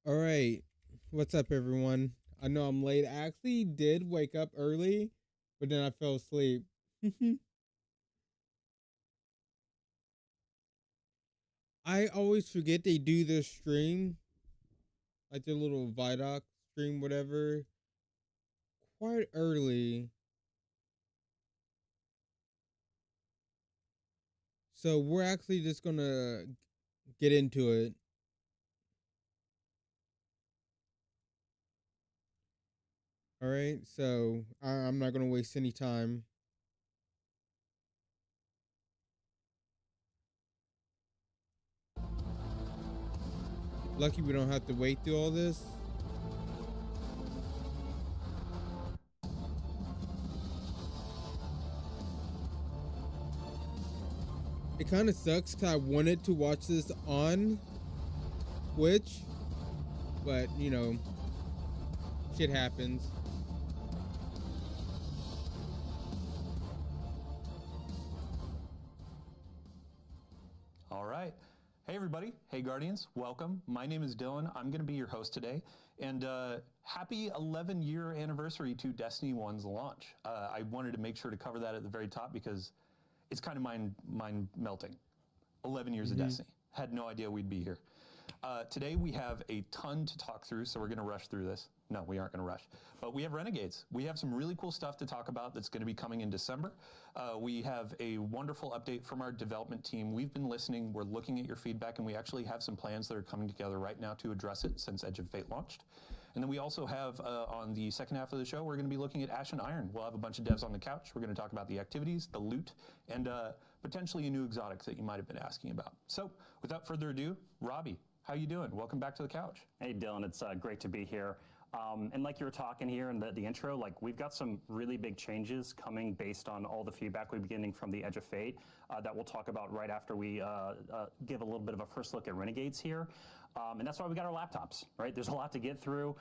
All right. What's up, everyone? I know I'm late. I actually did wake up early, but then I fell asleep. I always forget they do their stream, like their little Vidoc stream, whatever, quite early. So we're actually just gonna get into it. All right. So I'm not gonna waste any time. Lucky we don't have to wait through all this. It kind of sucks because I wanted to watch this on Twitch, but shit happens. All right. Hey, everybody. Hey, Guardians. Welcome. My name is Dylan. I'm going to be your host today. And happy 11-year anniversary to Destiny 1's launch. I wanted to make sure to cover that at the very top because it's kind of mind melting. 11 years of Destiny. Had no idea we'd be here. Today we have a ton to talk through, so we're going to rush through this. No, we aren't going to rush. But we have Renegades. We have some really cool stuff to talk about that's going to be coming in December. We have a wonderful update from our development team. We've been listening. We're looking at your feedback, and we actually have some plans that are coming together right now to address it since Edge of Fate launched. And then we also have, on the second half of the show, we're going to be looking at Ashen Iron. We'll have a bunch of devs on the couch. We're going to talk about the activities, the loot, and potentially a new exotic that you might have been asking about. So without further ado, Robbie, how you doing? Welcome back to the couch. Hey, Dylan, it's great to be here. And like you were talking here in the intro, like we've got some really big changes coming based on all the feedback we're getting from the Edge of Fate that we'll talk about right after we give a little bit of a first look at Renegades here. And that's why we got our laptops, right? There's a lot to get through,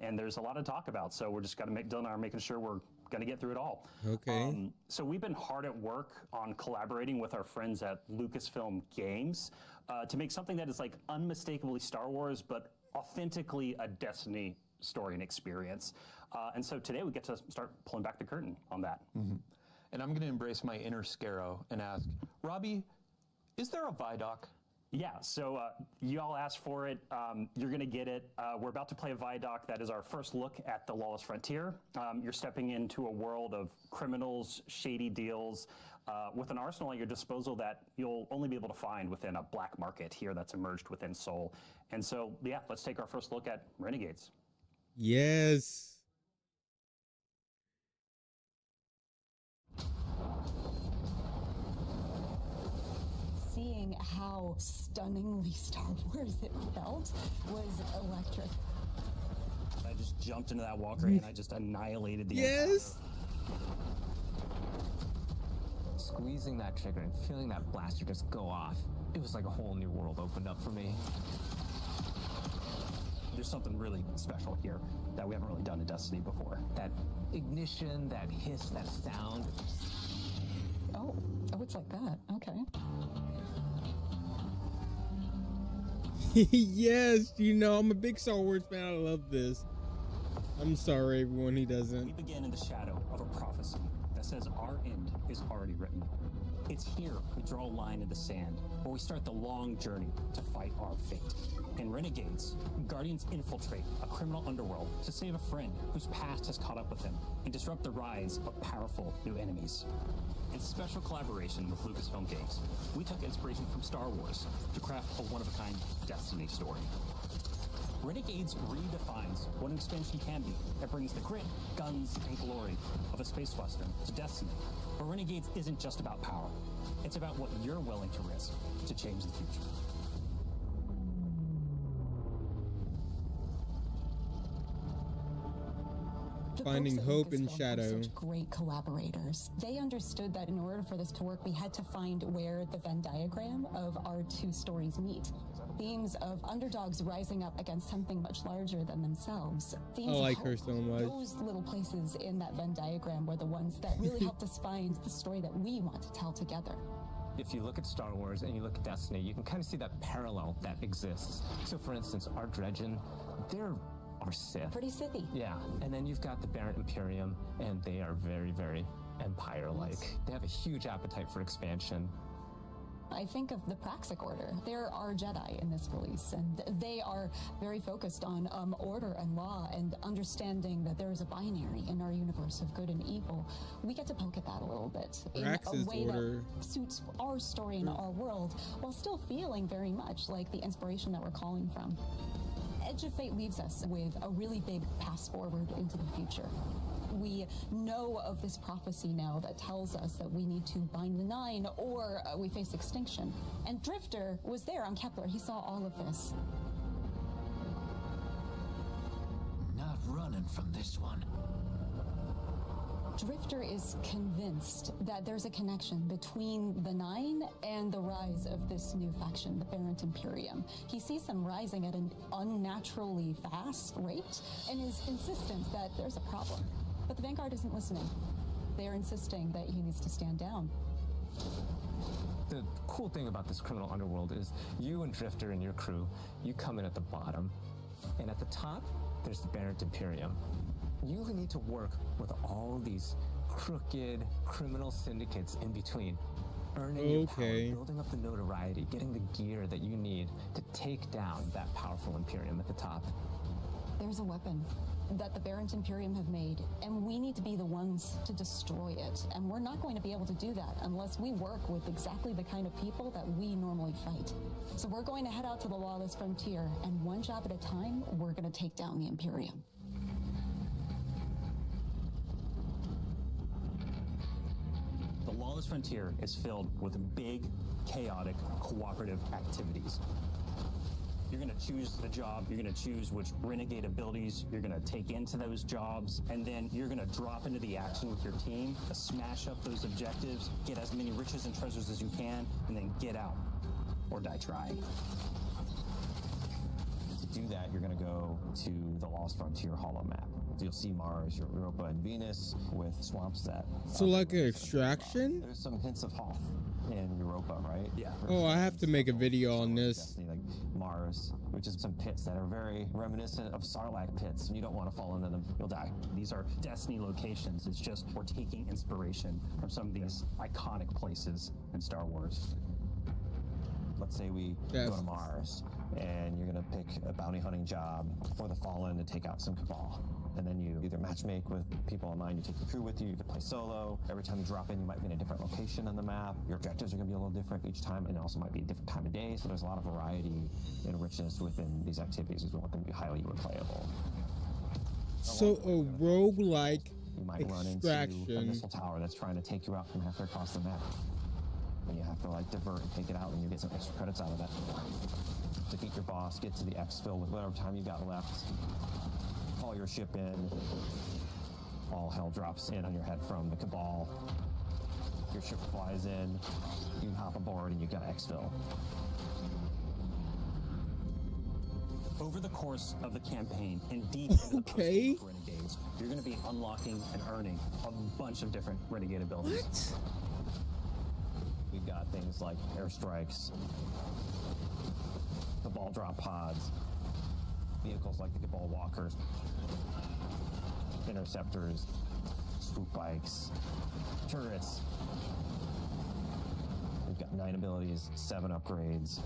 and there's a lot to talk about. So we're just got to Dylan and I are making sure we're going to get through it all. Okay. So we've been hard at work on collaborating with our friends at Lucasfilm Games to make something that is like unmistakably Star Wars, but authentically a Destiny story and experience. And so today we get to start pulling back the curtain on that. And I'm going to embrace my inner Scarrow and ask, Robbie, is there a Vidoc? Yeah, so you all asked for it. You're going to get it. We're about to play a Vidoc that is our first look at the Lawless Frontier. You're stepping into a world of criminals, shady deals, with an arsenal at your disposal that you'll only be able to find within a black market here that's emerged within Sol. And so, yeah, let's take our first look at Renegades. Yes. Seeing how stunningly Star Wars it felt was electric. I just jumped into that walker and I just annihilated the Yes. Squeezing that trigger and feeling that blaster just go off, it was like a whole new world opened up for me. There's something really special here that we haven't really done in Destiny before. That ignition, that hiss, that sound. Oh, it's like that. Okay. Yes, I'm a big Star Wars fan. I love this. I'm sorry, everyone, he doesn't. We begin in the shadow of a prophecy that says our end is already written. It's here we draw a line in the sand, where we start the long journey to fight our fate. In Renegades, Guardians infiltrate a criminal underworld to save a friend whose past has caught up with him and disrupt the rise of powerful new enemies. In special collaboration with Lucasfilm Games, we took inspiration from Star Wars to craft a one-of-a-kind Destiny story. Renegades redefines what an expansion can be that brings the grit, guns, and glory of a space western to Destiny. But Renegades isn't just about power. It's about what you're willing to risk to change the future. Finding hope in shadow. Such great collaborators. They understood that in order for this to work, we had to find where the Venn diagram of our two stories meet. Themes of underdogs rising up against something much larger than themselves. Themes I like of her hope. so much. Those little places in that Venn diagram were the ones that really helped us find the story that we want to tell together. If you look at Star Wars and you look at Destiny, you can kind of see that parallel that exists. So for instance, our Dredgen, they're our Sith. Pretty Sithy. Yeah, and then you've got the Barrett Imperium, and they are very, very Empire-like. Yes. They have a huge appetite for expansion. I think of the Praxic Order. There are Jedi in this release, and they are very focused on order and law and understanding that there is a binary in our universe of good and evil. We get to poke at that a little bit in Praxis a way Order. that suits our story and our world, while still feeling very much like the inspiration that we're calling from. Edge of Fate leaves us with a really big pass forward into the future. We know of this prophecy now that tells us that we need to bind the Nine or we face extinction. And Drifter was there on Kepler. He saw all of this. Not running from this one. Drifter is convinced that there's a connection between the Nine and the rise of this new faction, the Barrett Imperium. He sees them rising at an unnaturally fast rate and is insistent that there's a problem. But the Vanguard isn't listening. They are insisting that he needs to stand down. The cool thing about this criminal underworld is you and Drifter and your crew, you come in at the bottom, and at the top, there's the Barrett Imperium. You need to work with all these crooked criminal syndicates in between, earning your power, building up the notoriety, getting the gear that you need to take down that powerful Imperium at the top. There's a weapon that the Barrett Imperium have made, and we need to be the ones to destroy it. And we're not going to be able to do that unless we work with exactly the kind of people that we normally fight. So we're going to head out to the lawless frontier, and one job at a time, we're going to take down the Imperium. The Lawless Frontier is filled with big, chaotic, cooperative activities. You're going to choose the job, you're going to choose which renegade abilities you're going to take into those jobs, and then you're going to drop into the action with your team to smash up those objectives, get as many riches and treasures as you can, and then get out or die trying. To do that, you're going to go to the Lost Frontier holo map. So you'll see Mars, Europa, and Venus with swamps that... So like an extraction? There's some hints of Hoth in Europa, right? Yeah. Oh, I have to make a video on this. Destiny, like Mars, which is some pits that are very reminiscent of Sarlacc pits, and you don't want to fall into them, you'll die. These are Destiny locations. It's just we're taking inspiration from some of these iconic places in Star Wars. Let's say we go to Mars, and you're going to pick a bounty hunting job for the Fallen to take out some Cabal. And then you either matchmake with people online, you take your crew with you, you can play solo. Every time you drop in, you might be in a different location on the map. Your objectives are going to be a little different each time, and it also might be a different time of day. So there's a lot of variety and richness within these activities. We want them to be highly replayable. So a roguelike You might run into a missile tower that's trying to take you out from halfway across the map. And you have to like divert and take it out, and you get some extra credits out of that. Defeat your boss, get to the exfil with whatever time you got left. Call your ship in. All hell drops in on your head from the Cabal. Your ship flies in. You hop aboard, and you got exfil. Over the course of the campaign and deep into the process of Renegades, you're going to be unlocking and earning a bunch of different Renegade abilities. We've got things like airstrikes, Cabal drop pods, vehicles like the Cabal walkers, interceptors, swoop bikes, turrets. We've got 9 abilities, 7 upgrades.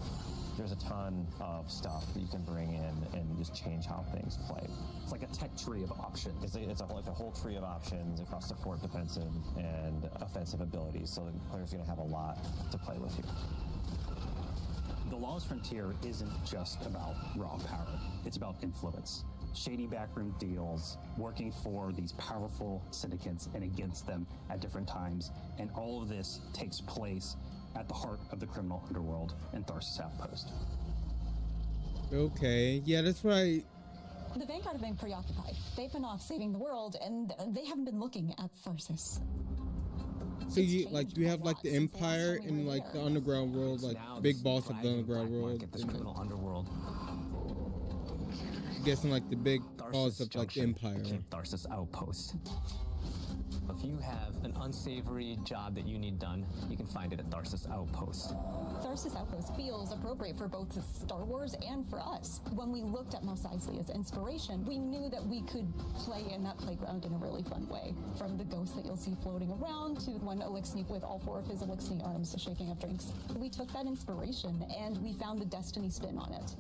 There's a ton of stuff that you can bring in and just change how things play. It's like a tech tree of options. It's a whole tree of options across support, defensive, and offensive abilities, so the player's going to have a lot to play with here. The Lawless Frontier isn't just about raw power. It's about influence. Shady backroom deals, working for these powerful syndicates and against them at different times. And all of this takes place at the heart of the criminal underworld in Tharsis Outpost. Okay, yeah, that's right. The Vanguard have been preoccupied. They've been off saving the world, and they haven't been looking at Tharsis. So you have like the Empire and like the underground world, like big boss of the underground world. This criminal underworld. I'm guessing like the big boss of like the Empire. Became Tharsis Outpost. If you have an unsavory job that you need done, you can find it at Tharsis Outpost. Tharsis Outpost feels appropriate for both Star Wars and for us. When we looked at Mos Eisley as inspiration, we knew that we could play in that playground in a really fun way. From the ghosts that you'll see floating around to one Elixni with all 4 of his Elixni arms shaking up drinks. We took that inspiration and we found the Destiny spin on it.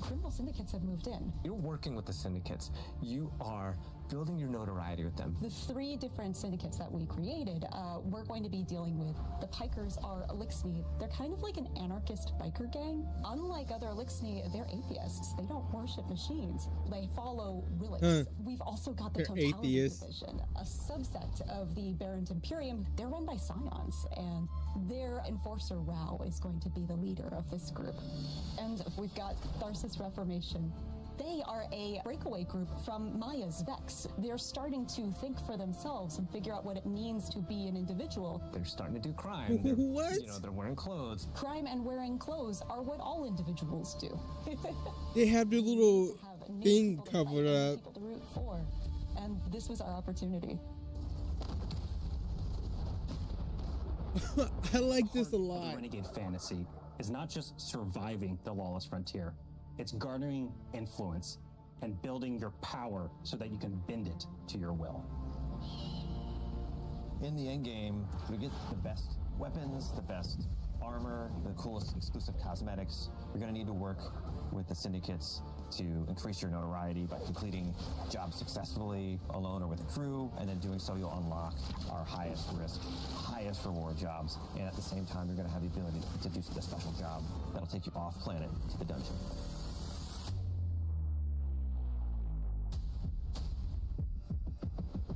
Criminal syndicates have moved in. You're working with the syndicates. You are building your notoriety with them. The 3 different syndicates that we created, we're going to be dealing with. The Pikers are Elixni. They're kind of like an anarchist biker gang. Unlike other Elixni, they're atheists. They don't worship machines. They follow relics. We've also got the Totality Division, a subset of the Barrent Imperium. They're run by Scions, and their enforcer Rao is going to be the leader of this group. And we've got Tharsis Reformation. They are a breakaway group from Maya's Vex. They're starting to think for themselves and figure out what it means to be an individual. They're starting to do crime. They're, What? You know, they're wearing clothes. Crime and wearing clothes are what all individuals do. They have their little Have new thing people to covered fight and up. people to root for. And this was our opportunity. I like this a Part of lot. the Renegade fantasy is not just surviving the lawless frontier. It's garnering influence and building your power so that you can bend it to your will. In the end game, we get the best weapons, the best armor, the coolest exclusive cosmetics. You're going to need to work with the syndicates to increase your notoriety by completing jobs successfully alone or with a crew, and then doing so you'll unlock our highest risk, highest reward jobs, and at the same time you're going to have the ability to do a special job that'll take you off planet to the dungeon.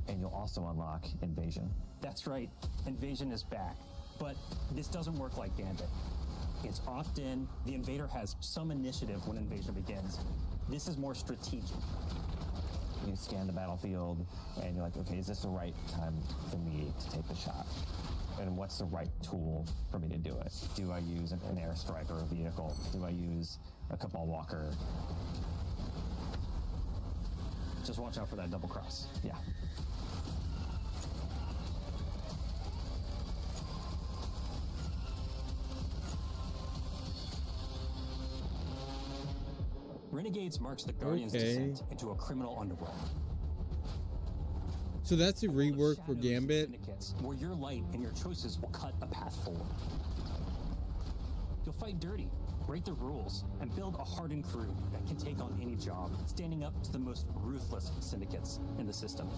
And you'll also unlock Invasion. That's right, Invasion is back. But this doesn't work like Gambit. It's opt-in, the invader has some initiative when Invasion begins. This is more strategic. You scan the battlefield, and you're like, okay, is this the right time for me to take the shot? And what's the right tool for me to do it? Do I use an airstrike or a vehicle? Do I use a Cabal Walker? Just watch out for that double cross. Yeah. Renegades marks the Guardian's descent into a criminal underworld. So that's a rework for Shadows Gambit. syndicates, where your light and your choices will cut a path forward. You'll fight dirty, break the rules, and build a hardened crew that can take on any job, standing up to the most ruthless syndicates in the system.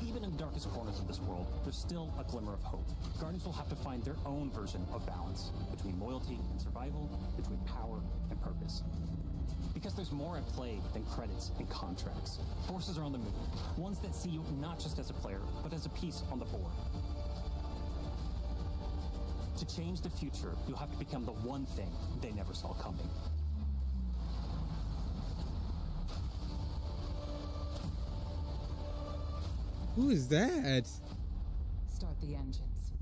Even in the darkest corners of this world, there's still a glimmer of hope. Guardians will have to find their own version of balance between loyalty and survival, between power and purpose. Because there's more at play than credits and contracts. Forces are on the move, ones that see you not just as a player, but as a piece on the board. To change the future, you'll have to become the one thing they never saw coming. Who is that? Start the engines.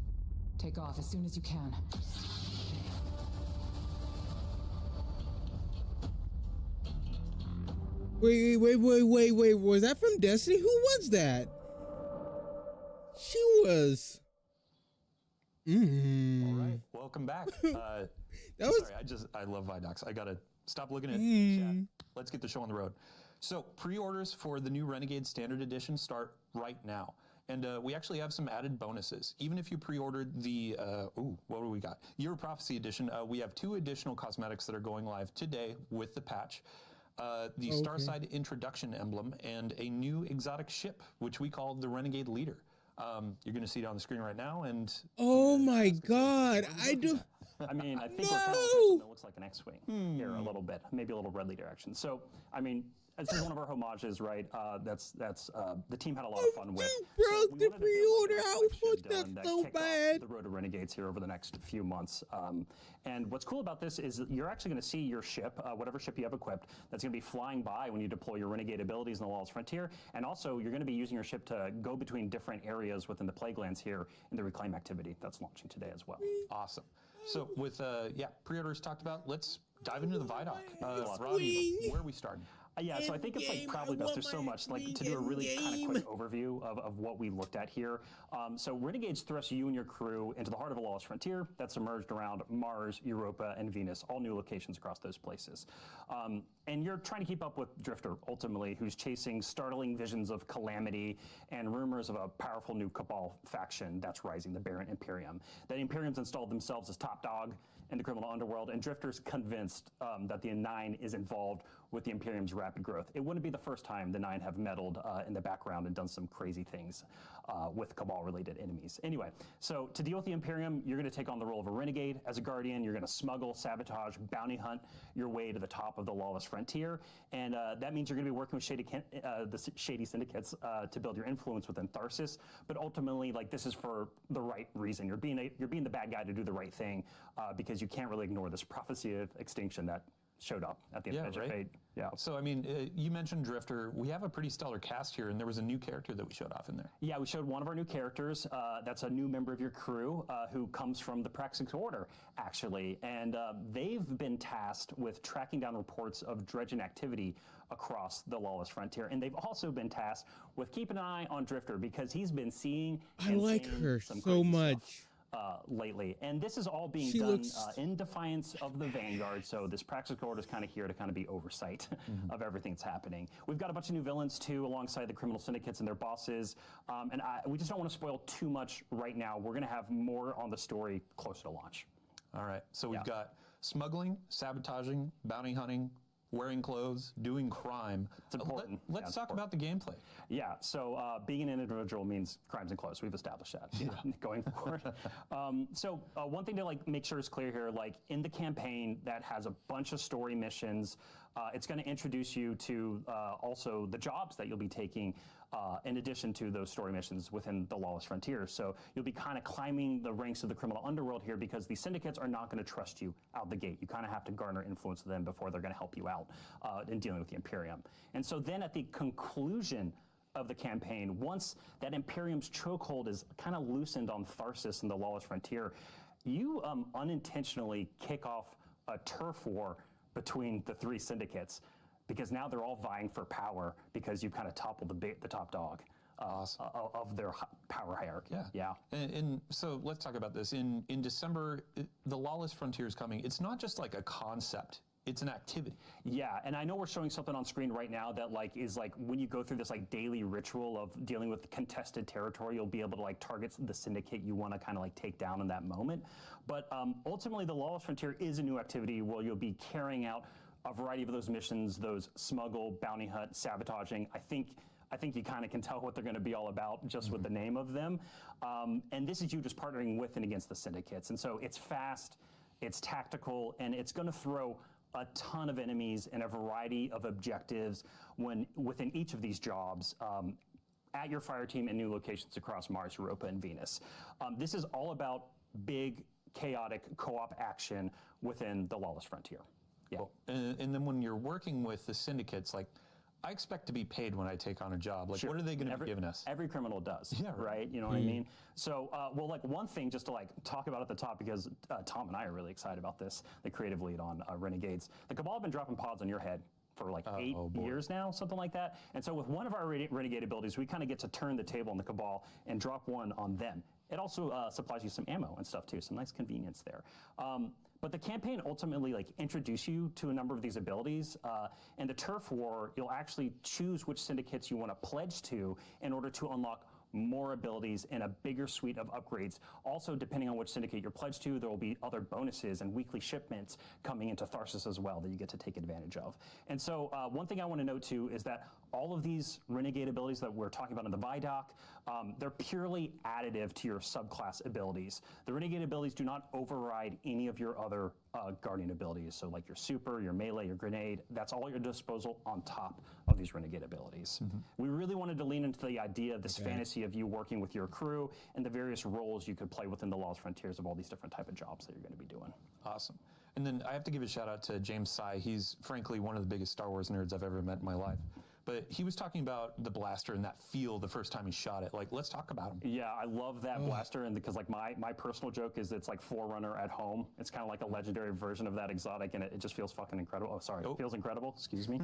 Take off as soon as you can. Wait. Was that from Destiny? Who was that? She was. All right, welcome back. That was. Sorry, I love Vidocs. I gotta stop looking at chat. Let's get the show on the road. So pre-orders for the new Renegade Standard Edition start right now. And we actually have some added bonuses. Even if you pre-ordered the, what do we got? Year of Prophecy Edition, we have 2 additional cosmetics that are going live today with the patch. The Starside Introduction Emblem and a new exotic ship, which we call the Renegade Leader. You're going to see it on the screen right now. And Oh my God! I do. I mean, I think we're kind of looking at something that looks like an X-Wing here a little bit, maybe a little red leader action. So, I mean, this is one of our homages, right? That's the team had a lot of fun with. Broke the pre-order output. That's so bad. The Road to Renegades here over the next few months. And what's cool about this is that you're actually going to see your ship, whatever ship you have equipped, that's going to be flying by when you deploy your Renegade abilities in the Lawless Frontier. And also, you're going to be using your ship to go between different areas within the Plaguelands here in the Reclaim activity that's launching today as well. Awesome. So with pre-orders talked about, let's dive into the Vidoc. Robbie, where are we starting? Yeah, so I think it's like probably best. There's so much like to do a really kind of quick overview of what we looked at here. So Renegades thrust you and your crew into the heart of the Lawless Frontier that's emerged around Mars, Europa, and Venus, all new locations across those places. And you're trying to keep up with Drifter, ultimately, who's chasing startling visions of calamity and rumors of a powerful new Cabal faction that's rising, the Barren Imperium. That Imperium's installed themselves as top dog in the criminal underworld, and Drifter's convinced that the Nine is involved with the Imperium's rapid growth. It wouldn't be the first time the Nine have meddled in the background and done some crazy things with Cabal-related enemies. Anyway, so to deal with the Imperium, you're going to take on the role of a renegade. As a Guardian, you're going to smuggle, sabotage, bounty hunt your way to the top of the Lawless Frontier, and that means you're going to be working with the shady syndicates to build your influence within Tharsis. But ultimately, like, this is for the right reason. You're being the bad guy to do the right thing because you can't really ignore this prophecy of extinction that showed up at the Edge of Fate. Yeah. So, I mean, you mentioned Drifter. We have a pretty stellar cast here, and there was a new character that we showed off in there. Yeah, we showed one of our new characters. That's a new member of your crew who comes from the Praxis Order, actually. And they've been tasked with tracking down reports of dredging activity across the Lawless Frontier. And they've also been tasked with keeping an eye on Drifter because he's been seeing and like seeing her some so crazy much. Stuff lately, and this is all being She done looks- in defiance of the Vanguard. So this Praxis Court is kind of here to kind of be oversight of everything that's happening. We've got a bunch of new villains too, alongside the criminal syndicates and their bosses. And we just don't want to spoil too much right now. We're going to have more on the story closer to launch. All right. So we've got smuggling, sabotaging, bounty hunting, wearing clothes, doing crime. It's important. Let's talk about the gameplay. Yeah, so being an individual means crimes and clothes. We've established that going forward. So one thing to like make sure is clear here, like in the campaign that has a bunch of story missions, it's going to introduce you to also the jobs that you'll be taking in addition to those story missions within the Lawless Frontier. So you'll be kind of climbing the ranks of the criminal underworld here because the syndicates are not going to trust you out the gate. You kind of have to garner influence with them before they're going to help you out in dealing with the Imperium. And so then at the conclusion of the campaign, once that Imperium's chokehold is kind of loosened on Tharsis and the Lawless Frontier, you unintentionally kick off a turf war between the three syndicates, because now they're all vying for power because you've kind of toppled the top dog of their power hierarchy. Yeah. And so let's talk about this. In December, the Lawless Frontier is coming. It's not just like a concept. It's an activity. Yeah, and I know we're showing something on screen right now that like is like when you go through this like daily ritual of dealing with contested territory, you'll be able to like target the syndicate you want to kind of like take down in that moment. But ultimately, the Lawless Frontier is a new activity where you'll be carrying out a variety of those missions, those smuggle, bounty hunt, sabotaging. I think you kind of can tell what they're going to be all about just with the name of them. And this is you just partnering with and against the syndicates. And so it's fast, it's tactical, and it's going to throw a ton of enemies and a variety of objectives within each of these jobs at your fire team in new locations across Mars, Europa, and Venus. This is all about big, chaotic co-op action within the Lawless Frontier. Yeah. Cool. And then when you're working with the syndicates, like, I expect to be paid when I take on a job. Like, what are they going to be giving us? Every criminal does. Yeah, right. You know what I mean? So, well, like one thing just to like talk about at the top, because Tom and I are really excited about this, the creative lead on Renegades. The Cabal have been dropping pods on your head for like 8 years now, something like that. And so with one of our Renegade abilities, we kind of get to turn the table on the Cabal and drop one on them. It also supplies you some ammo and stuff too, some nice convenience there. But the campaign ultimately like introduce you to a number of these abilities. And the Turf War, you'll actually choose which syndicates you want to pledge to in order to unlock more abilities and a bigger suite of upgrades. Also, depending on which syndicate you're pledged to, there will be other bonuses and weekly shipments coming into Tharsis as well that you get to take advantage of. And so one thing I want to note too is that all of these Renegade abilities that we're talking about in the Vidoc, they're purely additive to your subclass abilities. The Renegade abilities do not override any of your other Guardian abilities. So like your super, your melee, your grenade, that's all at your disposal on top of these Renegade abilities. We really wanted to lean into the idea of this fantasy of you working with your crew and the various roles you could play within the Lost Frontiers of all these different type of jobs that you're going to be doing. Awesome. And then I have to give a shout out to James Sy. He's frankly one of the biggest Star Wars nerds I've ever met in my life. But he was talking about the blaster and that feel the first time he shot it. Like, let's talk about him. Yeah, I love that blaster, and because like my personal joke is it's like Forerunner at home. It's kind of like a legendary version of that exotic, and it just feels fucking incredible. Oh, sorry, it feels incredible. Excuse me.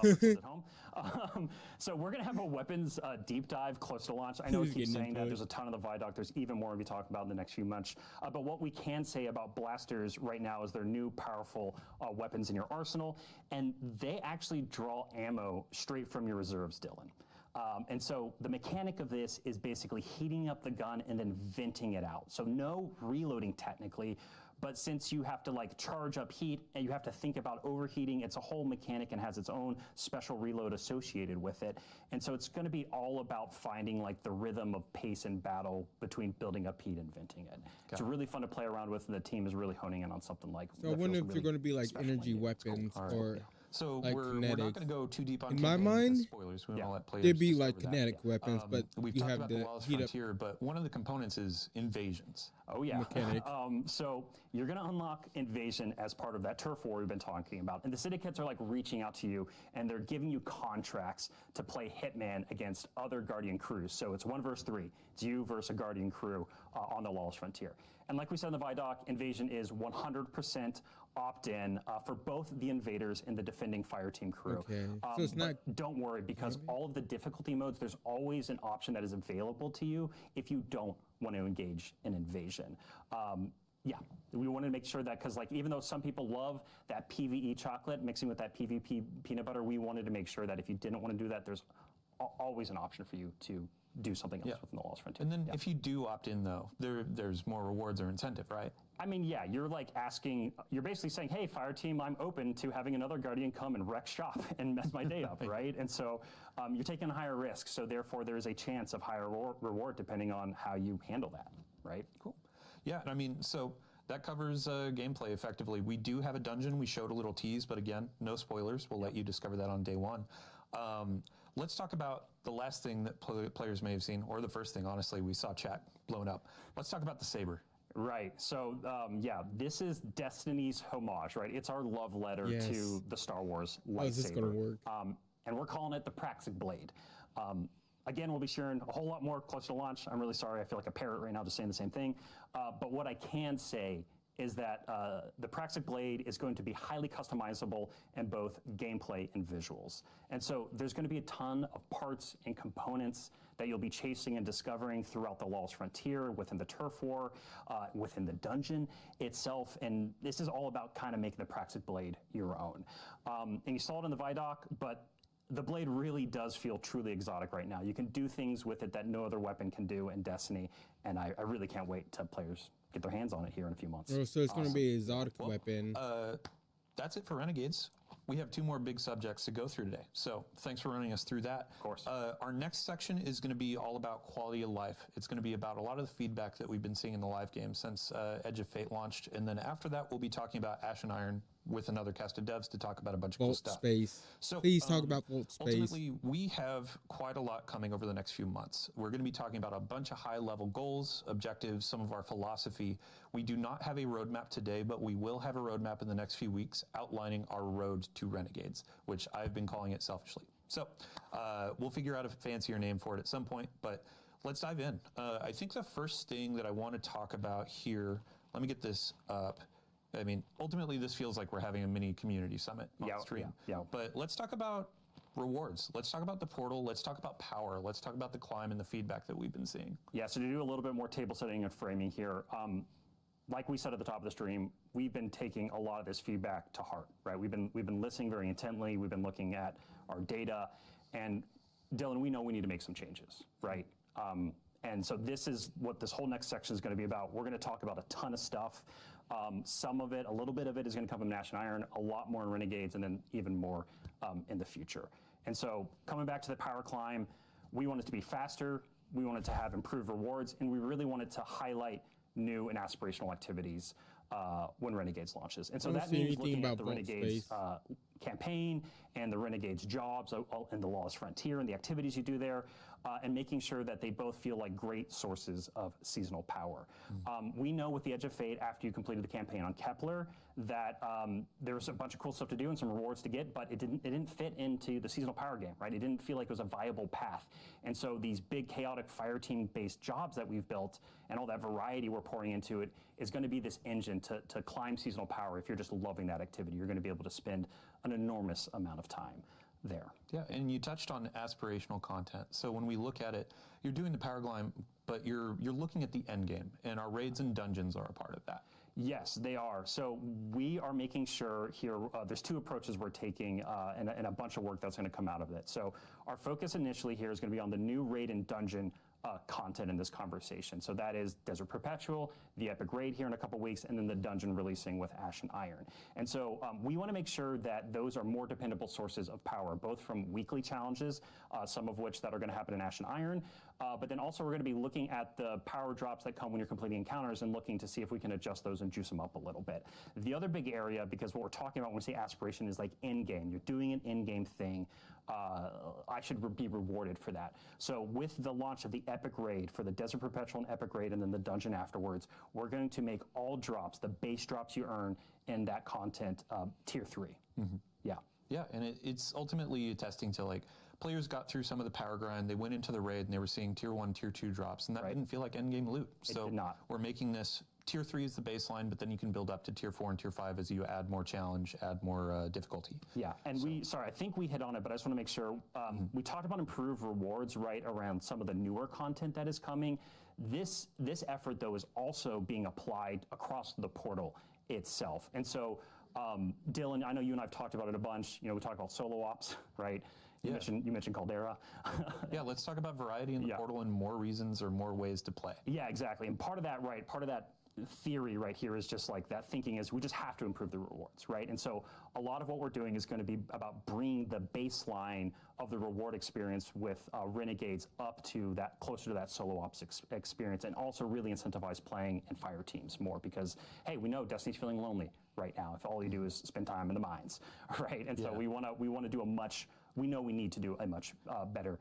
At home. So we're gonna have a weapons deep dive close to launch. I know we keep saying that. There's a ton of the Vidoc. There's even more to be talking about in the next few months. But what we can say about blasters right now is they're new, powerful weapons in your arsenal, and they actually draw ammo straight from your reserves, Dylan. And so the mechanic of this is basically heating up the gun and then venting it out. So no reloading technically, but since you have to like charge up heat and you have to think about overheating, it's a whole mechanic and has its own special reload associated with it. And so it's going to be all about finding like the rhythm of pace and battle between building up heat and venting it. It's really fun to play around with, and the team is really honing in on something like. So I wonder if you're going to be like energy weapons or. So like we're not going to go too deep on in my mind. Spoilers. We won't let players. There'd be like kinetic weapons, but we've you talked have about the Lost Frontier. But one of the components is invasions. Oh yeah. Mechanic. So you're going to unlock invasion as part of that turf war we've been talking about, and the syndicates are like reaching out to you, and they're giving you contracts to play Hitman against other Guardian crews. So it's 1 versus 3. It's you versus a Guardian crew on the Lost Frontier. And like we said in the Vidoc, invasion is 100% opt-in for both the invaders and the defending fire team crew. Okay. So it's not. Don't worry, because all of the difficulty modes, there's always an option that is available to you if you don't want to engage in invasion. Yeah, we wanted to make sure that, because like even though some people love that PvE chocolate mixing with that PvP peanut butter, we wanted to make sure that if you didn't want to do that, there's always an option for you to do something else within the Lost Frontier. And then if you do opt in, though, there's more rewards or incentive, right? I mean, yeah, you're like asking, you're basically saying, hey, fire team, I'm open to having another Guardian come and wreck shop and mess my day up, right? And so you're taking a higher risk, so therefore there is a chance of higher reward depending on how you handle that, right? Cool. Yeah, I mean, so that covers gameplay effectively. We do have a dungeon. We showed a little tease, but again, no spoilers. We'll let you discover that on day one. Let's talk about the last thing that players may have seen, or the first thing, honestly. We saw chat blown up. Let's talk about the saber. Right. So, yeah, this is Destiny's homage, right? It's our love letter to the Star Wars lightsaber. How is this going to work? And we're calling it the Praxic Blade. Again, we'll be sharing a whole lot more close to launch. I'm really sorry. I feel like a parrot right now just saying the same thing. But what I can say is that the Praxic Blade is going to be highly customizable in both gameplay and visuals. And so there's going to be a ton of parts and components that you'll be chasing and discovering throughout the Lost Frontier, within the turf war, within the dungeon itself. And this is all about kind of making the Praxic Blade your own. And you saw it in the Vidoc, but the blade really does feel truly exotic right now. You can do things with it that no other weapon can do in Destiny, and I really can't wait to players get their hands on it here in a few months. Oh, so it's going to be an exotic weapon. That's it for Renegades. We have 2 more big subjects to go through today, so thanks for running us through that. Of course. Our next section is going to be all about quality of life. It's going to be about a lot of the feedback that we've been seeing in the live game since Edge of Fate launched, and then after that, we'll be talking about Ashen Iron with another cast of devs to talk about a bunch of cool stuff. Space. So please talk about Vault Space. Ultimately, we have quite a lot coming over the next few months. We're going to be talking about a bunch of high-level goals, objectives, some of our philosophy. We do not have a roadmap today, but we will have a roadmap in the next few weeks outlining our road to Renegades, which I've been calling it selfishly. So we'll figure out a fancier name for it at some point, but let's dive in. I think the first thing that I want to talk about here, let me get this up. I mean, ultimately, this feels like we're having a mini community summit on stream. Yeah. But let's talk about rewards. Let's talk about the portal. Let's talk about power. Let's talk about the climb and the feedback that we've been seeing. Yeah, so to do a little bit more table setting and framing here, like we said at the top of the stream, we've been taking a lot of this feedback to heart, right? We've been listening very intently. We've been looking at our data, and Dylan, we know we need to make some changes, right? And so this is what this whole next section is going to be about. We're going to talk about a ton of stuff. Some of it, a little bit of it is going to come from Ashen Iron, a lot more in Renegades, and then even more in the future. And so coming back to the power climb, we want it to be faster, we want it to have improved rewards, and we really wanted to highlight new and aspirational activities when Renegades launches. And so that means looking at the Renegades campaign and the Renegades jobs and the Lawless Frontier and the activities you do there, and making sure that they both feel like great sources of seasonal power. We know with the Edge of Fate, after you completed the campaign on Kepler, that there was a bunch of cool stuff to do and some rewards to get, but it didn't fit into the seasonal power game, right? It didn't feel like it was a viable path. And so these big chaotic fire team based jobs that we've built and all that variety we're pouring into it is going to be this engine to climb seasonal power. If you're just loving that activity, you're going to be able to spend an enormous amount of time there. Yeah, and you touched on aspirational content. So when we look at it, you're doing the power climb, but you're looking at the end game, and our raids and dungeons are a part of that. Yes, they are. So we are making sure here, there's two approaches we're taking and a bunch of work that's going to come out of it. So our focus initially here is going to be on the new raid and dungeon content in this conversation. So that is Desert Perpetual, the Epic Raid here in a couple weeks, and then the dungeon releasing with Ash and Iron. And so we want to make sure that those are more dependable sources of power, both from weekly challenges, some of which that are going to happen in Ash and Iron, but then also we're going to be looking at the power drops that come when you're completing encounters and looking to see if we can adjust those and juice them up a little bit. The other big area, because what we're talking about when we say aspiration is like in-game. You're doing an in-game thing. I should be rewarded for that. So with the launch of the Epic Raid for the Desert Perpetual and Epic Raid and then the dungeon afterwards, we're going to make all drops, the base drops you earn in that content, tier 3. Yeah. Yeah, and it's ultimately attesting to like players got through some of the power grind, they went into the raid and they were seeing tier 1, tier 2 drops, and that didn't feel like endgame loot. It did not. We're making this tier 3 is the baseline, but then you can build up to tier 4 and tier 5 as you add more challenge, add more difficulty. Yeah, and I think we hit on it, but I just want to make sure. We talked about improved rewards right around some of the newer content that is coming. This effort, though, is also being applied across the portal itself. And so, Dylan, I know you and I have talked about it a bunch. You know, we talked about solo ops, right? You mentioned Caldera. Yeah, let's talk about variety in the portal and more reasons or more ways to play. Yeah, exactly. And part of that theory right here is just like that thinking is we just have to improve the rewards, right? And so a lot of what we're doing is going to be about bringing the baseline of the reward experience with Renegades up to that, closer to that solo ops experience, and also really incentivize playing in fire teams more because, hey, we know Destiny's feeling lonely right now if all you do is spend time in the mines, right? And so we want to do we know we need to do a much better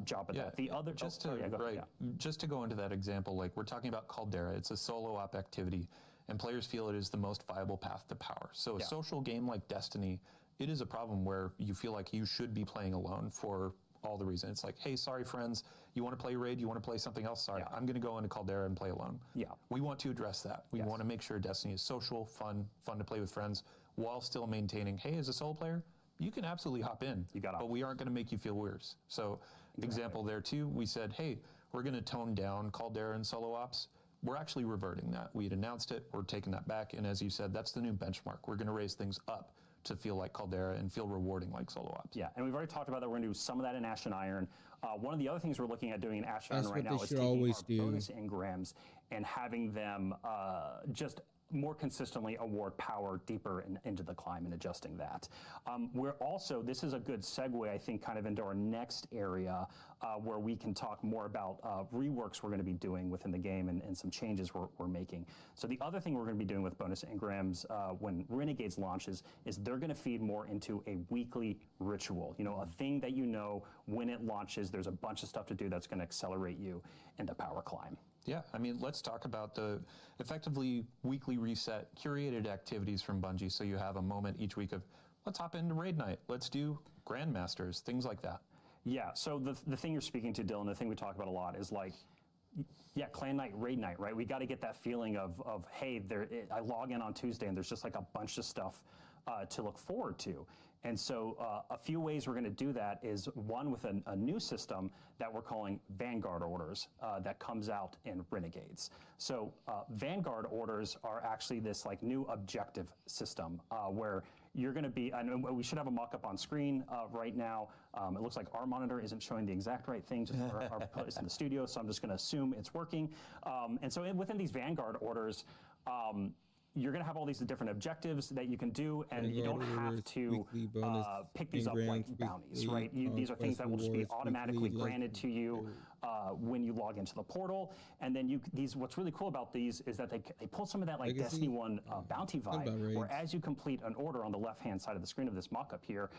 job at that. The other just to go into that example, like we're talking about Caldera, it's a solo op activity, and players feel it is the most viable path to power. So a social game like Destiny, it is a problem where you feel like you should be playing alone for all the reasons. It's like, hey, sorry friends, you want to play raid, you want to play something else? Sorry, I'm going to go into Caldera and play alone. Yeah, we want to address that. We want to make sure Destiny is social, fun to play with friends, while still maintaining, hey, as a solo player, you can absolutely hop in, but we aren't going to make you feel worse. So example there too, we said, hey, we're going to tone down Caldera and solo ops. We're actually reverting that. We had announced it, we're taking that back, and as you said, that's the new benchmark. We're going to raise things up to feel like Caldera and feel rewarding like solo ops. Yeah, and we've already talked about that. We're going to do some of that in Ash and Iron. One of the other things we're looking at doing in Ash and Iron right now is taking our bonus engrams and having them just more consistently award power deeper into the climb and adjusting that. We're also, this is a good segue, I think, kind of into our next area where we can talk more about reworks we're going to be doing within the game and some changes we're making. So the other thing we're going to be doing with bonus engrams when Renegades launches is they're going to feed more into a weekly ritual. You know, a thing that you know when it launches, there's a bunch of stuff to do that's going to accelerate you in the power climb. Yeah, I mean, let's talk about the effectively weekly reset, curated activities from Bungie. So you have a moment each week of, let's hop into raid night, let's do Grandmasters, things like that. Yeah, so the thing you're speaking to, Dylan, the thing we talk about a lot is like, clan night, raid night, right? We got to get that feeling of hey, I log in on Tuesday and there's just like a bunch of stuff to look forward to. And so a few ways we're going to do that is one with a new system that we're calling Vanguard orders that comes out in Renegades. So Vanguard orders are actually this like new objective system where you're going to be, and we should have a mock-up on screen right now. It looks like our monitor isn't showing the exact right thing just for our place in the studio, so I'm just going to assume it's working. And so within these Vanguard orders, you're going to have all these different objectives that you can do, and you don't have to pick these up like bounties, right? These are things that will just be automatically granted to you when you log into the portal. And then what's really cool about these is that they pull some of that like Destiny 1 bounty vibe, where as you complete an order on the left-hand side of the screen of this mock-up here,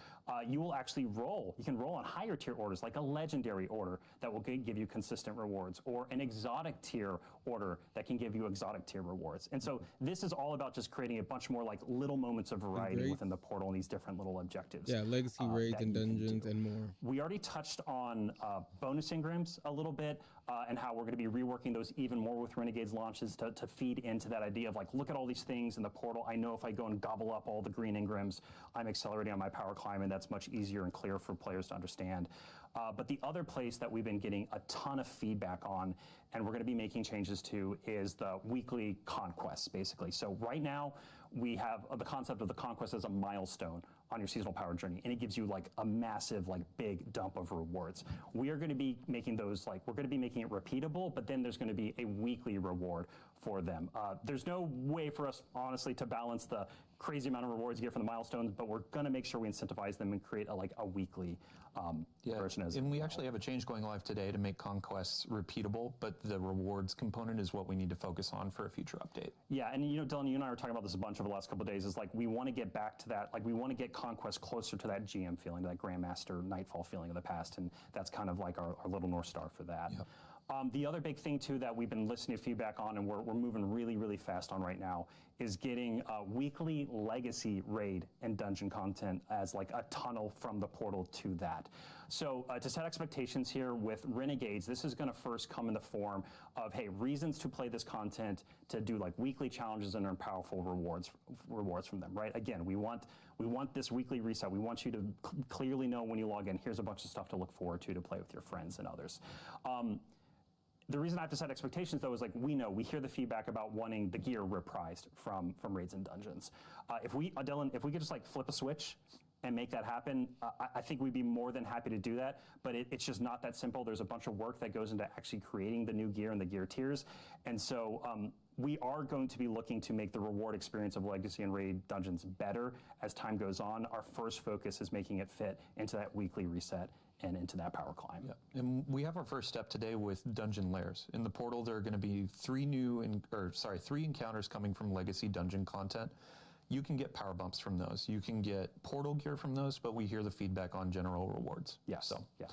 you will actually roll. You can roll on higher tier orders, like a legendary order that will give you consistent rewards, or an exotic tier order that can give you exotic tier rewards. And so this is all about just creating a bunch more like little moments of variety within the portal and these different little objectives. Yeah, legacy raids and dungeons and more. We already touched on bonus engrams a little bit, and how we're going to be reworking those even more with Renegade's launches to feed into that idea of like, look at all these things in the portal. I know if I go and gobble up all the green engrams, I'm accelerating on my power climb, and that's much easier and clearer for players to understand. But the other place that we've been getting a ton of feedback on, and we're going to be making changes to, is the weekly conquests, basically. So right now, we have the concept of the conquest as a milestone on your seasonal power journey, and it gives you like a massive, like big dump of rewards. We are going to be making those we're going to be making it repeatable, but then there's going to be a weekly reward for them. There's no way for us, honestly, to balance the crazy amount of rewards you get from the milestones, but we're going to make sure we incentivize them and create a weekly version as and we actually have a change going live today to make conquests repeatable, but the rewards component is what we need to focus on for a future update. Yeah, and Dylan, you and I were talking about this a bunch over the last couple of days, is like we want to get back to that, like we want to get conquest closer to that GM feeling, to that Grandmaster Nightfall feeling of the past, and that's kind of like our little North Star for that. Yep. The other big thing, too, that we've been listening to feedback on, and we're moving really, really fast on right now, is getting weekly legacy raid and dungeon content as like a tunnel from the portal to that. So to set expectations here with Renegades, this is going to first come in the form of, hey, reasons to play this content, to do like weekly challenges and earn powerful rewards from them, right? Again, we want this weekly reset. We want you to clearly know when you log in, here's a bunch of stuff to look forward to play with your friends and others. The reason I have to set expectations, though, is like we hear the feedback about wanting the gear reprised from raids and dungeons. Dylan, if we could just like flip a switch and make that happen, I think we'd be more than happy to do that, but it's just not that simple. There's a bunch of work that goes into actually creating the new gear and the gear tiers, and so we are going to be looking to make the reward experience of Legacy and Raid dungeons better as time goes on. Our first focus is making it fit into that weekly reset and into that power climb. Yeah. And we have our first step today with dungeon lairs. In the portal, there are going to be three encounters coming from Legacy dungeon content. You can get power bumps from those. You can get portal gear from those, but we hear the feedback on general rewards. Yes. So, yeah.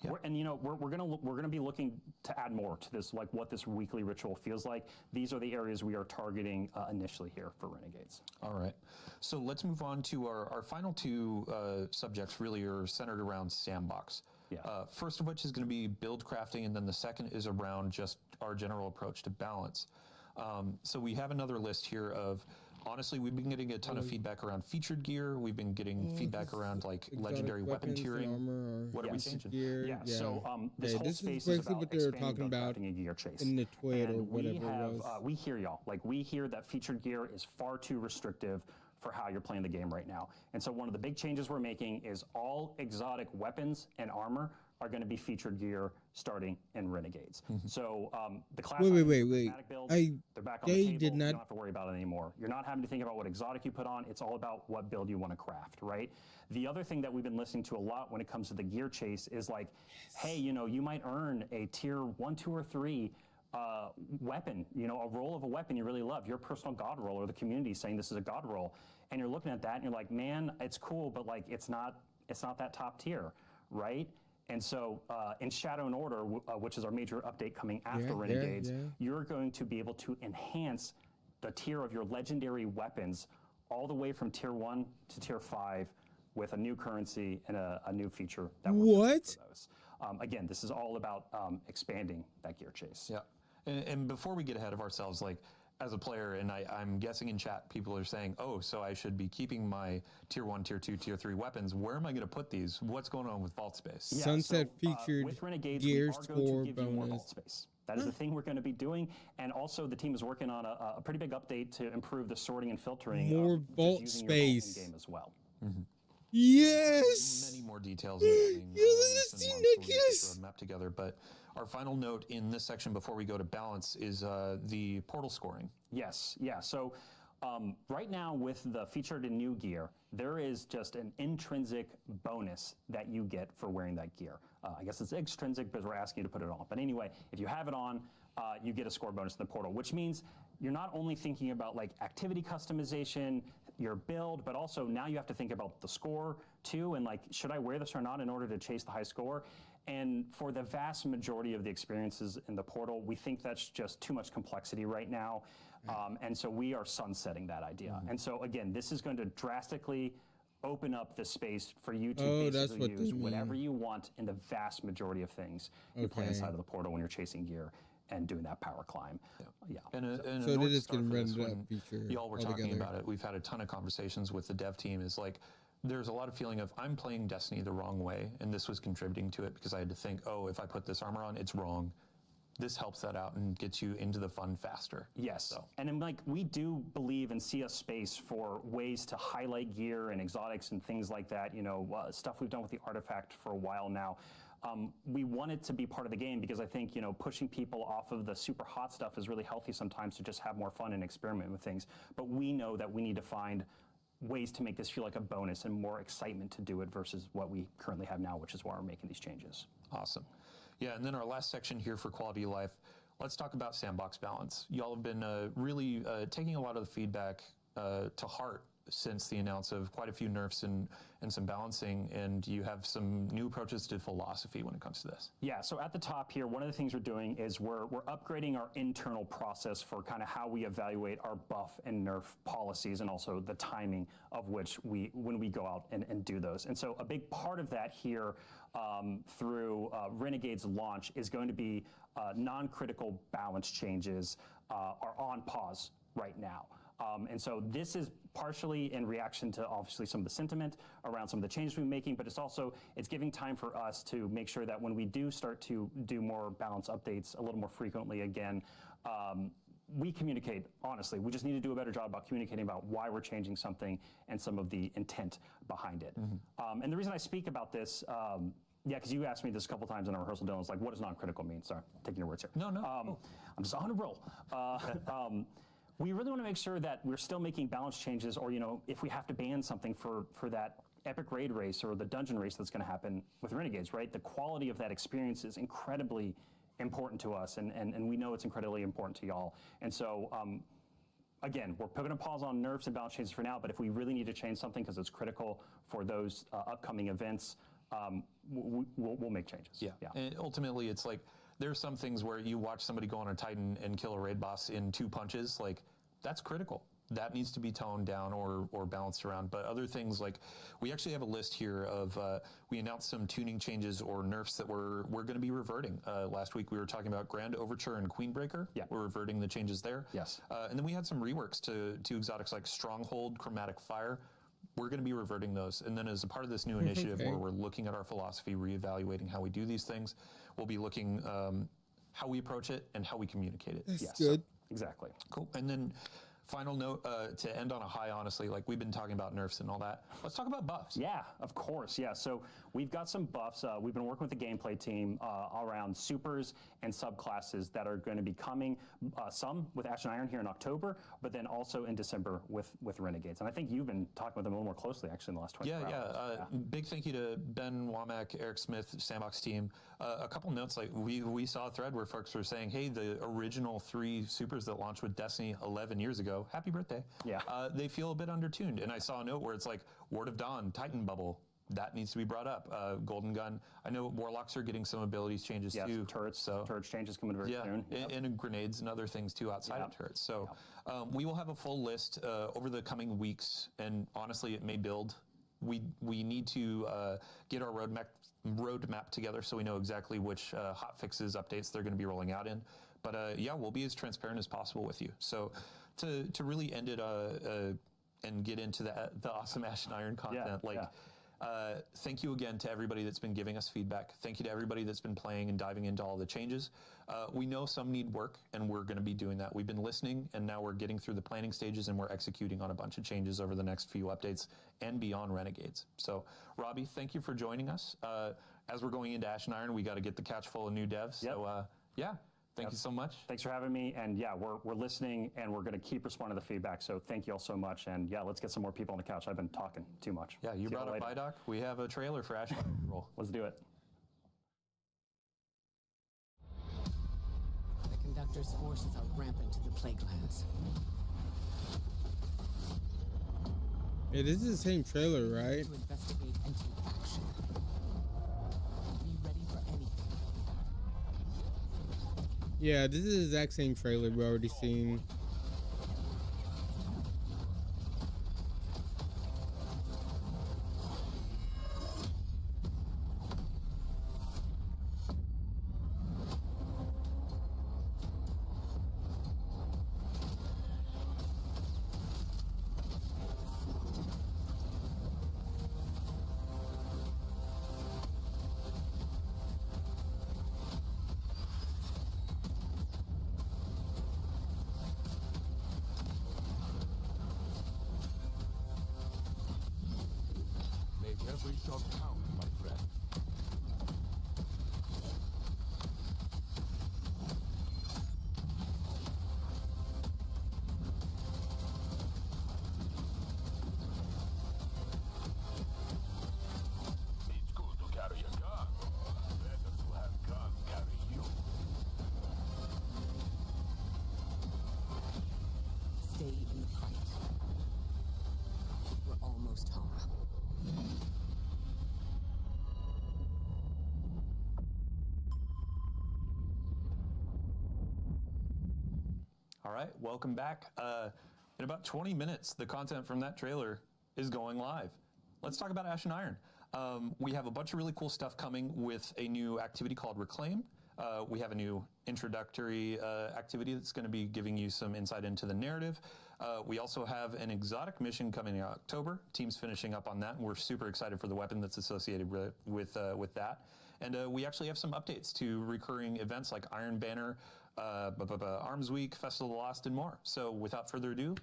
We're gonna be looking to add more to this, like what this weekly ritual feels like. These are the areas we are targeting initially here for Renegades. All right, so let's move on to our final two subjects. Really are centered around sandbox. Yeah. First of which is going to be build crafting, and then the second is around just our general approach to balance. So we have another list here of. Honestly, we've been getting a ton of feedback around featured gear. We've been getting feedback around like legendary weapon tiering. What are we changing? Yeah. So this whole space is about what they were talking about a gear chase in the twit or whatever it was. We hear y'all. Like we hear that featured gear is far too restrictive for how you're playing the game right now. And so one of the big changes we're making is all exotic weapons and armor are going to be featured gear starting in Renegades. Mm-hmm. So the class builds, they're back on the table. You don't have to worry about it anymore. You're not having to think about what exotic you put on. It's all about what build you want to craft, right? The other thing that we've been listening to a lot when it comes to the gear chase is like, hey, you might earn a tier 1, 2, or 3 weapon, a roll of a weapon you really love, your personal god roll, or the community saying this is a god roll, and you're looking at that and you're like, man, it's cool, but like it's not that top tier, right? And so in Shadow and Order, which is our major update coming after Renegades, you're going to be able to enhance the tier of your legendary weapons all the way from tier 1 to tier 5 with a new currency and a new feature that we're for those. Again, this is all about expanding that gear chase. Yeah. And before we get ahead of ourselves, like as a player, and I'm guessing in chat, people are saying, oh, so I should be keeping my tier 1, tier 2, tier 3 weapons. Where am I going to put these? What's going on with vault space? Yeah, Sunset featured with Renegades, gear we are going to give bonus. You more vault space. That is the thing we're going to be doing. And also the team is working on a pretty big update to improve the sorting and filtering more vault space in game as well. Mm-hmm. Yes! Many more details. Yes! Map together, but our final note in this section before we go to balance is the portal scoring. Yes, yeah. So Right now, with the featured and new gear, there is just an intrinsic bonus that you get for wearing that gear. I guess it's extrinsic because we're asking you to put it on. But anyway, if you have it on, you get a score bonus in the portal, which means you're not only thinking about like activity customization, your build, but also now you have to think about the score too, and like, should I wear this or not in order to chase the high score? And for the vast majority of the experiences in the portal, we think that's just too much complexity right now. And so we are sunsetting that idea. And so again, this is going to drastically open up the space for you to basically use whatever you want in the vast majority of things you play inside of the portal when you're chasing gear and doing that power climb. Yeah. And so it is getting rendered up feature. Y'all were talking about it. We've had a ton of conversations with the dev team. Is like, there's a lot of feeling of I'm playing Destiny the wrong way, and this was contributing to it because I had to think, oh, if I put this armor on, it's wrong. This helps that out and gets you into the fun faster. Yes, so. And then, like, we do believe and see a space for ways to highlight gear and exotics and things like that, you know, stuff we've done with the artifact for a while now. We want it to be part of the game because I think, you know, pushing people off of the super hot stuff is really healthy sometimes to just have more fun and experiment with things. But we know that we need to find ways to make this feel like a bonus and more excitement to do it versus what we currently have now, which is why we're making these changes. Awesome. Yeah, and then our last section here for quality of life, let's talk about sandbox balance. Y'all have been really taking a lot of the feedback to heart since the announce of quite a few nerfs and some balancing, and you have some new approaches to philosophy when it comes to this. Yeah, so at the top here, one of the things we're doing is we're upgrading our internal process for kind of how we evaluate our buff and nerf policies, and also the timing of which when we go out and do those. And so a big part of that here through Renegade's launch is going to be non-critical balance changes are on pause right now. And so this is partially in reaction to obviously some of the sentiment around some of the changes we're making, but it's giving time for us to make sure that when we do start to do more balance updates a little more frequently again, we communicate honestly. We just need to do a better job about communicating about why we're changing something and some of the intent behind it. And the reason I speak about this, yeah, because you asked me this a couple times in our rehearsal, Dylan. It's like, what does non-critical mean? Sorry, taking your words here. No. I'm just on a roll. We really want to make sure that we're still making balance changes, or, you know, if we have to ban something for that epic raid race or the dungeon race that's going to happen with Renegades, right? The quality of that experience is incredibly important to us, and we know it's incredibly important to y'all. And so, again, we're putting a pause on nerfs and balance changes for now, but if we really need to change something because it's critical for those upcoming events, we'll make changes. Yeah. And ultimately, it's like, there's some things where you watch somebody go on a Titan and kill a raid boss in 2 punches, like, that's critical. That needs to be toned down or balanced around. But other things, like, we actually have a list here of, we announced some tuning changes or nerfs that we're going to be reverting. Last week we were talking about Grand Overture and Queenbreaker. Yeah. We're reverting the changes there. Yes. And then we had some reworks to exotics like Stronghold, Chromatic Fire. We're going to be reverting those. And then as a part of this new initiative where we're looking at our philosophy, reevaluating how we do these things, we'll be looking how we approach it and how we communicate it. That's good. Exactly. Cool. And then final note, to end on a high, honestly, like we've been talking about nerfs and all that. Let's talk about buffs. Yeah, of course. Yeah. So we've got some buffs. We've been working with the gameplay team around supers and subclasses that are going to be coming, some with Ash and Iron here in October, but then also in December with Renegades. And I think you've been talking with them a little more closely actually in the last 24 hours. Big thank you to Ben Womack, Eric Smith, Sandbox team. A couple notes, like we saw a thread where folks were saying, hey, the original 3 supers that launched with Destiny 11 years ago, happy birthday. Yeah. They feel a bit undertuned. And I saw a note where it's like, Word of Dawn, Titan Bubble, that needs to be brought up. Golden Gun. I know Warlocks are getting some abilities changes too. Turrets changes coming very soon. And grenades and other things too outside of turrets. So we will have a full list over the coming weeks, and honestly, it may build. We need to get our roadmap together so we know exactly which hot fixes, updates they're going to be rolling out in. But yeah, we'll be as transparent as possible with you. So to really end it and get into the awesome Ash and Iron content, thank you again to everybody that's been giving us feedback. Thank you to everybody that's been playing and diving into all the changes. We know some need work, and we're going to be doing that. We've been listening, and now we're getting through the planning stages, and we're executing on a bunch of changes over the next few updates and beyond Renegades. So, Robbie, thank you for joining us. As we're going into Ash and Iron, we got to get the catch full of new devs. Yep. So, yeah. Thank you so much. Thanks for having me. And yeah, we're listening, and we're going to keep responding to the feedback. So thank you all so much. And yeah, let's get some more people on the couch. I've been talking too much. Yeah, you brought up Vidoc. We have a trailer for Ash Roll. Let's do it. The Conductor's forces are rampant to the Plaguelands. Yeah, this is the same trailer, right? To investigate and take action. Be ready for anything. Yeah, this is the exact same trailer we already seen. Every shot count, my friend. It's good to carry a gun. Better to have gun carry you. Stay in the fight. We're almost home. All right, welcome back. In about 20 minutes, the content from that trailer is going live. Let's talk about Ashen Iron. We have a bunch of really cool stuff coming with a new activity called Reclaim. We have a new introductory activity that's going to be giving you some insight into the narrative. We also have an exotic mission coming in October. Team's finishing up on that, and we're super excited for the weapon that's associated with that. And we actually have some updates to recurring events like Iron Banner, Arms Week, Festival of the Lost, and more. So without further ado,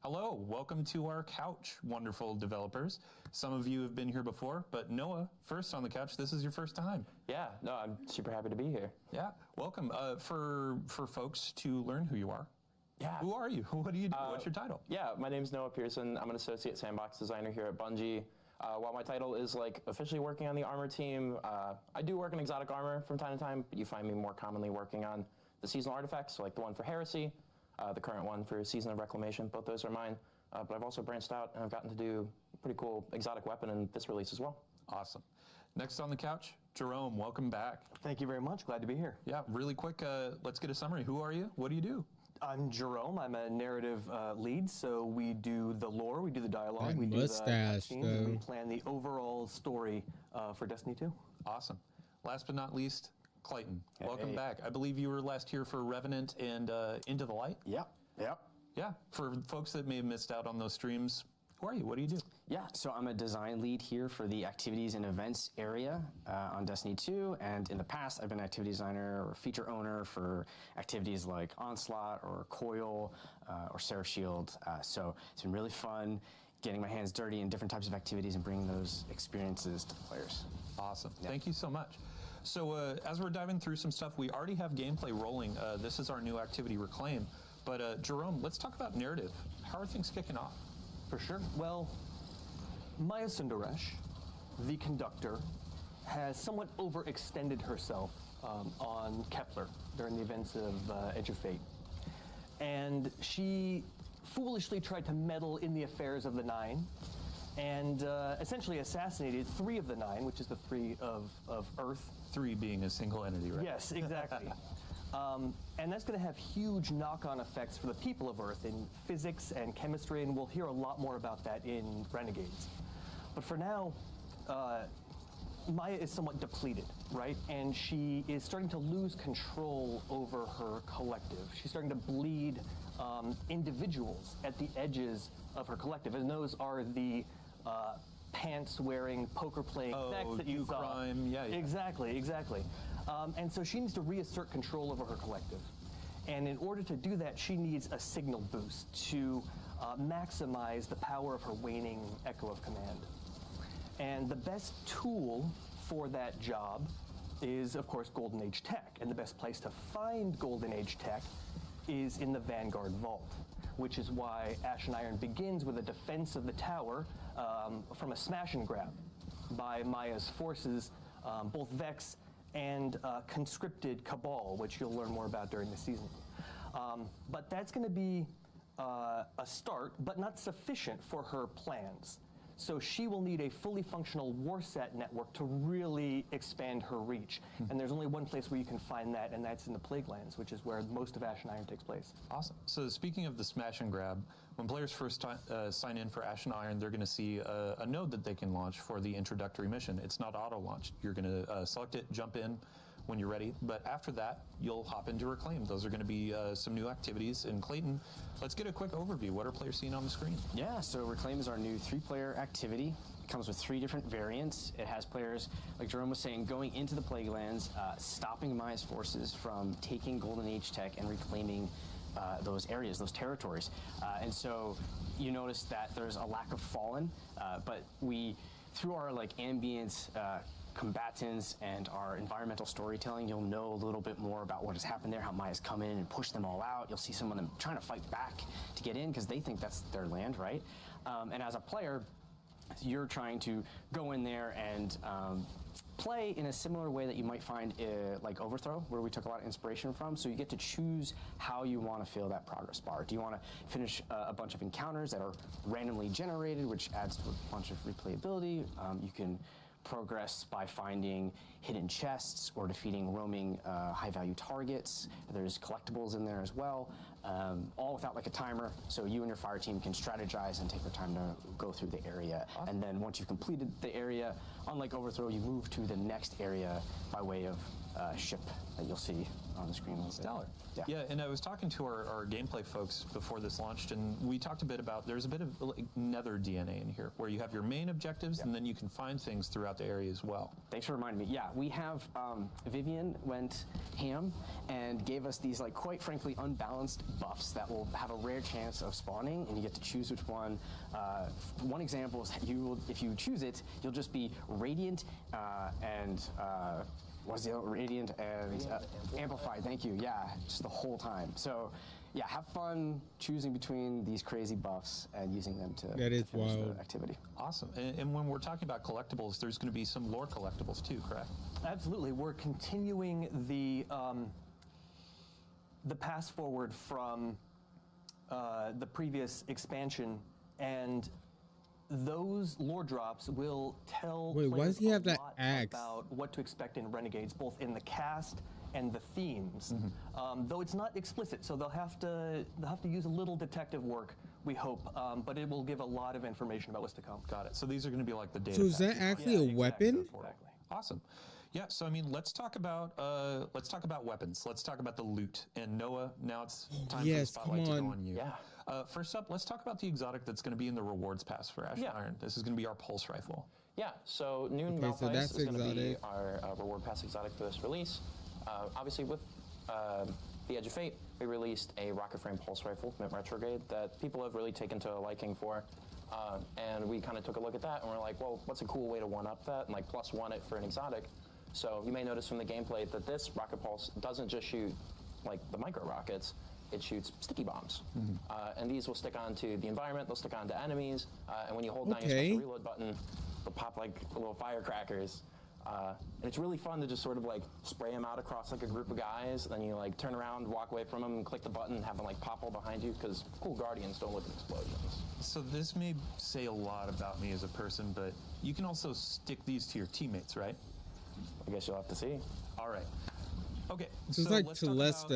hello, welcome to our couch, wonderful developers. Some of you have been here before, but Noah, first on the couch, this is your first time. Yeah, no, I'm super happy to be here. Yeah, welcome. For folks to learn who you are, Yeah. who are you? What do you do? What's your title? Yeah, my name's Noah Pearson. I'm an associate sandbox designer here at Bungie. While my title is like officially working on the armor team, I do work in exotic armor from time to time, but you find me more commonly working on the seasonal artifacts, like the one for Heresy, the current one for Season of Reclamation. Both those are mine. But I've also branched out and I've gotten to do a pretty cool exotic weapon in this release as well. Awesome. Next on the couch, Jerome, welcome back. Thank you very much. Glad to be here. Yeah, really quick, let's get a summary. Who are you? What do you do? I'm Jerome. I'm a narrative lead, so we do the lore, we do the dialogue, That we mustache, do the cutscenes, and we though. plan the overall story for Destiny 2. Awesome. Last but not least, Clayton, welcome Hey. back. I believe you were last here for Revenant and Into the Light. Yep. Yeah, for folks that may have missed out on those streams, who are you? What do you do? Yeah, so I'm a design lead here for the activities and events area on Destiny 2, and in the past I've been an activity designer or feature owner for activities like Onslaught or Coil or Seraph Shield, so it's been really fun getting my hands dirty in different types of activities and bringing those experiences to the players. Awesome. Thank you so much. So as we're diving through some stuff, we already have gameplay rolling. This is our new activity, Reclaim. But Jerome, let's talk about narrative. How are things kicking off? For sure. Well, Maya Sundaresh, the conductor, has somewhat overextended herself on Kepler during the events of Edge of Fate. And she foolishly tried to meddle in the affairs of the Nine and essentially assassinated 3 of the 9, which is the 3 of Earth. 3 being a single entity, right? Yes, exactly. And that's going to have huge knock-on effects for the people of Earth in physics and chemistry, and we'll hear a lot more about that in Renegades. But for now, Maya is somewhat depleted, right? And she is starting to lose control over her collective. She's starting to bleed individuals at the edges of her collective, and those are the pants-wearing, poker-playing effects that you saw. crime, yeah. Exactly. And so she needs to reassert control over her collective. And in order to do that, she needs a signal boost to maximize the power of her waning echo of command. And the best tool for that job is, of course, Golden Age tech. And the best place to find Golden Age tech is in the Vanguard Vault, which is why Ashen Iron begins with a defense of the tower from a smash and grab by Maya's forces, both Vex and conscripted Cabal, which you'll learn more about during the season. But that's going to be a start, but not sufficient for her plans. So she will need a fully functional Warsat network to really expand her reach. And there's only one place where you can find that, and that's in the Plaguelands, which is where most of Ashen Iron takes place. Awesome. So speaking of the smash and grab, when players first sign in for Ashen Iron, they're going to see a node that they can launch for the introductory mission. It's not auto-launched. You're going to select it, jump in when you're ready, but after that, you'll hop into Reclaim. Those are going to be some new activities. And Clayton, let's get a quick overview. What are players seeing on the screen? Yeah, so Reclaim is our new 3-player activity. It comes with 3 different variants. It has players, like Jerome was saying, going into the Plaguelands, stopping Maya's forces from taking Golden Age tech and reclaiming those areas, those territories. And so you notice that there's a lack of Fallen, but we, through our ambient combatants and our environmental storytelling, you'll know a little bit more about what has happened there, how Maya's come in and pushed them all out. You'll see some of them trying to fight back to get in because they think that's their land, right? And as a player, you're trying to go in there and play in a similar way that you might find like Overthrow, where we took a lot of inspiration from. So you get to choose how you want to fill that progress bar. Do you want to finish a bunch of encounters that are randomly generated, which adds to a bunch of replayability? You can progress by finding hidden chests or defeating roaming high-value targets. There's collectibles in there as well, all without a timer, so you and your fire team can strategize and take your time to go through the area. Awesome. And then once you've completed the area, unlike Overthrow, you move to the next area by way of ship that you'll see on the screen. Stellar. Yeah, and I was talking to our gameplay folks before this launched, and we talked a bit about there's a bit of Nether DNA in here, where you have your main objectives, and then you can find things throughout the area as well. Thanks for reminding me. Yeah, we have Vivian went ham and gave us these quite frankly unbalanced buffs that will have a rare chance of spawning, and you get to choose which one. One example is if you choose it, you'll just be radiant and what's the other? Radiant and amplified. Thank you. Yeah, just the whole time. So, yeah, have fun choosing between these crazy buffs and using them to finish the activity. Awesome. And when we're talking about collectibles, there's going to be some lore collectibles too, correct? Absolutely. We're continuing the pass forward from the previous expansion, and those lore drops will tell Wait, why does he have that axe? About what to expect in Renegades, both in the cast and the themes. Though it's not explicit, so they'll have to use a little detective work, we hope, but it will give a lot of information about what's to come. Got it. So these are going to be like the data. So is that actually a weapon? Exactly. Awesome. Yeah, so I mean, let's talk about weapons. Let's talk about the loot. And Noah, now it's time for the spotlight to go on you. Yeah. First up, let's talk about the exotic that's going to be in the rewards pass for Ashen Iron. This is going to be our pulse rifle. Yeah. So Noon Malphite is going to be our reward pass exotic for this release. Obviously, with the Edge of Fate, we released a rocket frame pulse rifle, Mint Retrograde, that people have really taken to a liking for. And we kind of took a look at that, and we're like, well, what's a cool way to one-up that and plus one it for an exotic? So you may notice from the gameplay that this rocket pulse doesn't just shoot the micro rockets, it shoots sticky bombs. And these will stick onto the environment, they'll stick onto enemies, and when you hold down your special reload button, they'll pop little firecrackers. And it's really fun to just sort of spray them out across a group of guys, then you turn around, walk away from them, and click the button, and have them pop all behind you, because cool Guardians don't look at explosions. So this may say a lot about me as a person, but you can also stick these to your teammates, right? I guess you'll have to see. All right. Okay, so let's talk about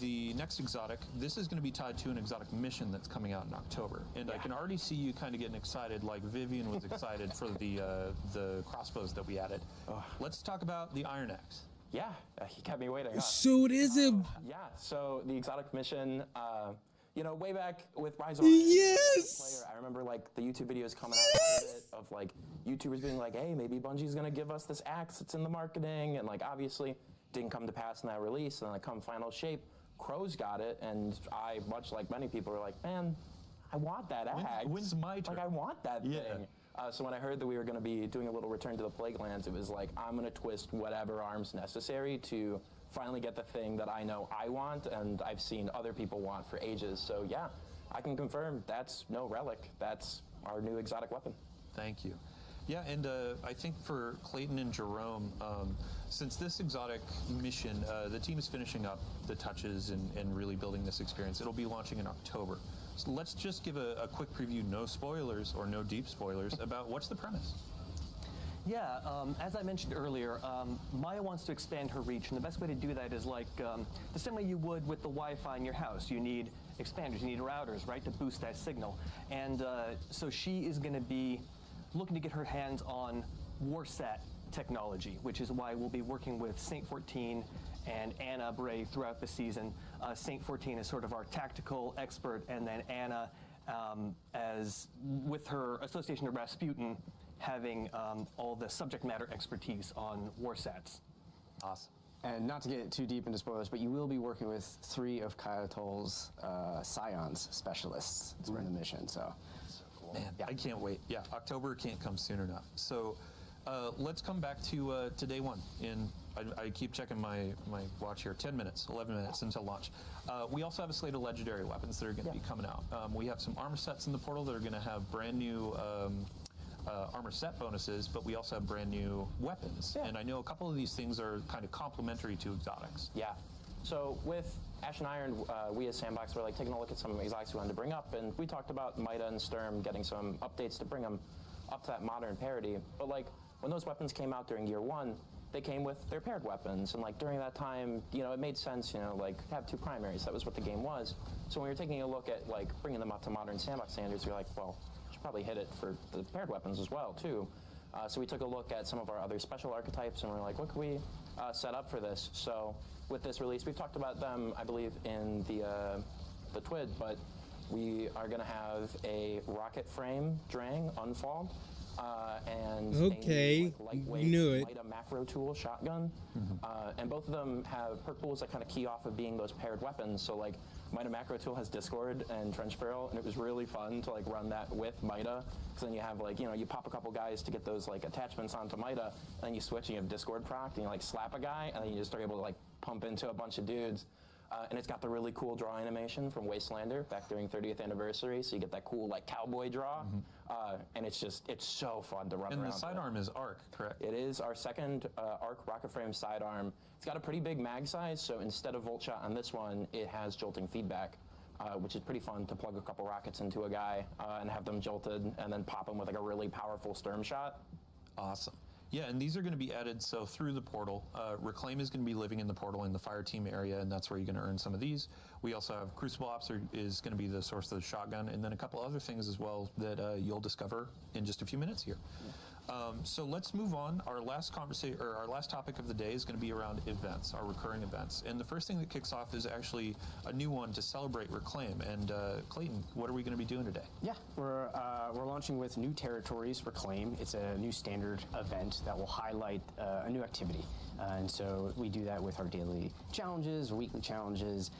the next exotic. This is going to be tied to an exotic mission that's coming out in October, and I can already see you kind of getting excited, like Vivian was excited for the crossbows that we added. Let's talk about the Iron Axe. Yeah, he kept me waiting. So it is a yeah. So the exotic mission. Way back with Rise of Yes! I remember the YouTube videos coming out of YouTubers being like, hey, maybe Bungie's gonna give us this axe that's in the marketing, and obviously didn't come to pass in that release, and then come final shape, Crow's got it, and I, much like many people, are like, man, I want that axe. When's my turn? I want that thing. So when I heard that we were going to be doing a little Return to the Plaguelands, it was like, I'm going to twist whatever arms necessary to finally get the thing that I know I want and I've seen other people want for ages. So yeah, I can confirm that's no relic. That's our new exotic weapon. Thank you. Yeah, and I think for Clayton and Jerome, since this exotic mission, the team is finishing up the touches and really building this experience. It'll be launching in October. So let's just give a quick preview, no spoilers or no deep spoilers, about what's the premise. Yeah, as I mentioned earlier, Maya wants to expand her reach, and the best way to do that is like the same way you would with the Wi-Fi in your house. You need expanders, you need routers, right, to boost that signal. And so she is going to be looking to get her hands on Warsat technology, which is why we'll be working with Saint 14 and Anna Bray throughout the season. Saint 14 is sort of our tactical expert, and then Anna, as with her association to Rasputin, having all the subject matter expertise on Warsats. Awesome. And not to get too deep into spoilers, but you will be working with 3 of Kaiatol's Scions specialists for the mission, so. Man, yeah. I can't wait. Yeah, October can't come soon enough. So let's come back to day one. I keep checking my watch here. 10 minutes, 11 minutes until launch. We also have a slate of legendary weapons that are going to be coming out. We have some armor sets in the portal that are going to have brand new armor set bonuses, but we also have brand new weapons. Yeah. And I know a couple of these things are kind of complementary to exotics. Yeah. So with Ash and Iron, we as Sandbox were like taking a look at some exotics we wanted to bring up, and we talked about Mida and Sturm getting some updates to bring them up to that modern parity. But like when those weapons came out during year 1, they came with their paired weapons, and like during that time, you know, it made sense, you know, like have 2 primaries. That was what the game was. So when you're taking a look at like bringing them up to modern Sandbox standards, you're like, well, we should probably hit it for the paired weapons as well too. So we took a look at some of our other special archetypes, and we're like, what could we set up for this? So with this release, we've talked about them, I believe, in the TWID, but we are going to have a rocket frame Drang Unfall, and okay, a new, like, knew it. Mida macro tool shotgun, and both of them have perk pools that kind of key off of being those paired weapons. So like Mida macro tool has Discord and Trench Barrel, and it was really fun to like run that with Mida, because then you have like, you know, you pop a couple guys to get those like attachments onto Mida, and then you switch and you have Discord proc, and you like slap a guy, and then you just are able to like pump into a bunch of dudes. And it's got the really cool draw animation from Wastelander back during 30th anniversary, so you get that cool like cowboy draw, and it's so fun to run around. And the sidearm is Arc, correct? It is our second Arc rocket frame sidearm. It's got a pretty big mag size, so instead of volt shot on this one, it has jolting feedback, which is pretty fun to plug a couple rockets into a guy and have them jolted, and then pop them with like a really powerful Sturm shot. Awesome. Yeah, and these are going to be added so through the portal. Reclaim is going to be living in the portal in the fire team area, and that's where you're going to earn some of these. We also have Crucible Ops is going to be the source of the shotgun, and then a couple other things as well that you'll discover in just a few minutes here. Yeah. So let's move on. Our last conversation, or our last topic of the day, is going to be around events, our recurring events. And the first thing that kicks off is actually a new one to celebrate Reclaim. And Clayton, what are we going to be doing today? Yeah, we're launching with New Territories Reclaim. It's a new standard event that will highlight a new activity. And so we do that with our daily challenges, weekly challenges,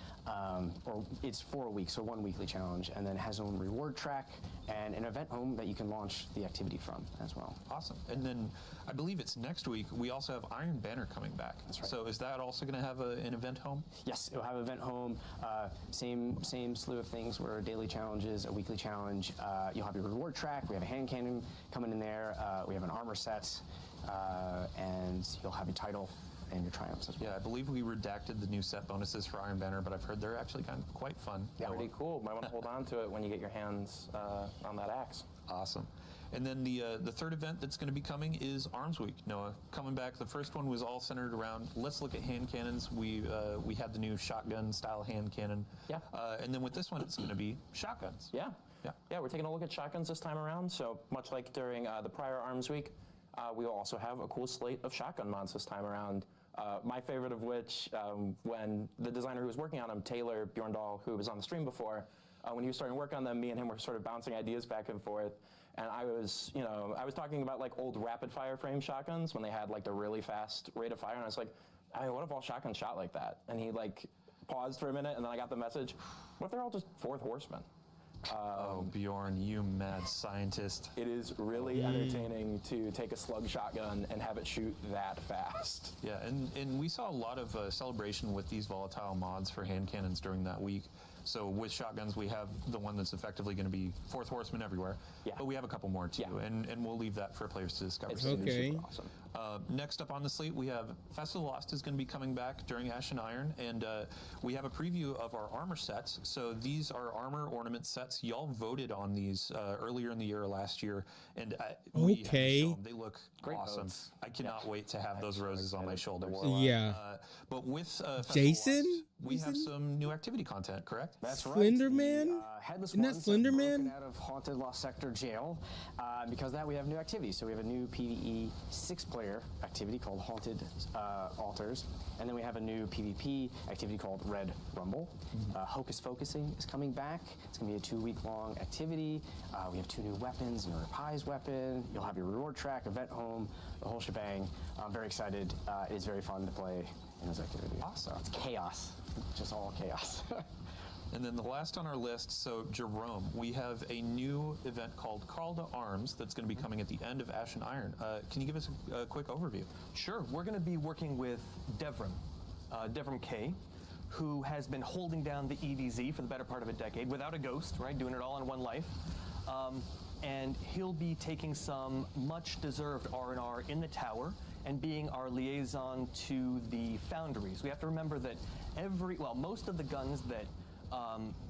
or it's 4 a week, so 1 weekly challenge, and then it has its own reward track and an event home that you can launch the activity from as well. Awesome. And then I believe it's next week, we also have Iron Banner coming back. That's right. So is that also going to have an event home? Yes, it'll have an event home. Same slew of things where daily challenges, a weekly challenge. You'll have your reward track. We have a hand cannon coming in there. We have an armor set. And you'll have your title and your triumphs as well. Yeah, I believe we redacted the new set bonuses for Iron Banner, but I've heard they're actually kind of quite fun. Yeah, pretty cool. Might want to hold on to it when you get your hands on that axe. Awesome. And then the third event that's going to be coming is Arms Week. Noah, coming back. The first one was all centered around, let's look at hand cannons. We had the new shotgun style hand cannon. Yeah. And then with this one, it's going to be shotguns. Yeah. Yeah, we're taking a look at shotguns this time around. So much like during the prior Arms Week, we will also have a cool slate of shotgun mods this time around. My favorite of which, when the designer who was working on them, Taylor Bjorndal, who was on the stream before, when he was starting to work on them, me and him were sort of bouncing ideas back and forth. And I was talking about like old rapid fire frame shotguns when they had like the really fast rate of fire. And I was like, I mean, what if all shotguns shot like that? And he like paused for a minute, and then I got the message, what if they're all just Fourth Horsemen? Oh, Bjorn, you mad scientist. It is really entertaining to take a slug shotgun and have it shoot that fast. Yeah, and we saw a lot of celebration with these volatile mods for hand cannons during that week. So with shotguns, we have the one that's effectively going to be Fourth Horseman everywhere. Yeah. But we have a couple more too, and we'll leave that for players to discover. It's super awesome. Next up on the slate, we have Festival of the Lost is going to be coming back during Ash and Iron, and we have a preview of our armor sets. So these are armor ornament sets. Y'all voted on these earlier in the year last year, and we have to show them. They look awesome. Votes. I cannot wait to have those roses on my shoulders. Yeah. But with Jason, Lost, we have some new activity content, correct? That's right. Slenderman? Headless Isn't that Ones have Slenderman? broken out of Haunted Lost Sector jail. Because of that, we have new activities. So we have a new PvE 6-player activity called Haunted Altars, and then we have a new PvP activity called Red Rumble. Hocus Focusing is coming back. It's going to be a 2-week-long activity. We have 2 new weapons, your Pies weapon. You'll have your reward track, event home, the whole shebang. I'm very excited. It is very fun to play in this activity. Awesome. It's chaos, just all chaos. And then the last on our list, so Jerome, we have a new event called Call to Arms that's going to be coming at the end of Ash and Iron. Can you give us a quick overview? Sure. We're going to be working with Devrim, Devrim K, who has been holding down the EDZ for the better part of a decade without a ghost, right? Doing it all in one life. And he'll be taking some much-deserved R&R in the tower and being our liaison to the foundries. We have to remember that most of the guns that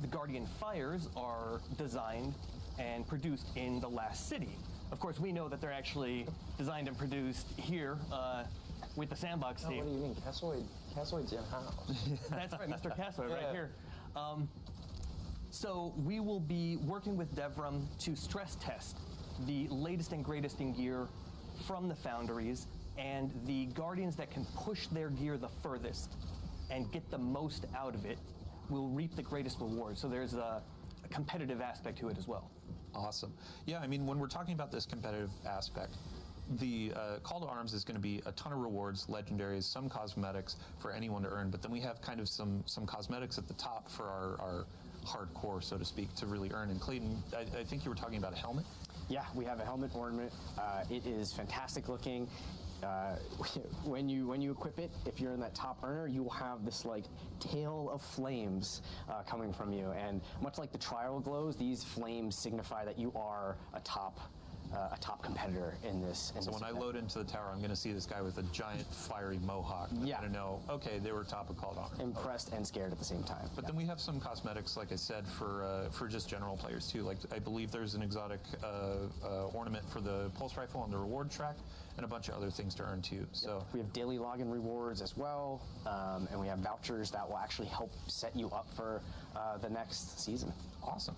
the Guardian fires are designed and produced in the last city. Of course, we know that they're actually designed and produced here with the Sandbox team. What do you mean? Cassoid's in-house. That's right, Mr. Cassoid right here. So we will be working with Devrim to stress test the latest and greatest in gear from the foundries, and the Guardians that can push their gear the furthest and get the most out of it will reap the greatest reward. So there's a competitive aspect to it as well. Awesome. Yeah, I mean, when we're talking about this competitive aspect, the Call to Arms is going to be a ton of rewards, legendaries, some cosmetics for anyone to earn, but then we have kind of some cosmetics at the top for our hardcore, so to speak, to really earn. And Clayton, I think you were talking about a helmet? Yeah, we have a helmet ornament. It is fantastic looking. When you equip it, if you're in that top earner, you will have this like tail of flames coming from you, and much like the trial glows, these flames signify that you are a top competitor in this. So when I load into the tower, I'm going to see this guy with a giant fiery mohawk. I'm going to know, okay, they were top of Call to Arms. Impressed and scared at the same time. But then we have some cosmetics, like I said, for just general players too. Like I believe there's an exotic ornament for the pulse rifle on the reward track, and a bunch of other things to earn too. So we have daily login rewards as well, and we have vouchers that will actually help set you up for the next season. Awesome.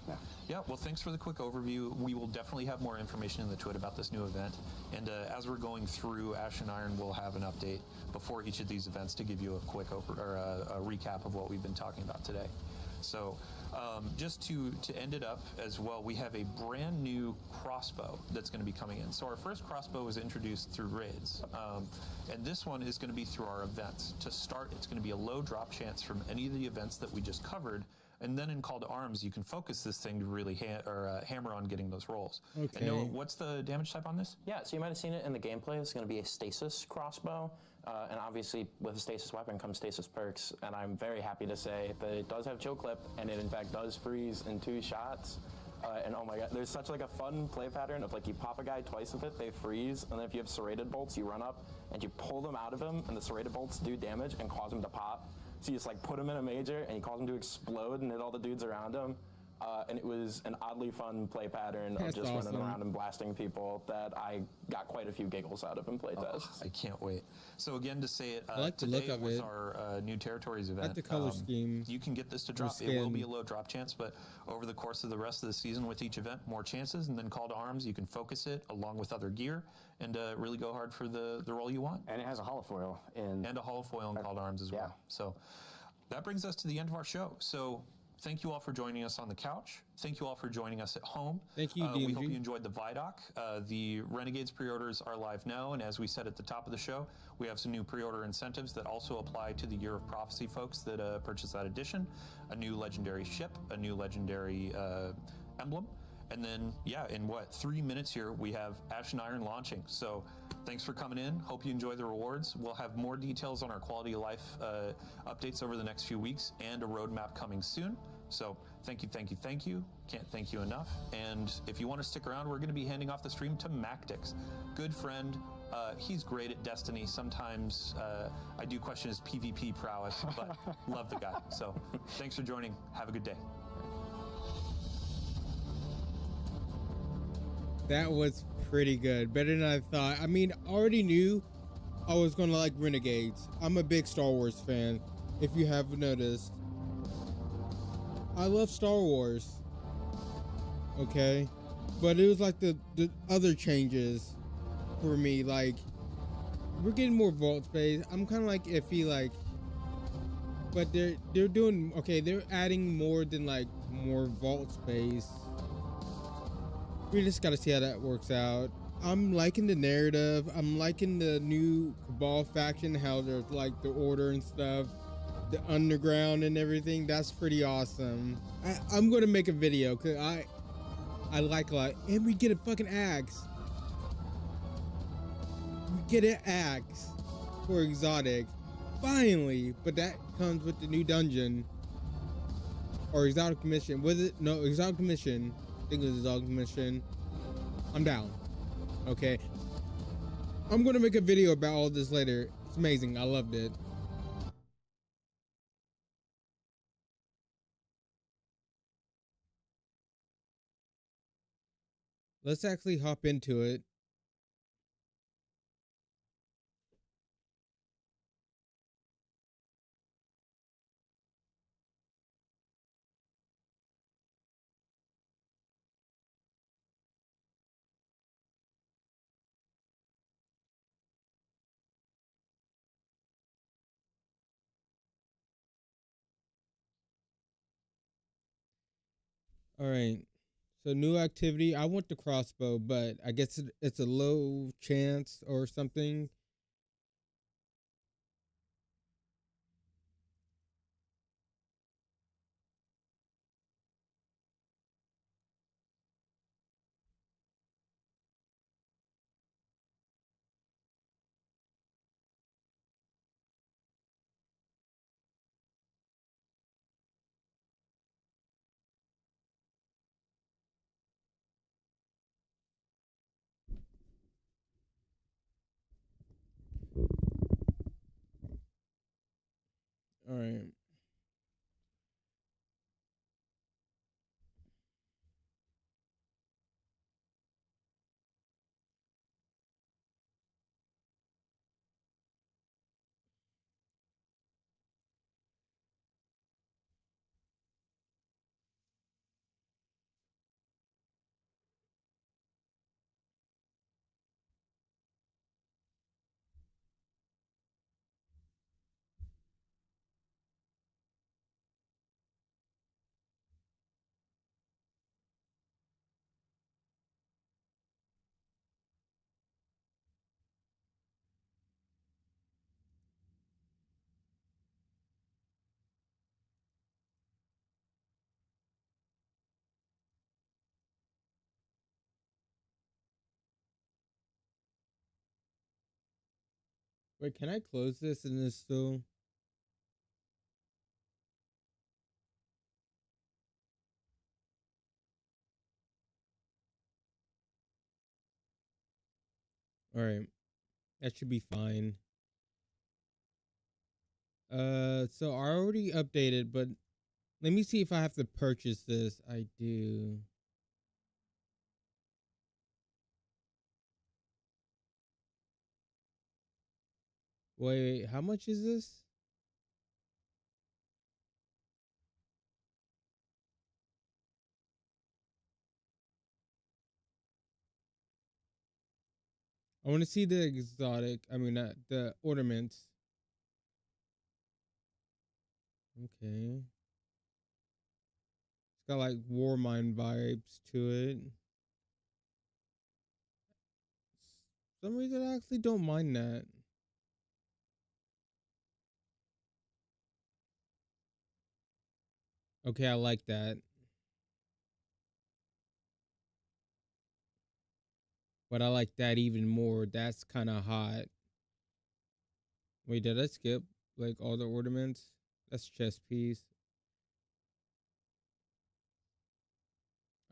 Yeah, well, thanks for the quick overview. We will definitely have more information in the tweet about this new event. And as we're going through Ash and Iron, we'll have an update before each of these events to give you a quick a recap of what we've been talking about today. So just to end it up as well, we have a brand new crossbow that's going to be coming in. So our first crossbow was introduced through raids, and this one is going to be through our events. To start, it's going to be a low drop chance from any of the events that we just covered, and then in Call to Arms, you can focus this thing to really hammer on getting those rolls. Okay. And Noah, what's the damage type on this? Yeah, so you might have seen it in the gameplay. It's going to be a stasis crossbow. And obviously, with a stasis weapon comes stasis perks. And I'm very happy to say that it does have chill clip, and it in fact does freeze in 2 shots. And oh my god, there's such like a fun play pattern of like you pop a guy twice with it, they freeze, and then if you have serrated bolts, you run up and you pull them out of him, and the serrated bolts do damage and cause him to pop. So you just like put him in a major, and you cause him to explode and hit all the dudes around him. And it was an oddly fun play pattern of just running around and blasting people that I got quite a few giggles out of in playtests. I can't wait. So again, to say it, I like the today look of with it. our New Territories event, I like the color scheme. You can get this to drop. It will be a low drop chance, but over the course of the rest of the season with each event, more chances, and then Call to Arms, you can focus it along with other gear and really go hard for the role you want. And it has a holofoil and a holofoil in Call to Arms as well. So that brings us to the end of our show. So thank you all for joining us on the couch. Thank you all for joining us at home. Thank you, we hope you enjoyed the Vidoc. The Renegades pre-orders are live now, and as we said at the top of the show, we have some new pre-order incentives that also apply to the Year of Prophecy folks that purchase that edition. A new legendary ship, a new legendary emblem. And then, yeah, in 3 minutes here, we have Ashen Iron launching. So thanks for coming in. Hope you enjoy the rewards. We'll have more details on our quality of life updates over the next few weeks and a roadmap coming soon. So thank you, thank you, thank you. Can't thank you enough. And if you want to stick around, we're going to be handing off the stream to Mactix. Good friend. He's great at Destiny. Sometimes I do question his PvP prowess, but love the guy. So thanks for joining. Have a good day. That was pretty good. Better than I thought. I mean, I already knew I was going to like Renegades. I'm a big Star Wars fan, if you haven't noticed. I love Star Wars. Okay? But it was like the other changes for me. Like, we're getting more vault space. I'm kind of like iffy, like, but they're doing, okay, they're adding more than like more vault space. We just got to see how that works out. I'm liking the narrative. I'm liking the new Cabal faction, how there's like the Order and stuff, the underground and everything. That's pretty awesome. I'm going to make a video because I like a lot. And we get a fucking axe. We get an axe for exotic. Finally. But that comes with the new dungeon. Or exotic mission. Was it? No, exotic mission. I think it was exotic mission. I'm down. Okay. I'm going to make a video about all this later. It's amazing. I loved it. Let's actually hop into it. All right. So new activity. I want the crossbow, but I guess it's a low chance or something. All right. Wait, can I close this and this still? All right. That should be fine. So I already updated, but let me see if I have to purchase this. I do. Wait, how much is this? I want to see the exotic. I mean, the ornaments. Okay. It's got like war mine vibes to it. For some reason, I actually don't mind that. Okay, I like that. But I like that even more. That's kind of hot. Wait, did I skip like all the ornaments? That's chest piece.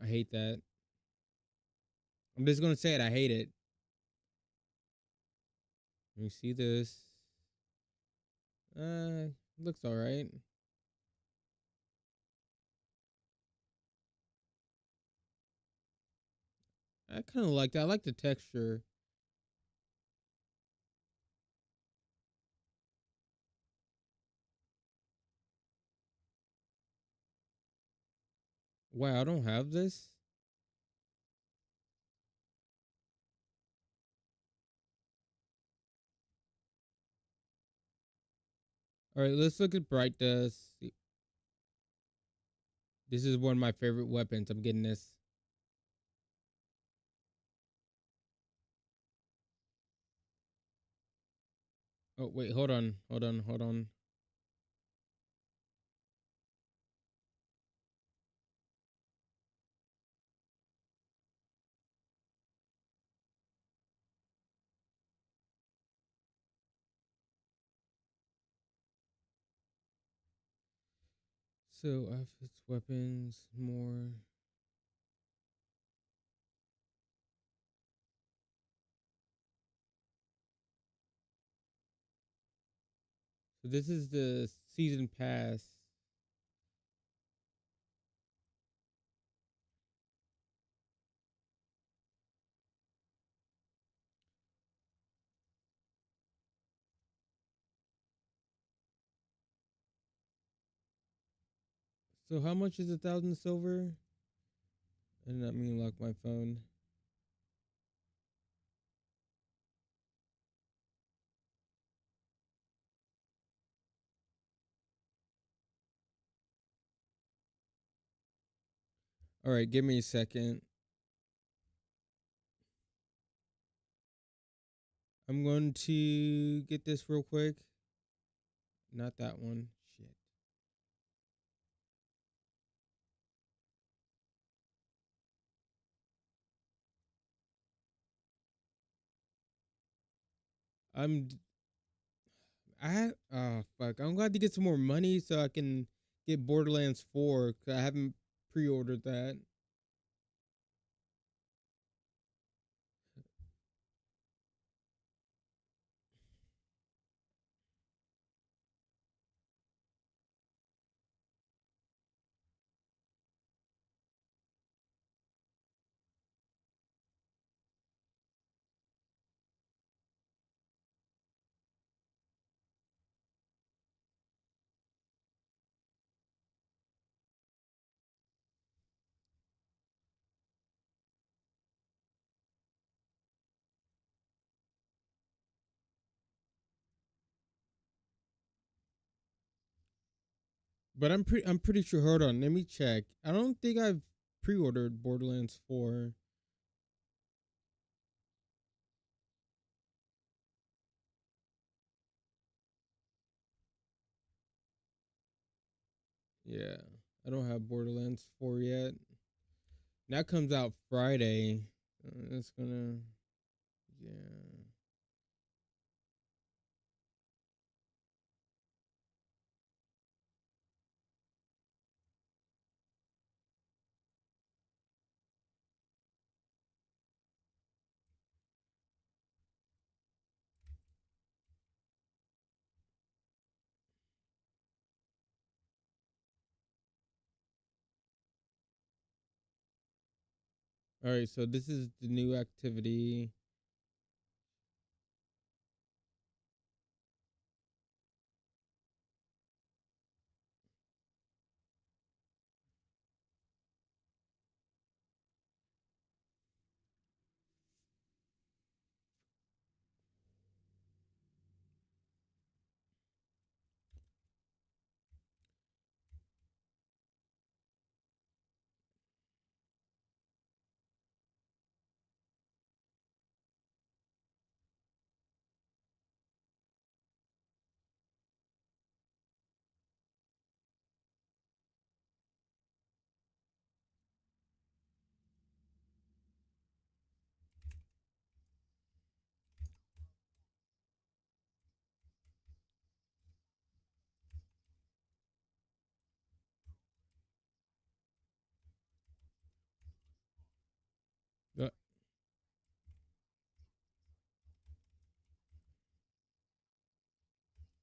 I hate that. I'm just gonna say it. I hate it. Let me see this. Looks all right. I kind of like that. I like the texture. Wow, I don't have this. All right, let's look at Bright Dust. This is one of my favorite weapons. I'm getting this. Oh, wait, hold on. So, outfits, weapons, more. So this is the season pass. So how much is 1,000 silver? I did not mean to lock my phone. All right, give me a second. I'm going to get this real quick. Not that one. Shit. Oh fuck. I'm glad to get some more money so I can get Borderlands 4 cuz I haven't pre-ordered that. But I'm pretty sure. Hold on, let me check. I don't think I've pre-ordered Borderlands 4. Yeah, I don't have Borderlands 4 yet. That comes out Friday. That's gonna, yeah. All right, so this is the new activity.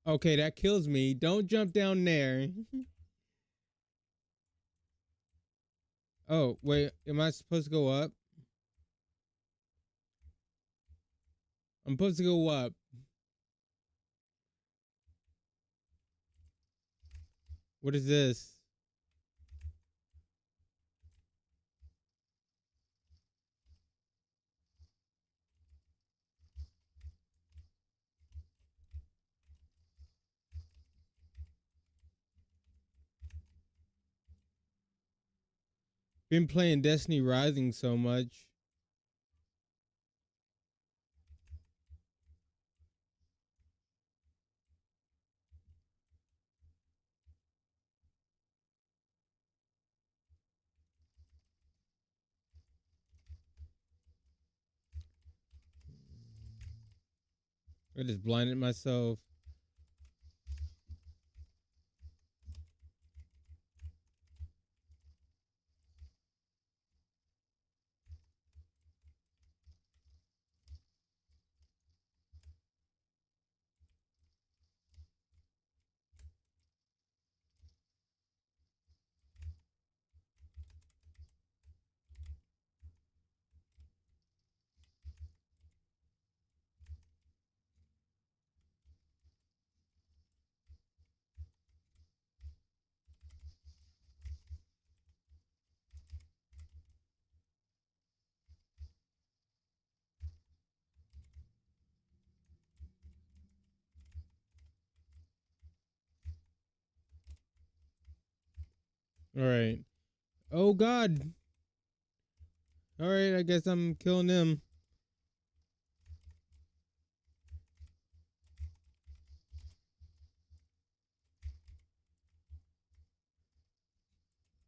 Okay, that kills me. Don't jump down there. Oh, wait. Am I supposed to go up? I'm supposed to go up. What is this? Been playing Destiny Rising so much. I just blinded myself. All right. Oh, God. All right, I guess I'm killing them.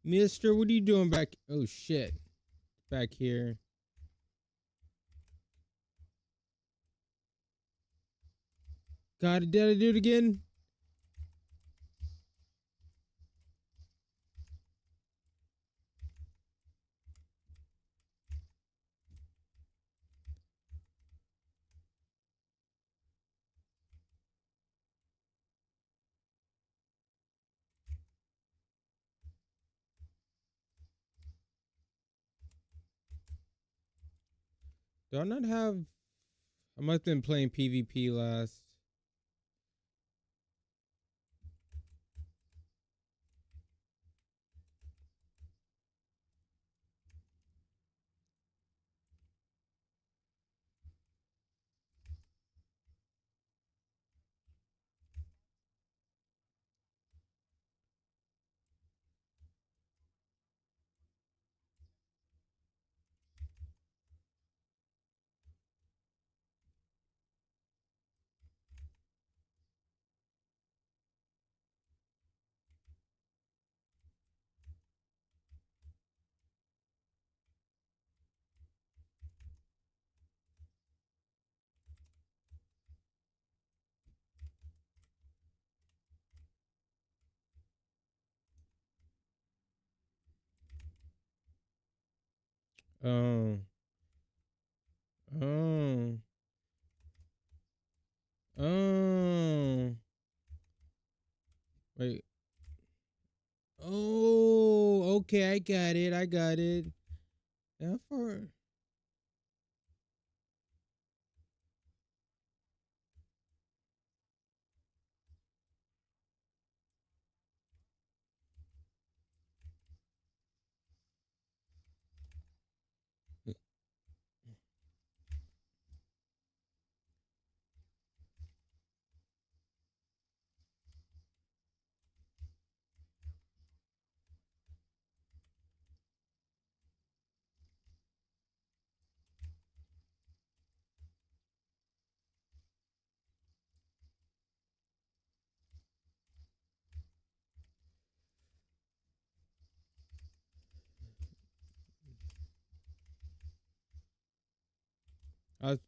Mister, what are you doing back? Oh, shit. Back here. God, did I do it again? Do I not have... I must have been playing PvP last. Oh. Oh. Oh. Wait. Oh, okay, I got it. I got it. How far? I was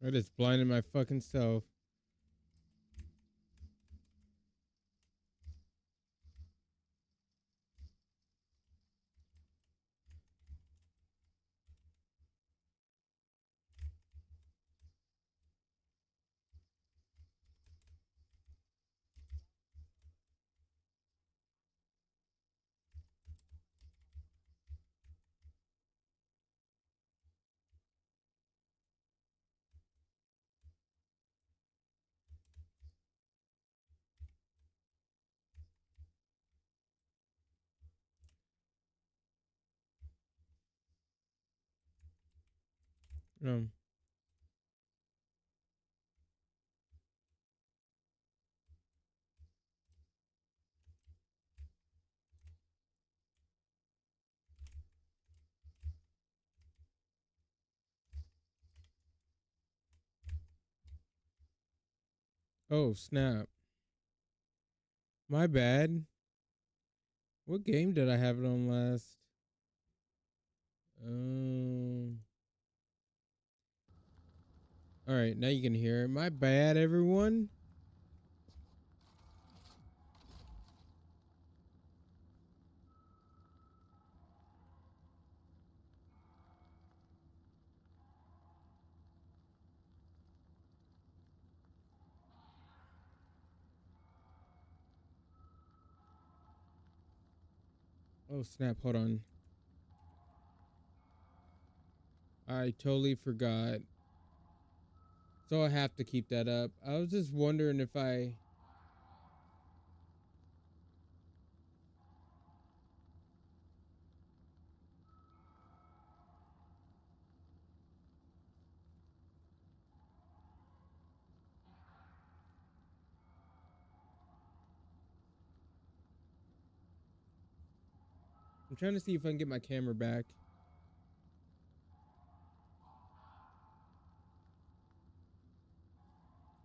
I just blinded my fucking self. Um. Oh, snap. My bad. What game did I have it on last? All right, now you can hear it. My bad, everyone. Oh, snap. Hold on. I totally forgot. So I have to keep that up. I was just wondering if I... I'm trying to see if I can get my camera back.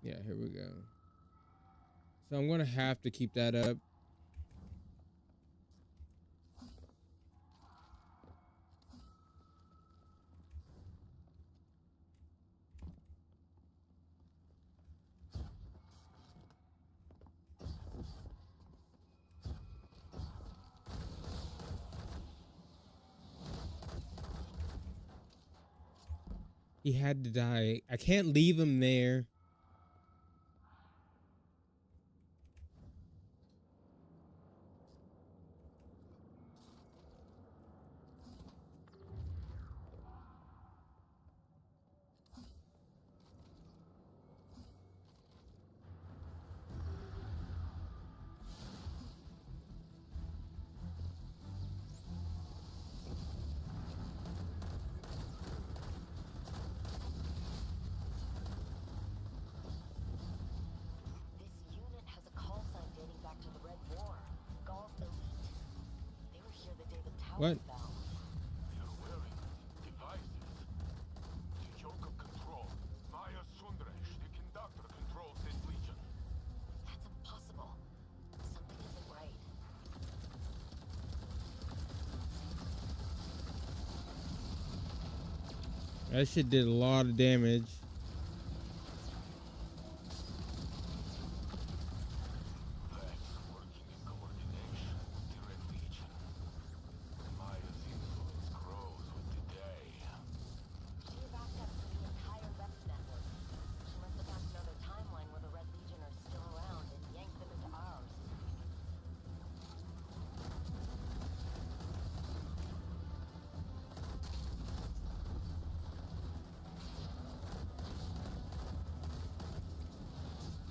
Yeah, here we go. So I'm going to have to keep that up. He had to die. I can't leave him there. What? You're wearing devices. The yoke of control. Maya Sundaresh, the conductor, controls this legion. That's impossible. Something isn't right. That shit did a lot of damage.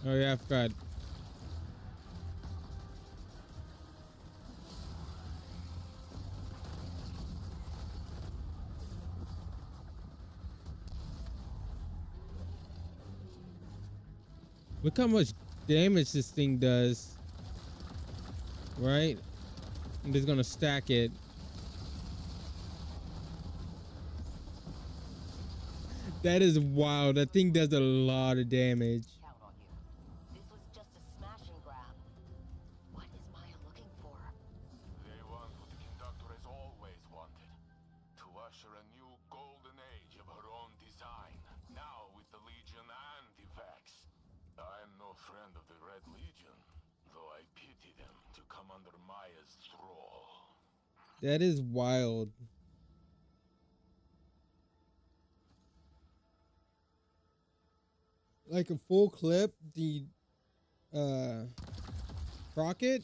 Oh yeah, I forgot. Look how much damage this thing does. Right? I'm just gonna stack it. That is wild. That thing does a lot of damage. This was just a smash and grab. What is Maya looking for? They want what the conductor has always wanted. To usher a new golden age of her own design. Now, with the Legion friend of the Red Legion, though I pity them to come under Maya's thrall. That is wild. Like a full clip, the Crockett.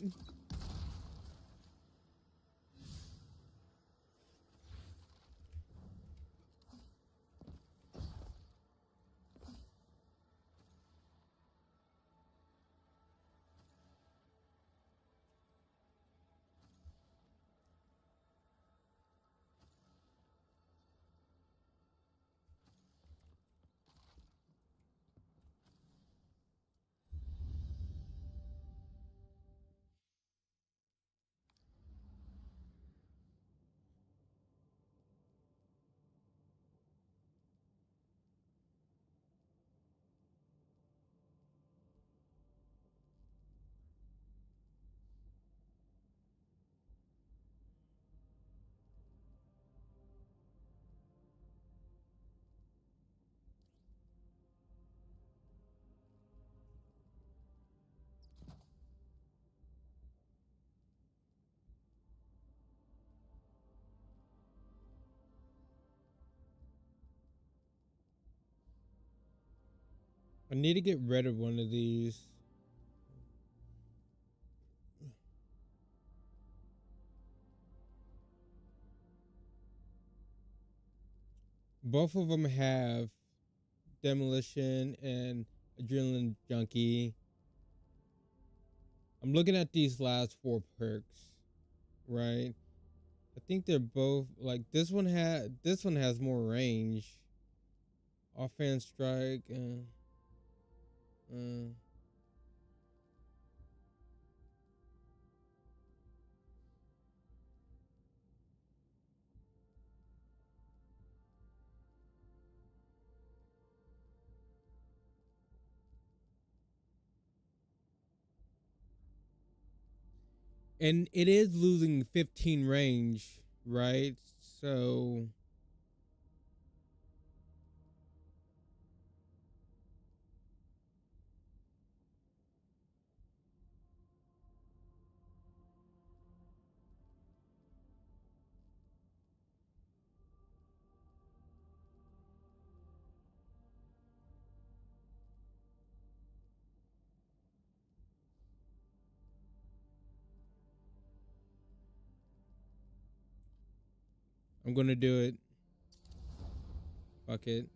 I need to get rid of one of these. Both of them have Demolition and Adrenaline Junkie. I'm looking at these last 4 perks, right? I think they're both like this one has more range. Offhand strike. And it is losing 15 range, right? So I'm gonna do it. Fuck it.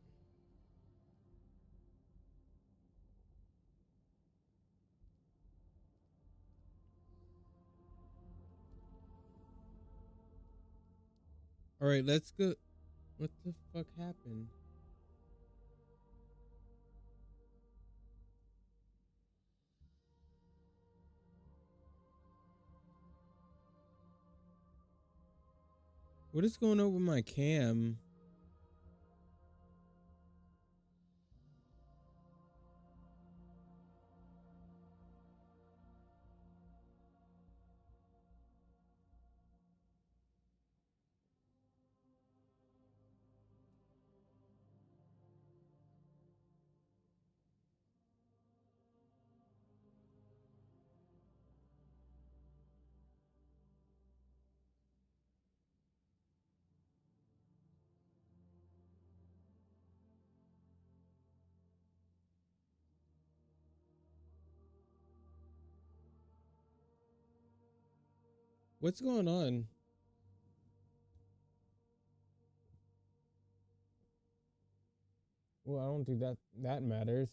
All right, let's go. What the fuck happened? What is going on with my cam? What's going on? Well, I don't think that matters.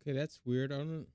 Okay, that's weird. I don't.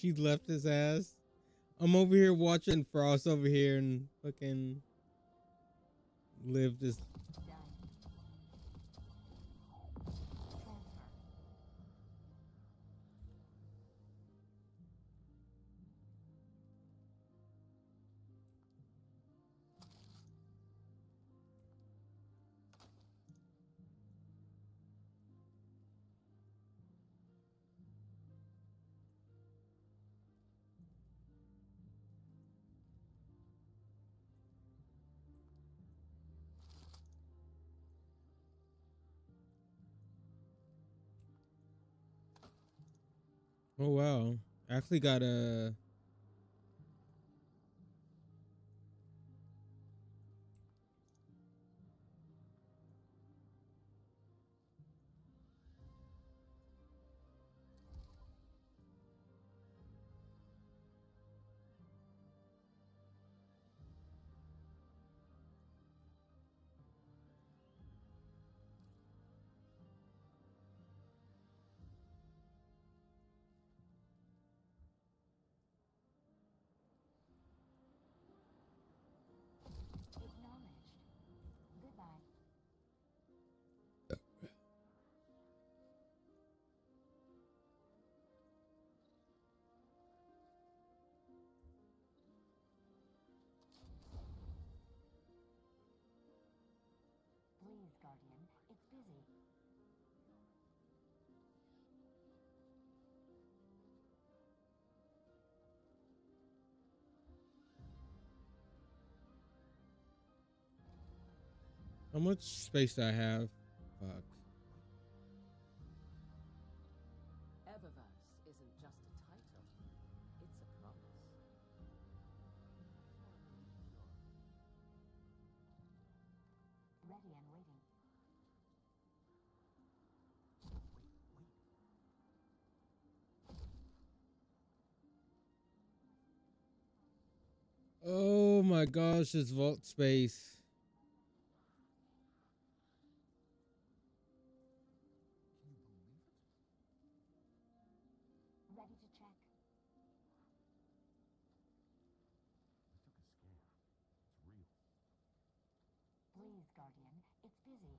She left his ass. I'm over here watching Frost over here and fucking live this. Oh wow! I actually got a. Please, Guardian. It's busy. How much space do I have? Fuck. Eververse isn't just a title, it's a promise. Ready and waiting. Oh my gosh, this vault space. Ready to check. Please, Guardian. It's busy.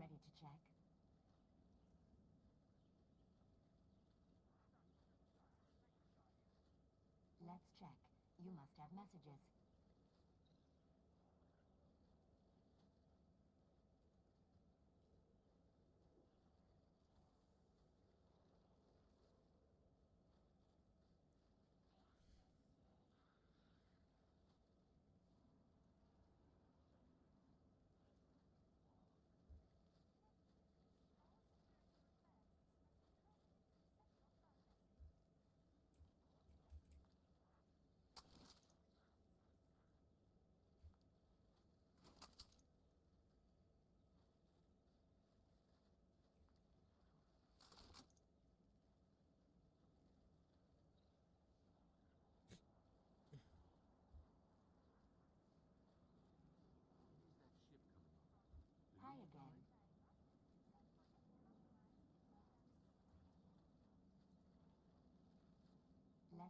Ready to check. Let's check. You must have messages.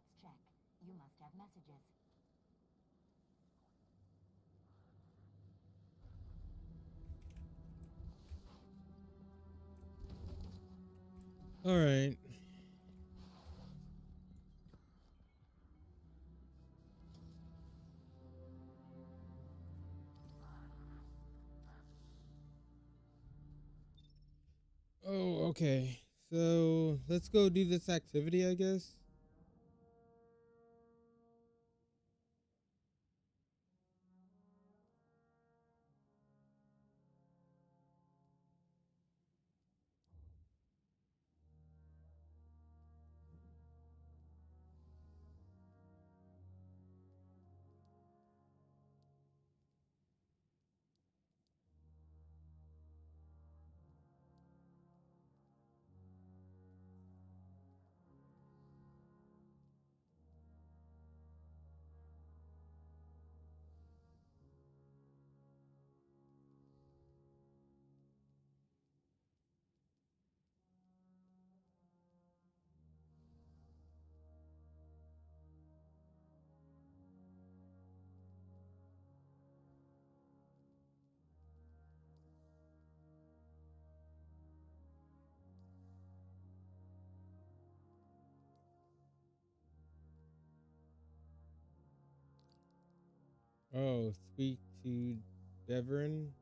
Let's check. You must have messages. All right. Oh, okay. So let's go do this activity, I guess. Oh, speak to Devon.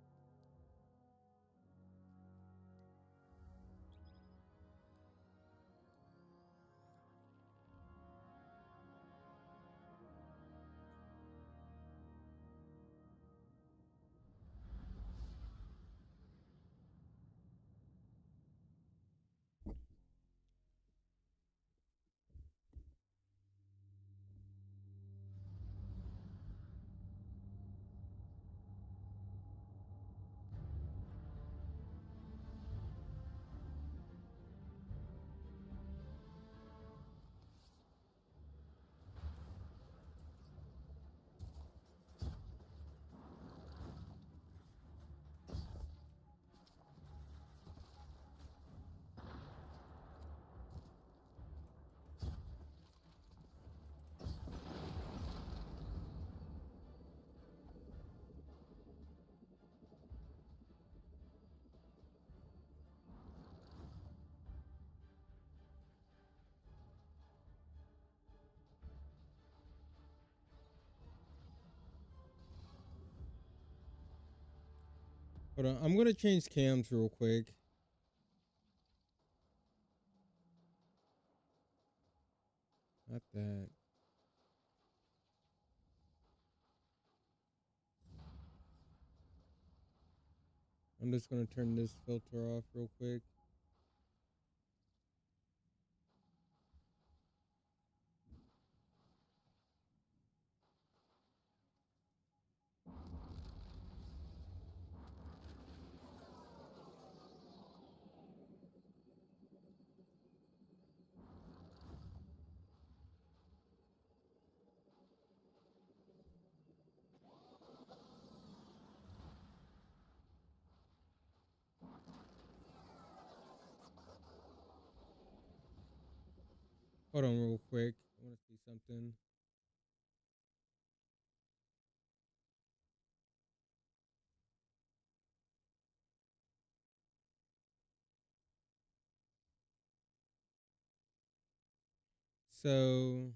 Hold on, I'm gonna change cams real quick. Not that. I'm just gonna turn this filter off real quick. Hold on real quick. I want to see something. So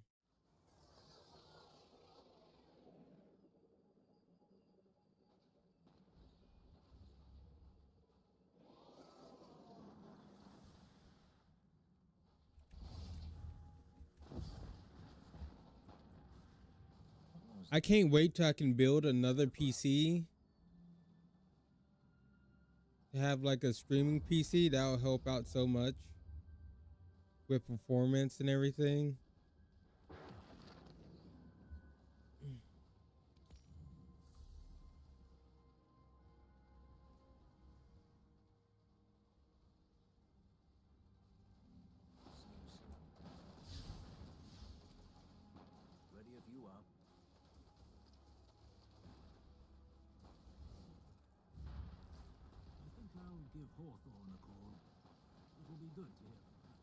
I can't wait till I can build another PC to have like a streaming PC. That'll help out so much with performance and everything. Ready if you are. I think I'll give Hawthorne a call. It will be good to hear from her.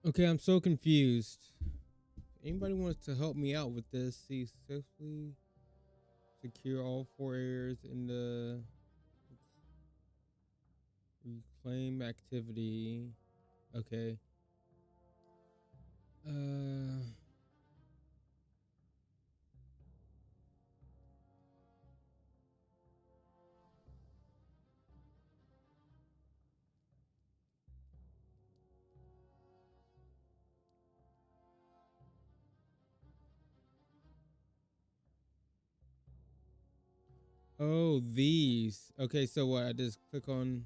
Okay, I'm so confused. Anybody wants to help me out with this? See, successfully secure all 4 areas in the reclaim activity. Okay. Oh, these. Okay, so what? I just click on.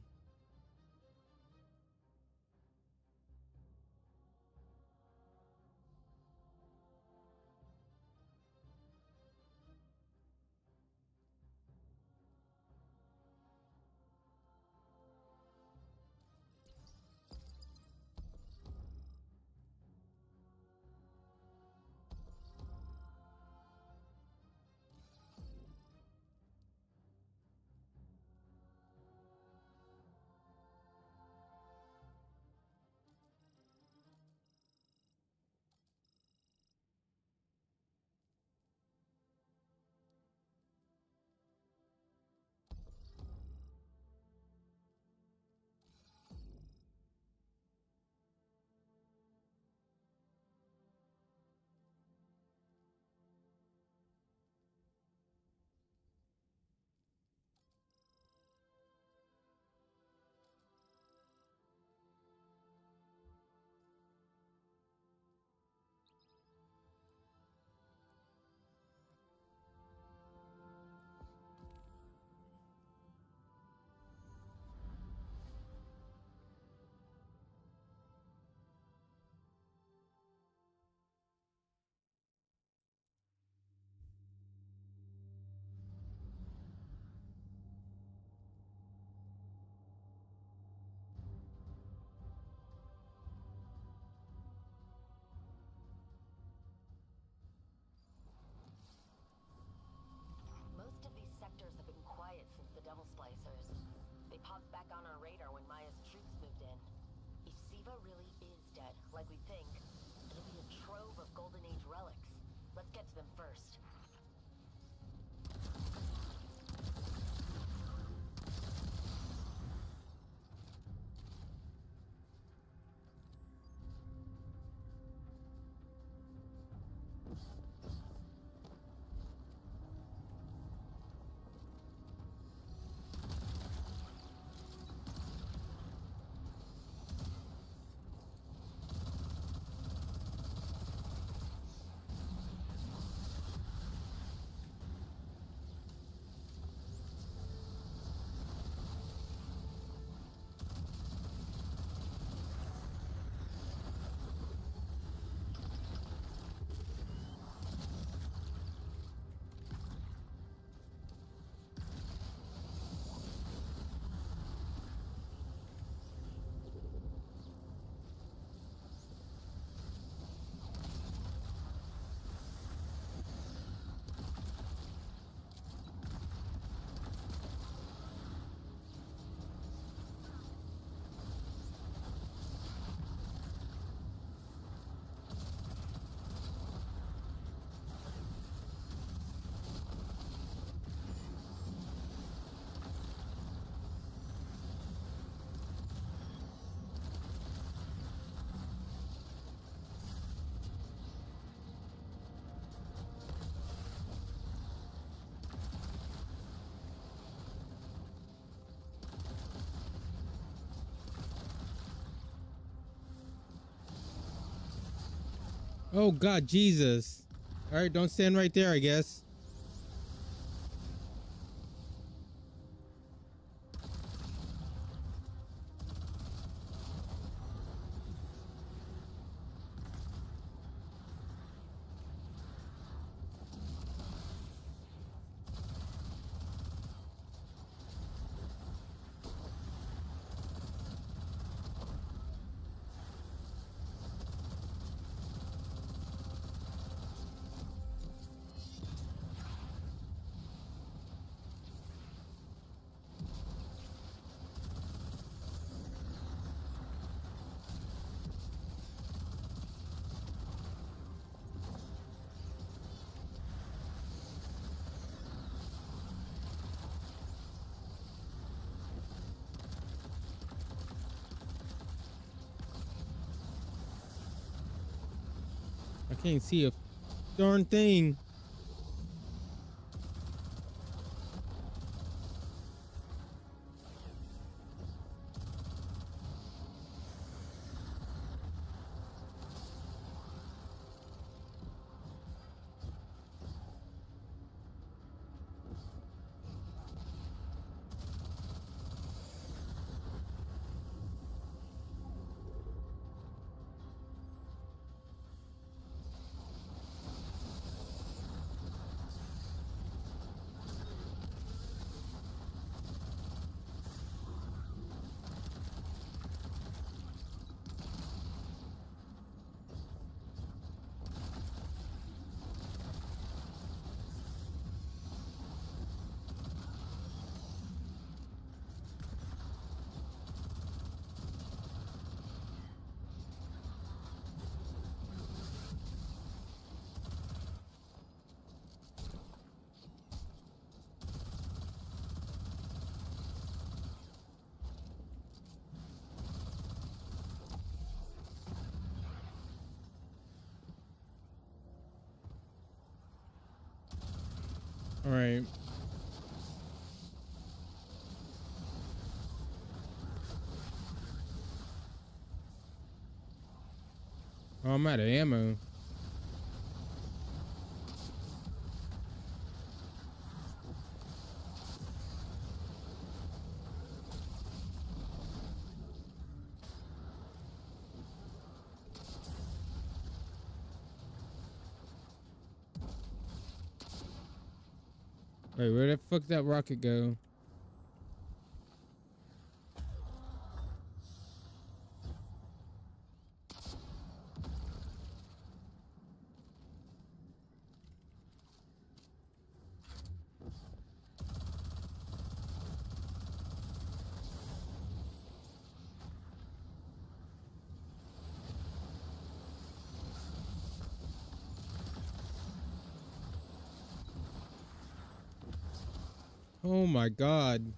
Most of these sectors have been quiet since the Devil Splicers. They popped back on our radar when Maya's troops moved in. If Siva really is dead, like we think, it'll be a trove of Golden Age relics. Let's get to them first. Oh God, Jesus. All right, don't stand right there, I guess. I can't see a darn thing. All right. Oh, I'm out of ammo. Wait, where the fuck that rocket go? Oh my God.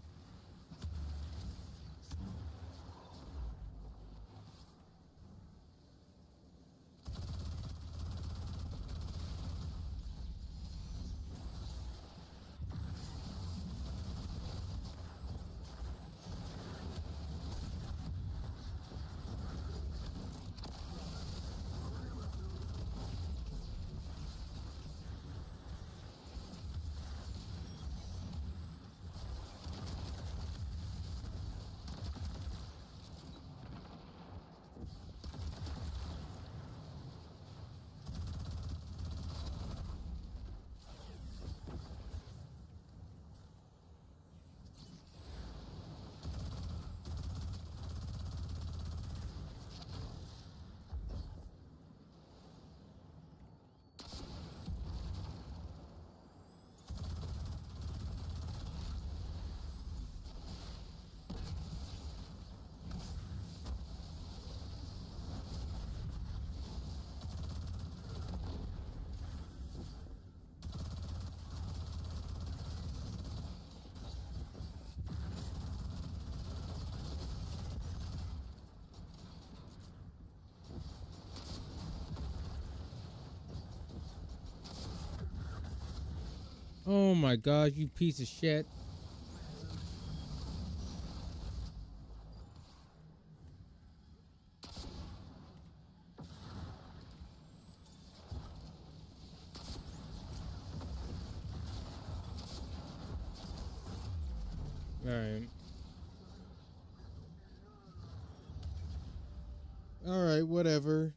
Oh my God, you piece of shit. All right. All right, whatever.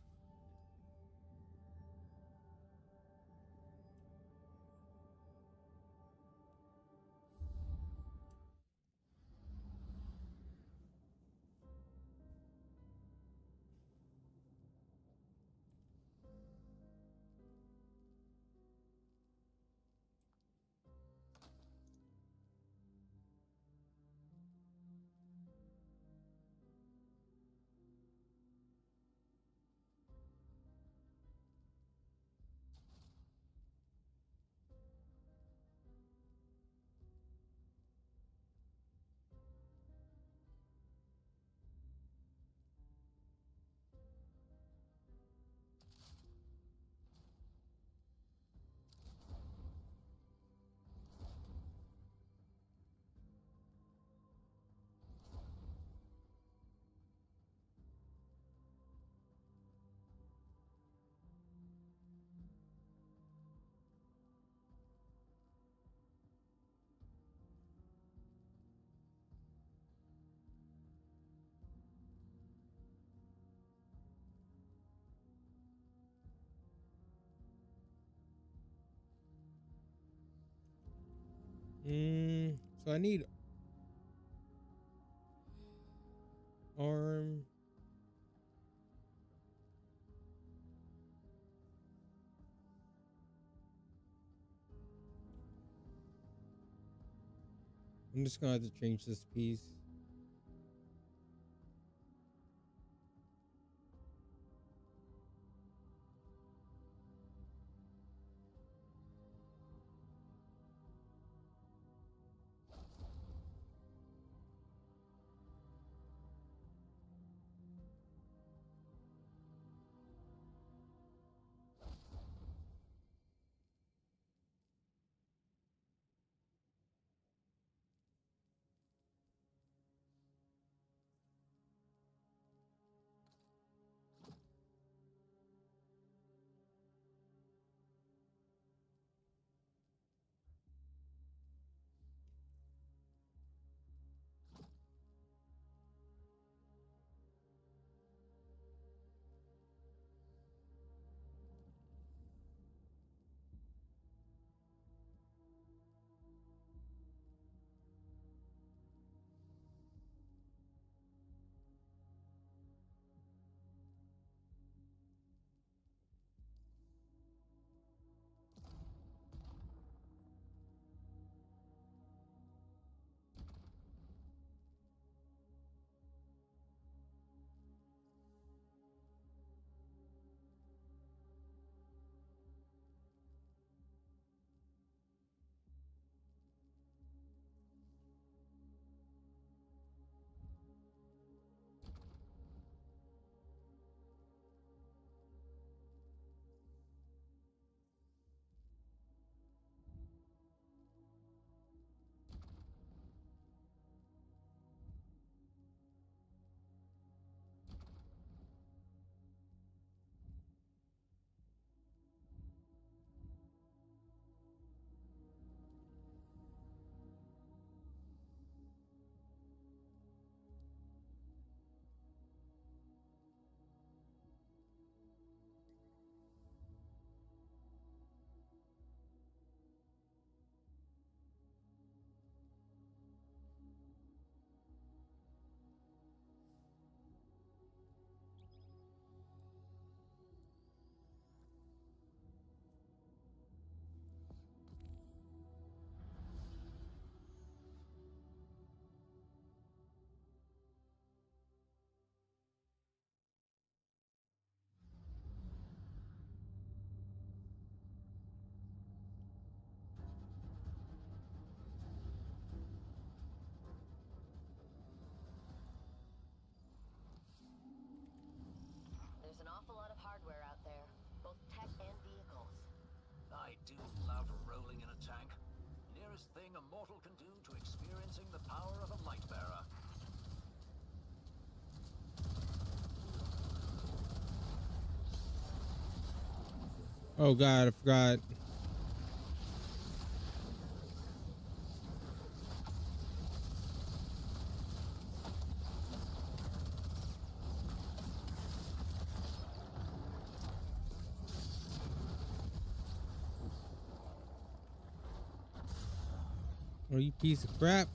So I need arm. I'm just gonna have to change this piece. There's an awful lot of hardware out there, both tech and vehicles. I do love rolling in a tank. Nearest thing a mortal can do to experiencing the power of a light bearer. Oh God, I forgot. Oh, you piece of crap.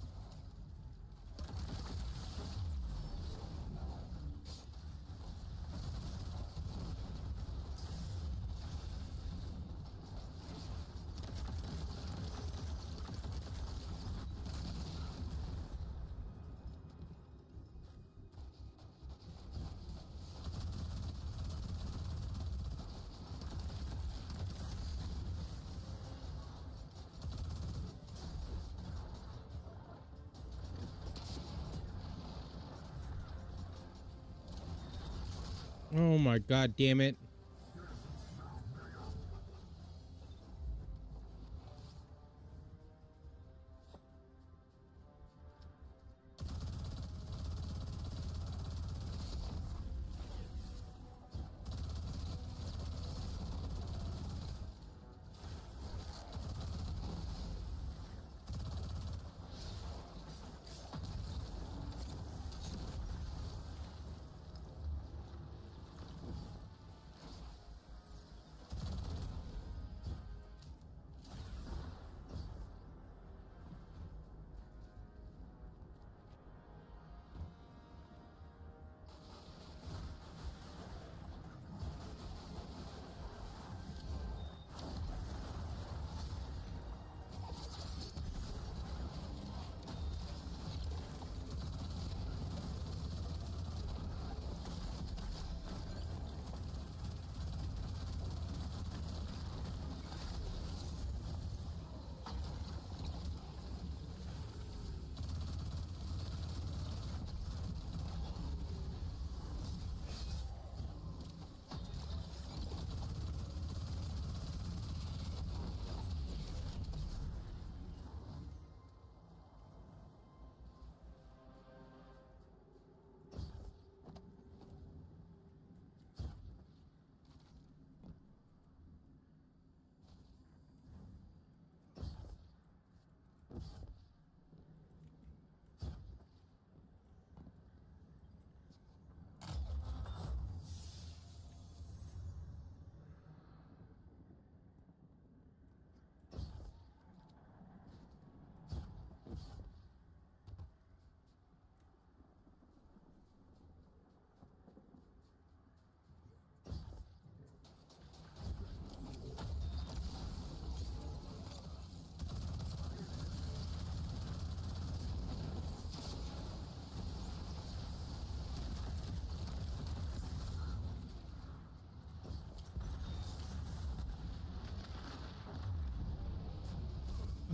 Oh my God, damn it.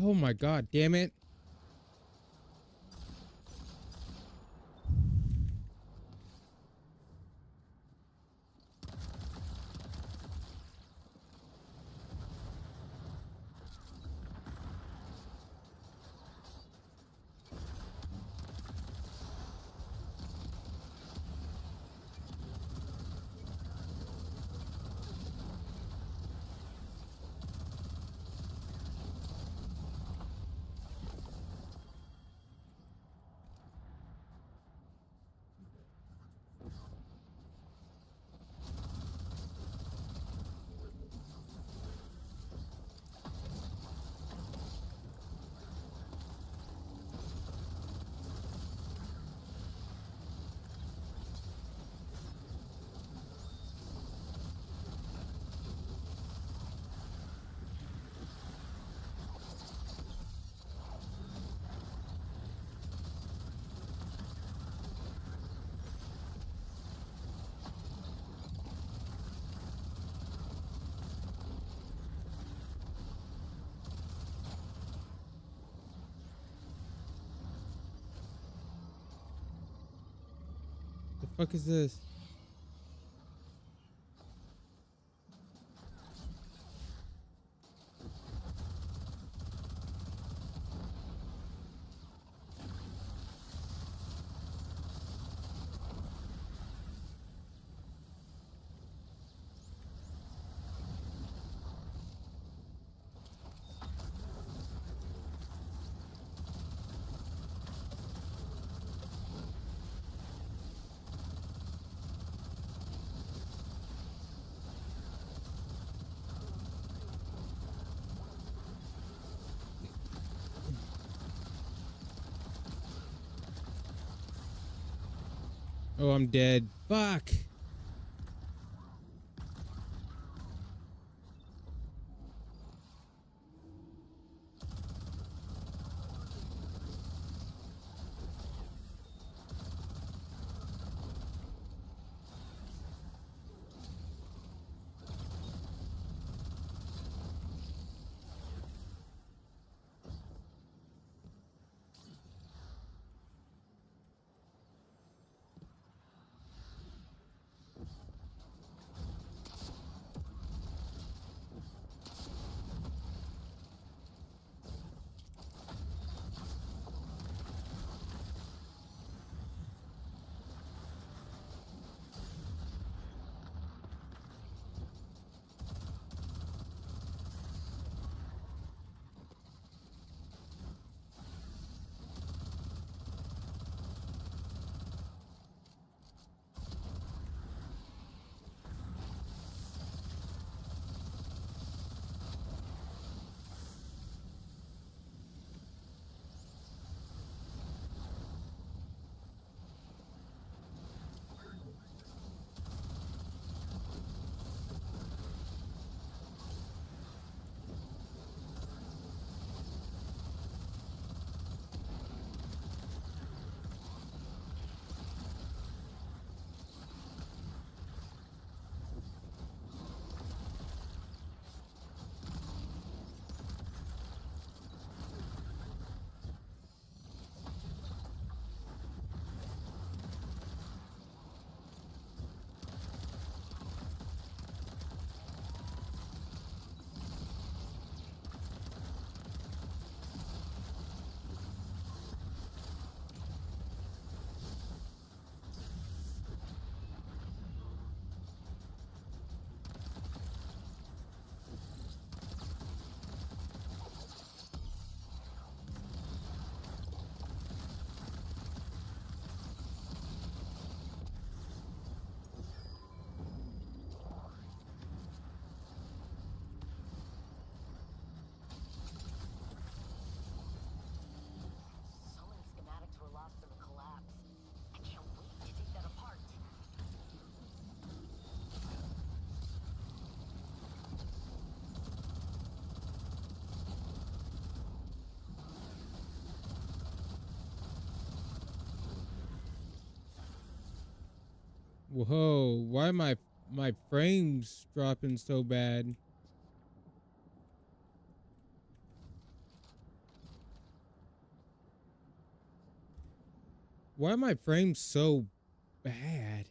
Oh my god, damn it. The fuck is this? Oh, I'm dead. Fuck. Whoa, why am my frames dropping so bad? Why are my frames so bad?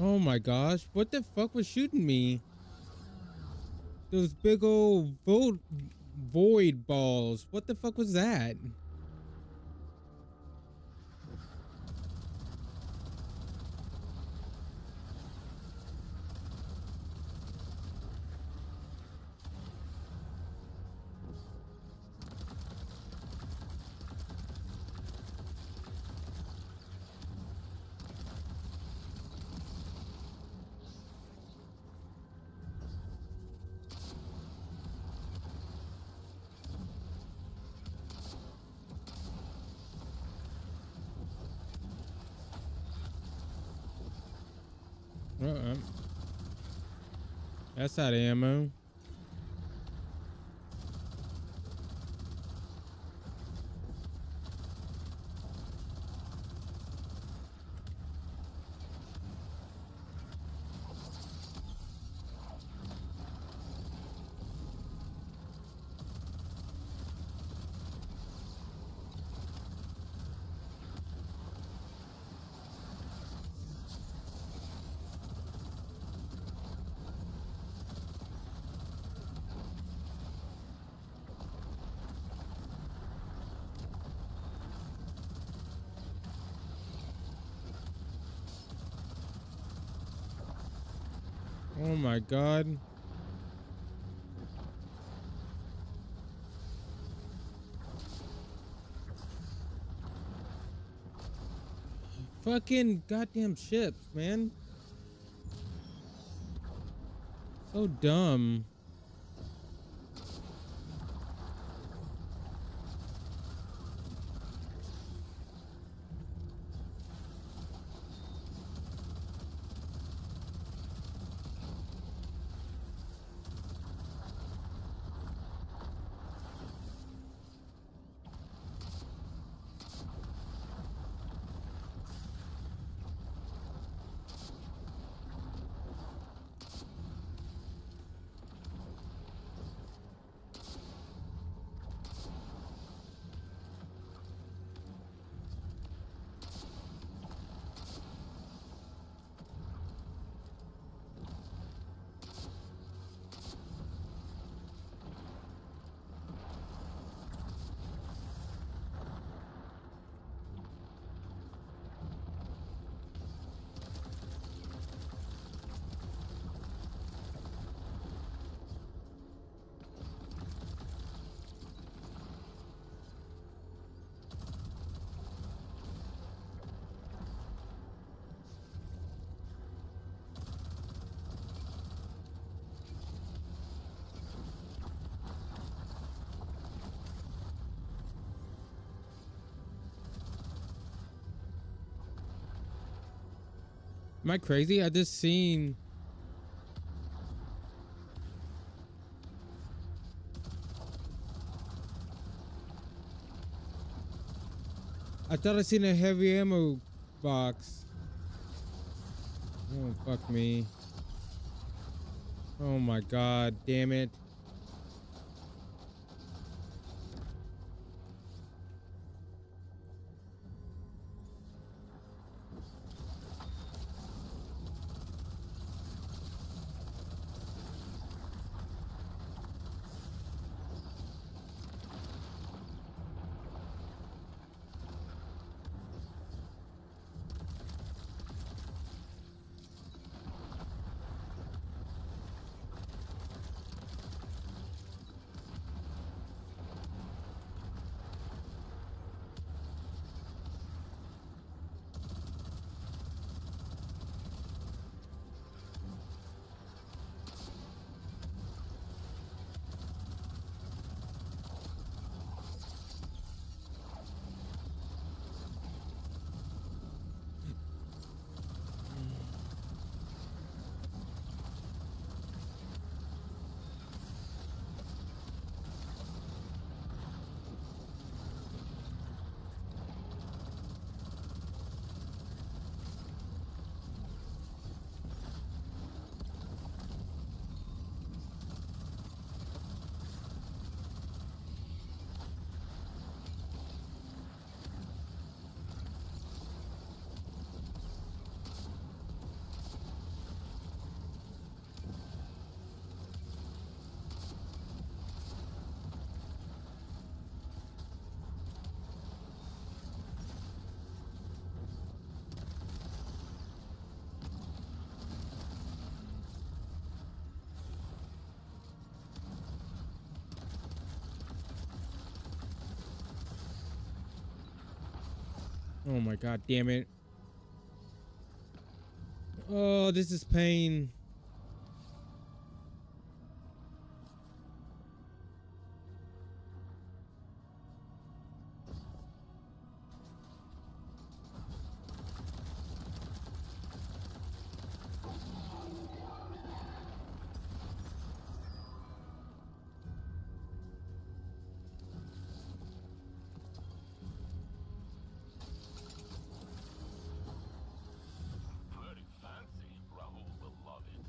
Oh my gosh, what the fuck was shooting me? Those big old void balls. What the fuck was that? That's out of ammo. Oh my god. Fucking goddamn ships, man. So dumb. Am I crazy? I just seen... I thought I seen a heavy ammo box. Oh, fuck me. Oh my god, damn it. Oh my god, damn it. Oh, this is pain. Very fancy. Rahul will love it.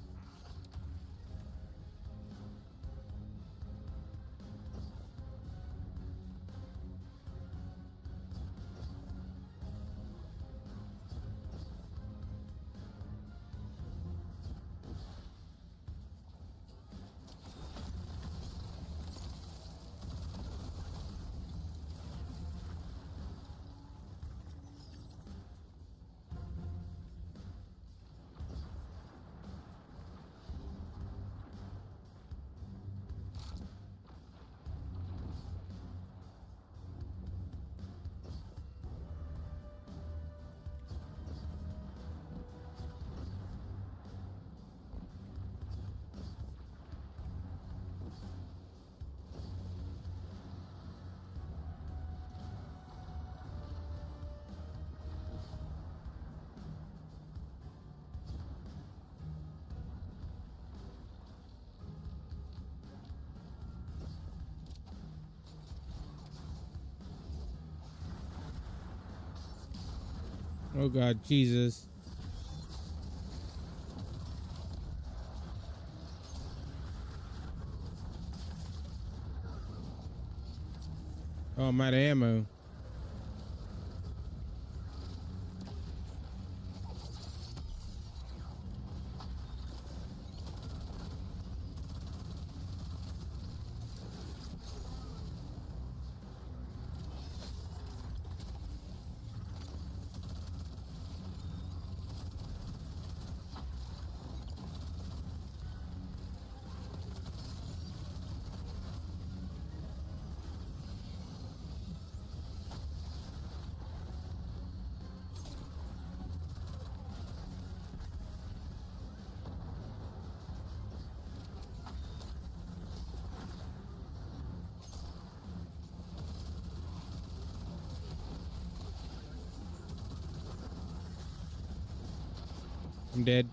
Oh god, Jesus. Oh, I'm out of ammo. I'm dead.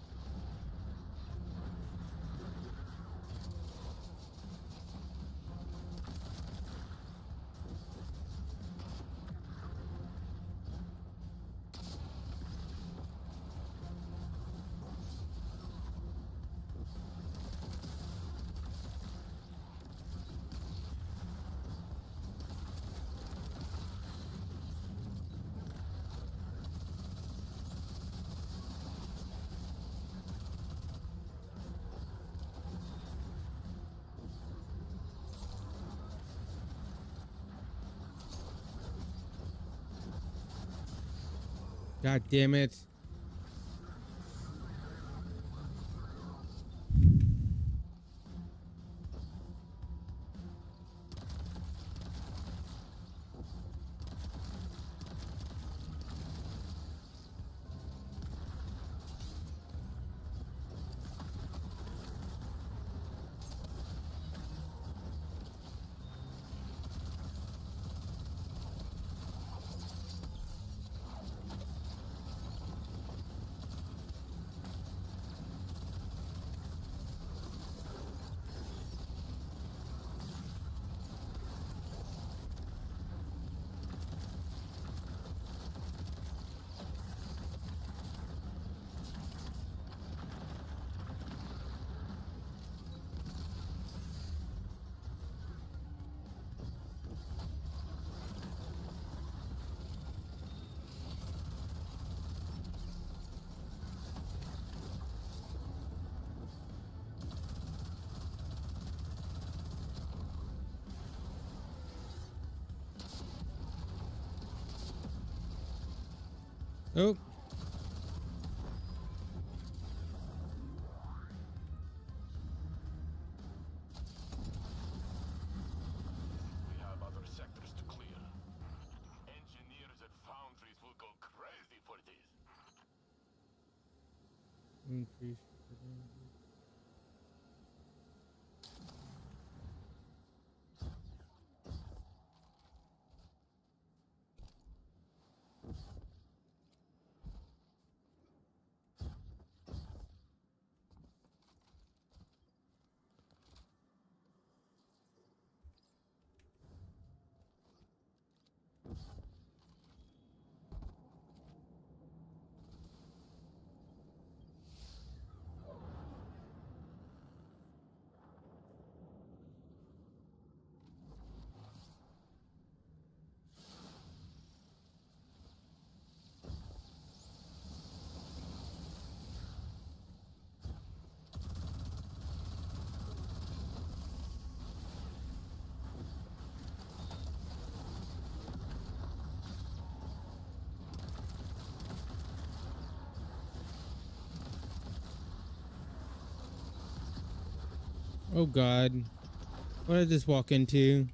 God damn it. Oh. We have other sectors to clear. Engineers at foundries will go Increase. Oh God, what did I just walk into?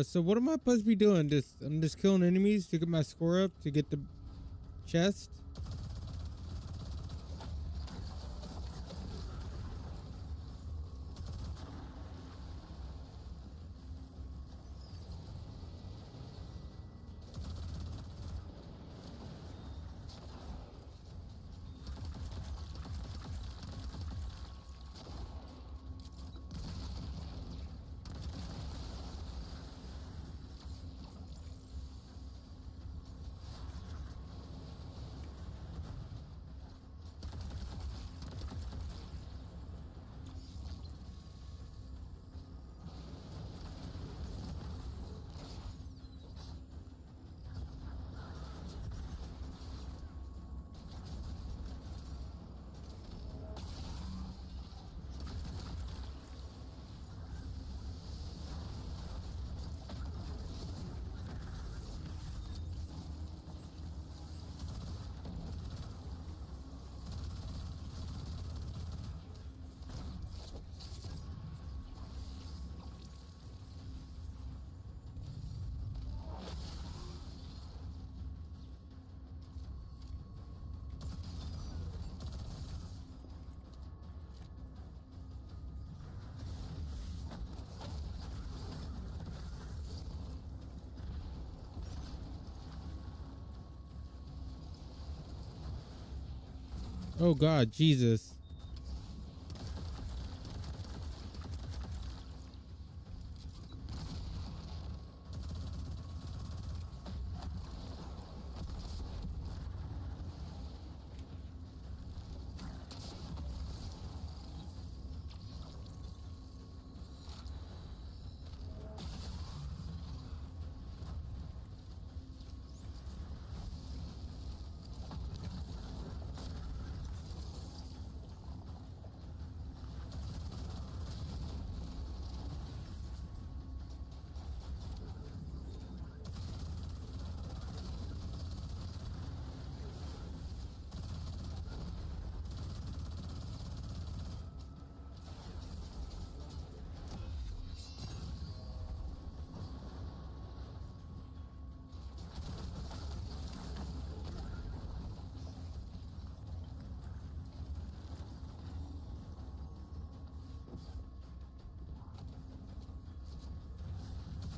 So what am I supposed to be doing? I'm just killing enemies to get my score up, to get the chest? Oh God, Jesus.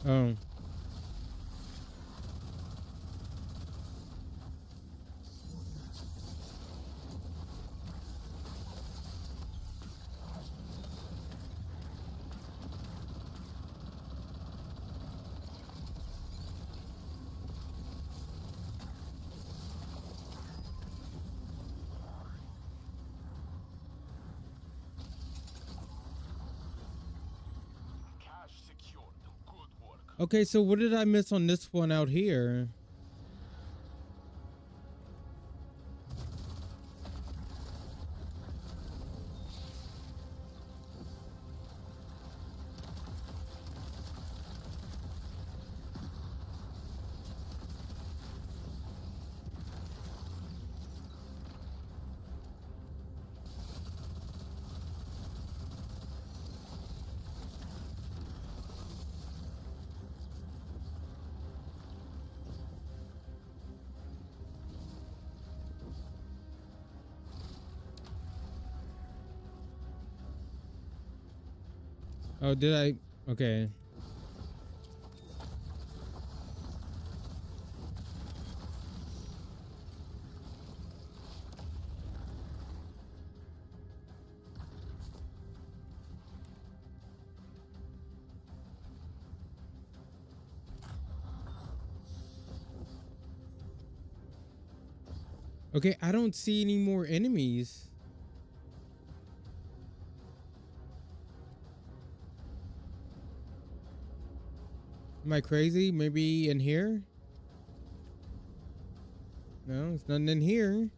Oh. Okay, so what did I miss on this one out here? Oh, did I? Okay. Okay, I don't see any more enemies. Am I crazy? Maybe in here? No, it's nothing in here.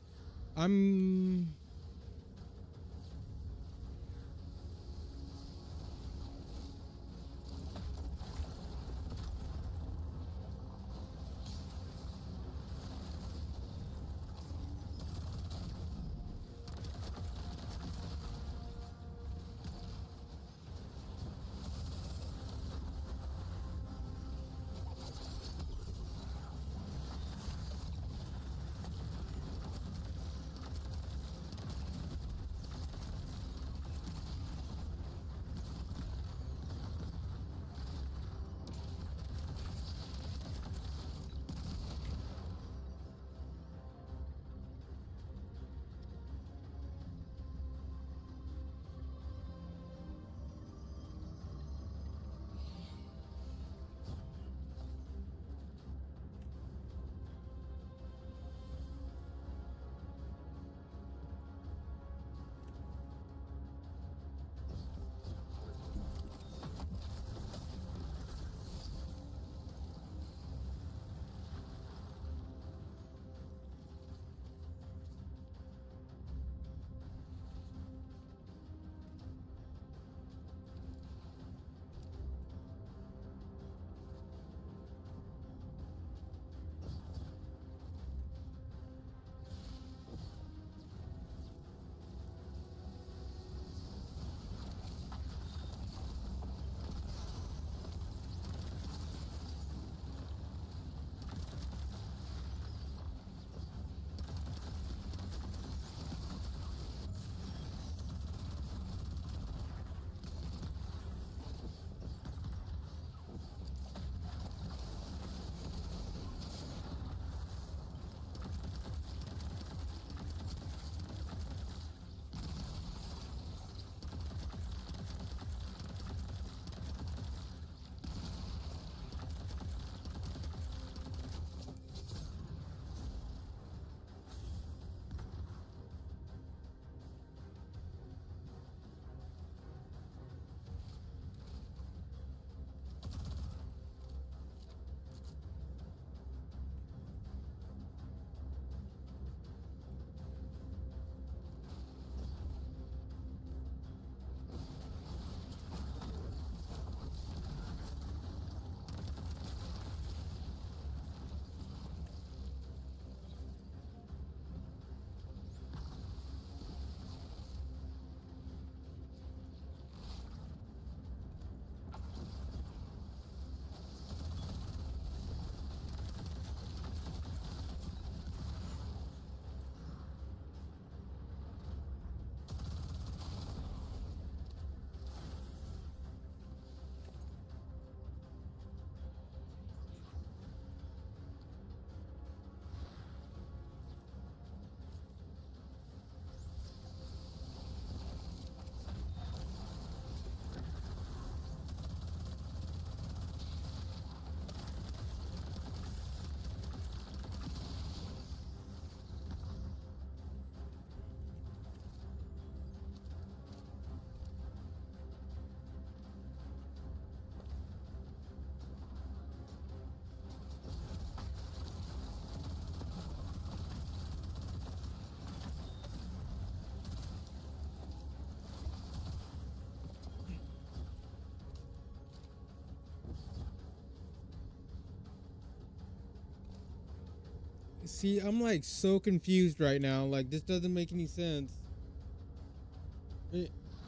See, I'm like so confused right now. Like, this doesn't make any sense.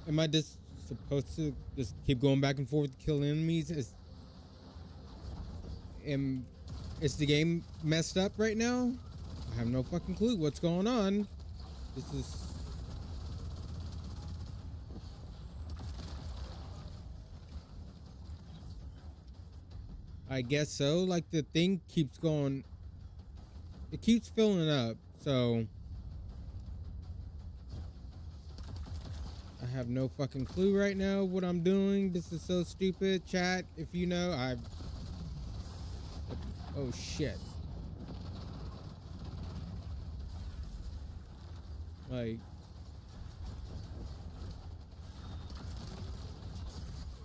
Am I just supposed to just keep going back and forth to kill enemies? Is the game messed up right now? I have no fucking clue what's going on. This is... I guess so. Like, the thing keeps going... It keeps filling up, so... I have no fucking clue right now what I'm doing. This is so stupid. Chat, if you know, oh shit. Like...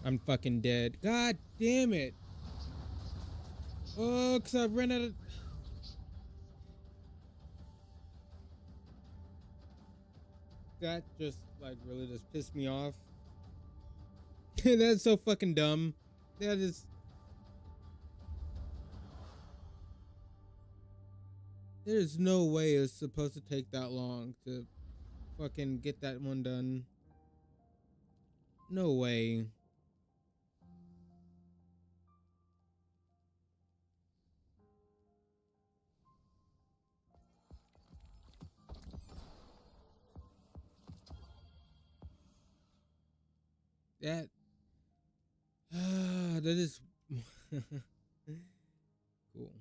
I'm fucking dead. God damn it. Oh, because I ran out of... That just, like, really just pissed me off. That's so fucking dumb. That is... There's no way it's supposed to take that long to fucking get that one done. No way. That is cool.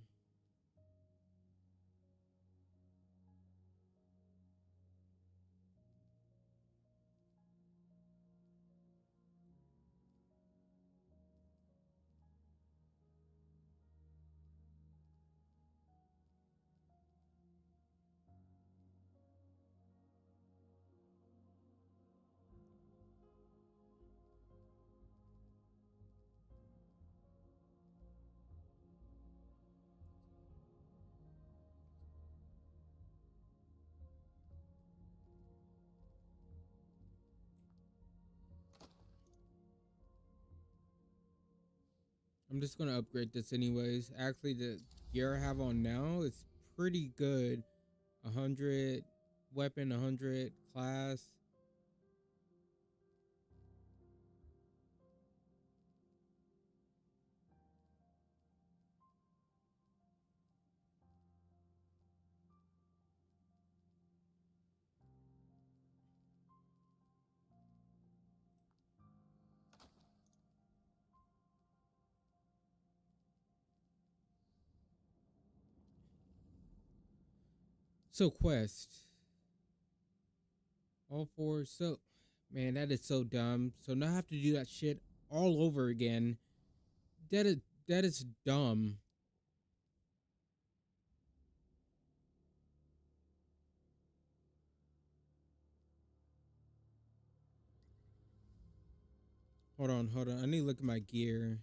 I'm just gonna upgrade this anyways. Actually, the gear I have on now is pretty good. 100 weapon, 100 class. So quest. All four. So, man, that is so dumb. So now I have to do that shit all over again. That is dumb. Hold on. I need to look at my gear.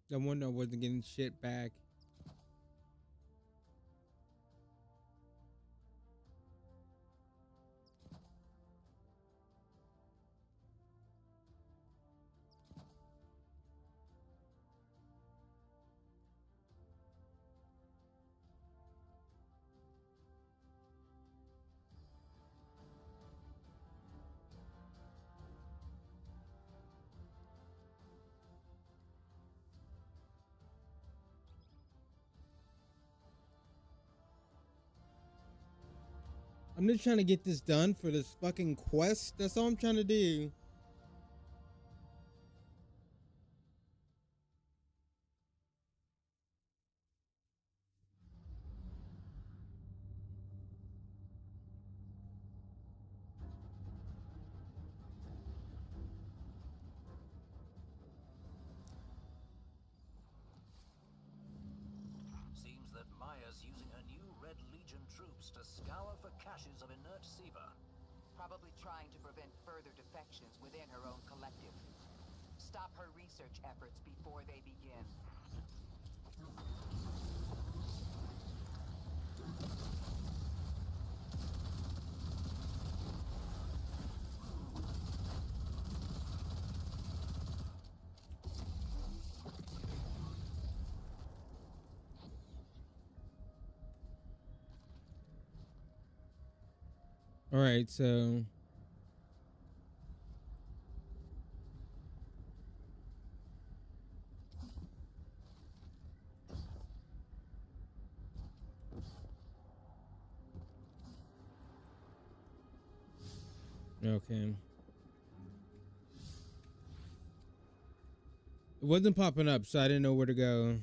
No wonder I wasn't getting shit back. I'm just trying to get this done for this fucking quest. That's all I'm trying to do. attempts to scour for caches of inert Siva. Probably trying to prevent further defections within her own collective. Stop her research efforts before they begin. All right, so okay. It wasn't popping up, so I didn't know where to go.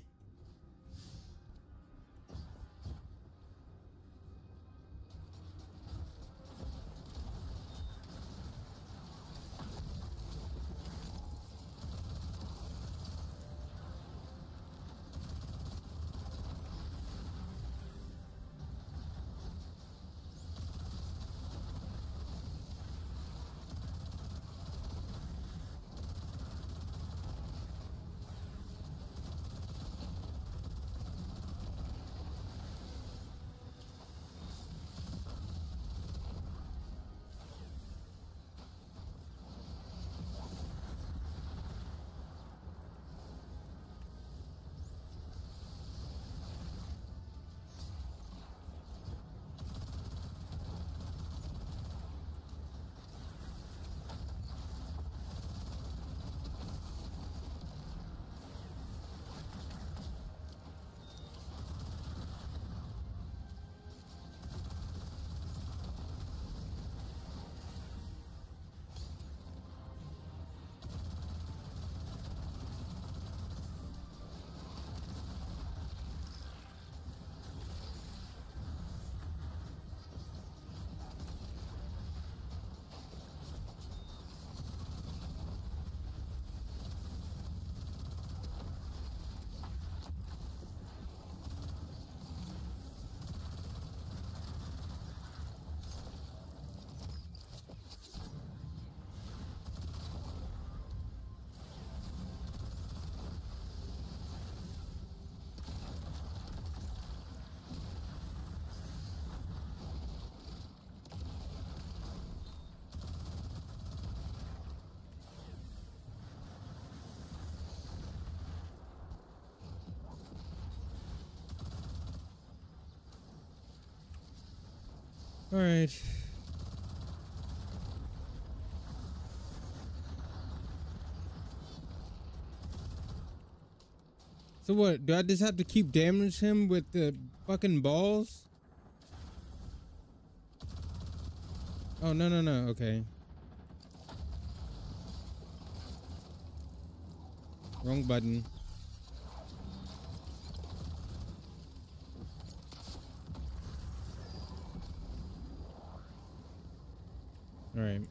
All right. So what? Do I just have to keep damaging him with the fucking balls? Oh, no, no, no. Okay. Wrong button. All right.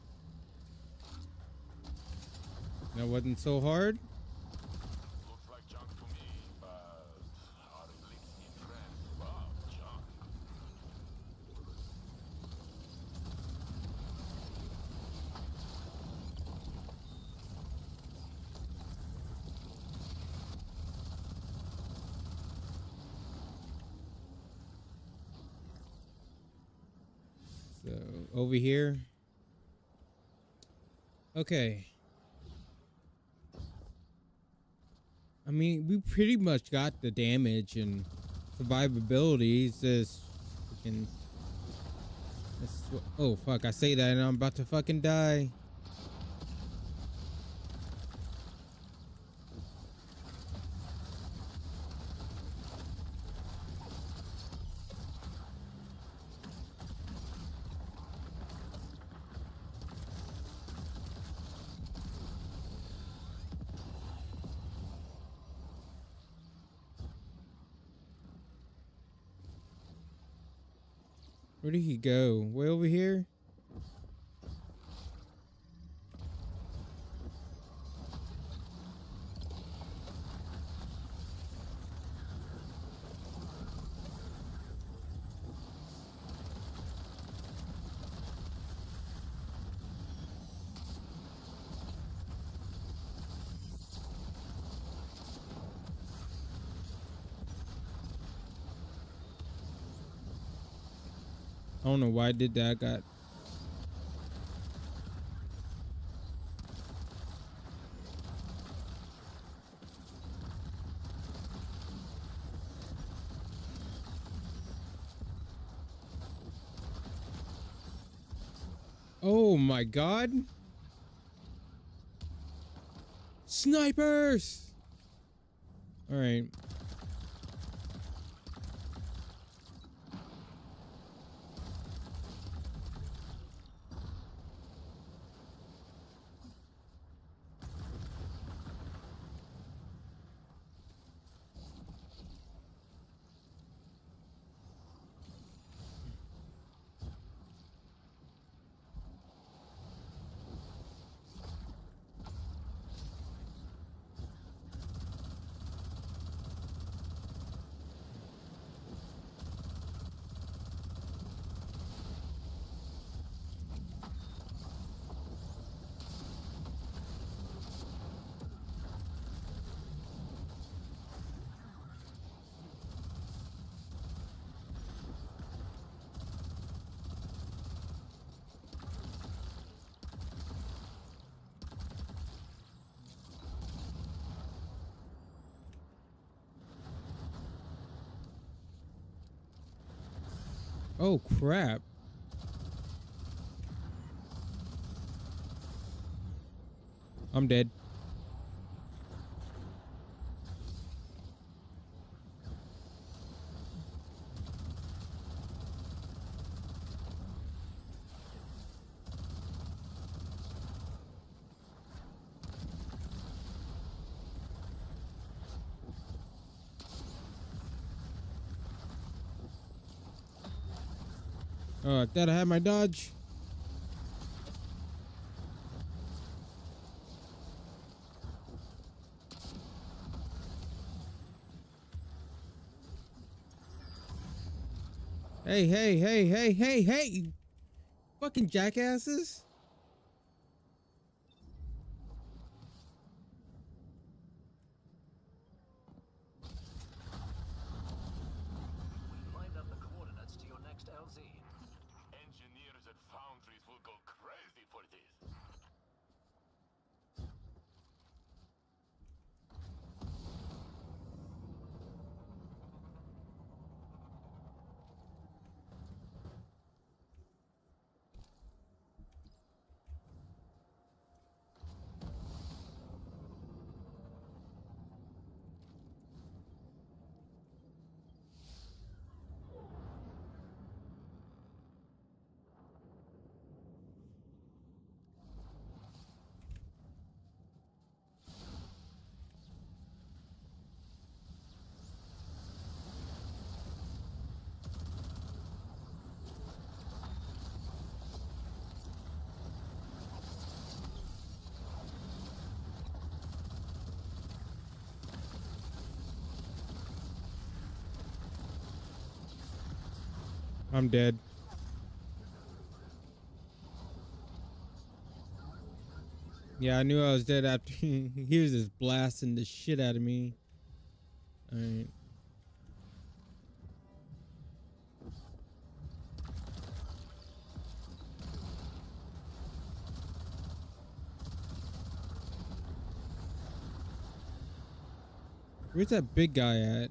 That wasn't so hard. Looks like junk to me, but our Elixir friends love junk. So over here. Okay. I mean, we pretty much got the damage and survivability. It's just fucking. Oh fuck! I say that and I'm about to fucking die. Where did he go? Way over here? I don't know why I did that. I got... Oh my god. Snipers! All right. Oh crap. I'm dead. Oh, I thought I had my dodge. Hey, hey, hey, hey, hey, hey, you fucking jackasses. Find out the coordinates to your next LZ. Engineers at foundries will go crazy for this. I'm dead. Yeah, I knew I was dead after he was just blasting the shit out of me. All right. Where's that big guy at?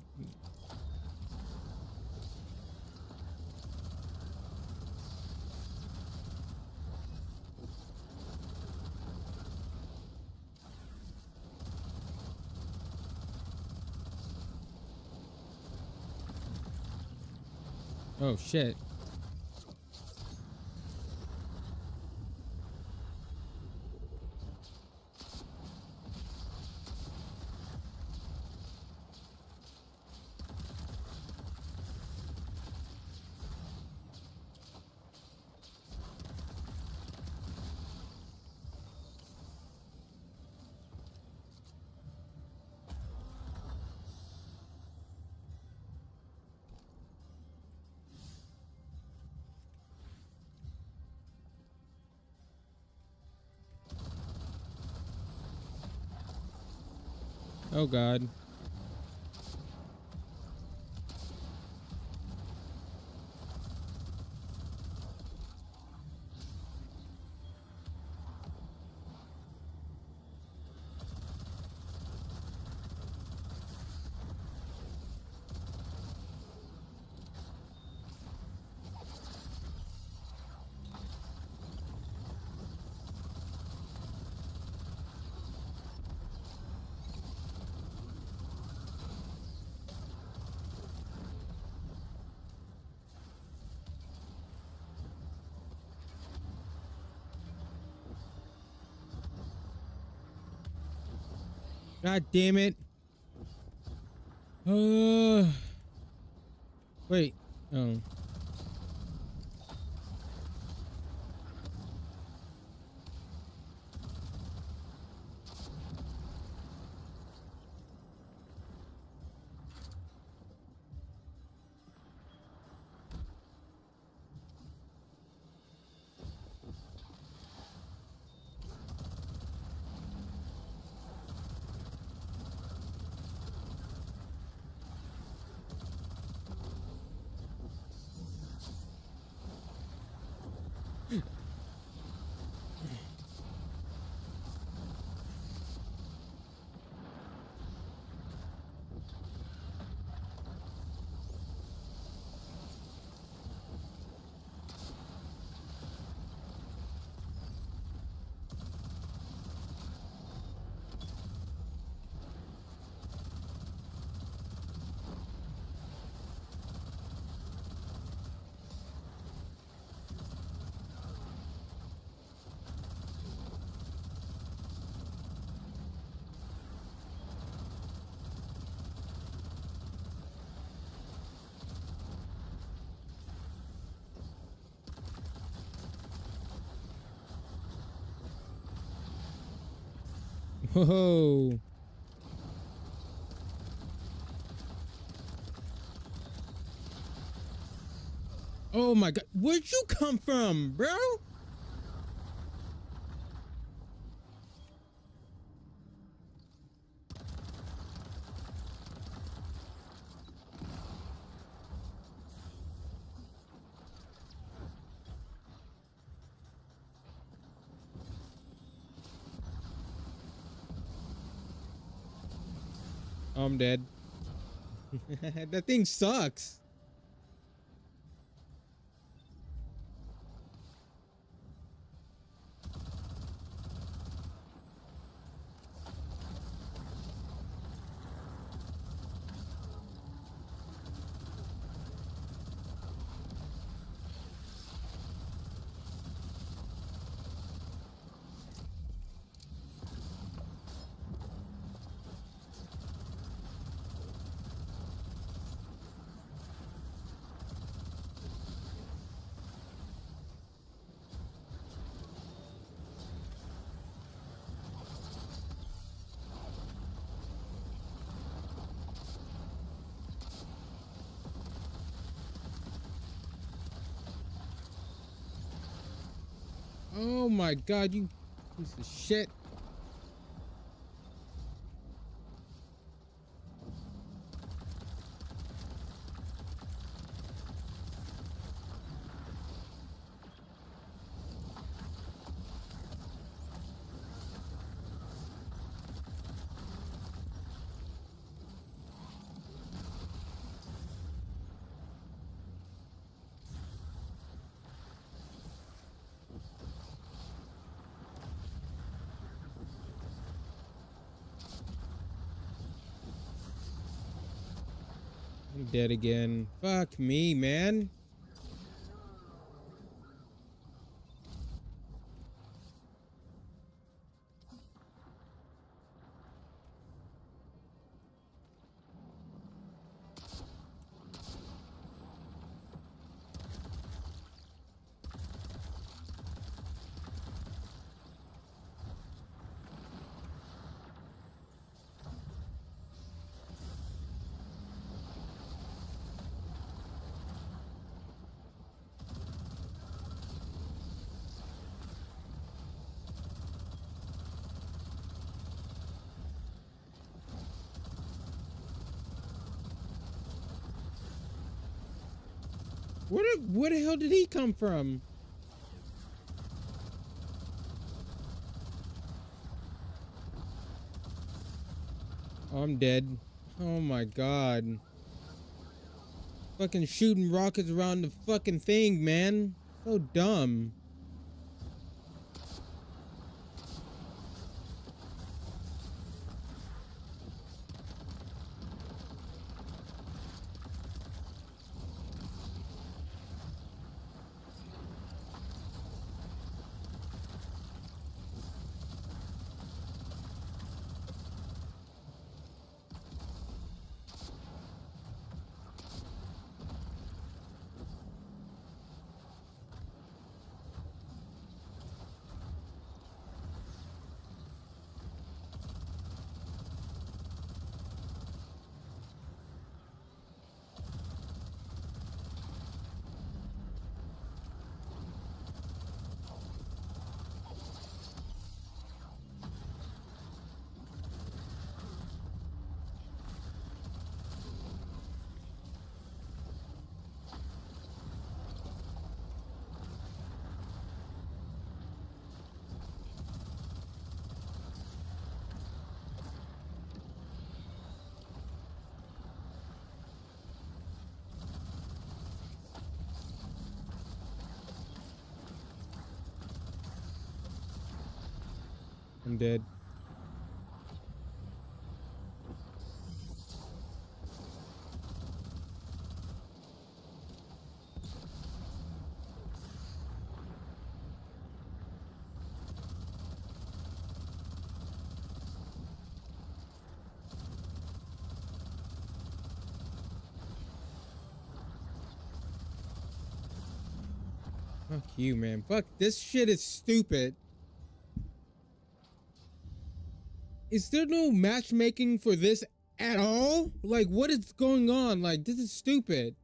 Oh shit. Oh god. God damn it. Wait. Oh. Whoa. Oh my god. Where'd you come from, bro? I'm dead. That thing sucks. Oh my god, you piece of shit. I'm dead again. Fuck me, man. Where the hell did he come from? Oh, I'm dead. Oh my god. Fucking shooting rockets around the fucking thing, man. So dumb. I'm dead. Fuck you, man. Fuck, this shit is stupid. Is there no matchmaking for this at all? Like, what is going on? Like, this is stupid.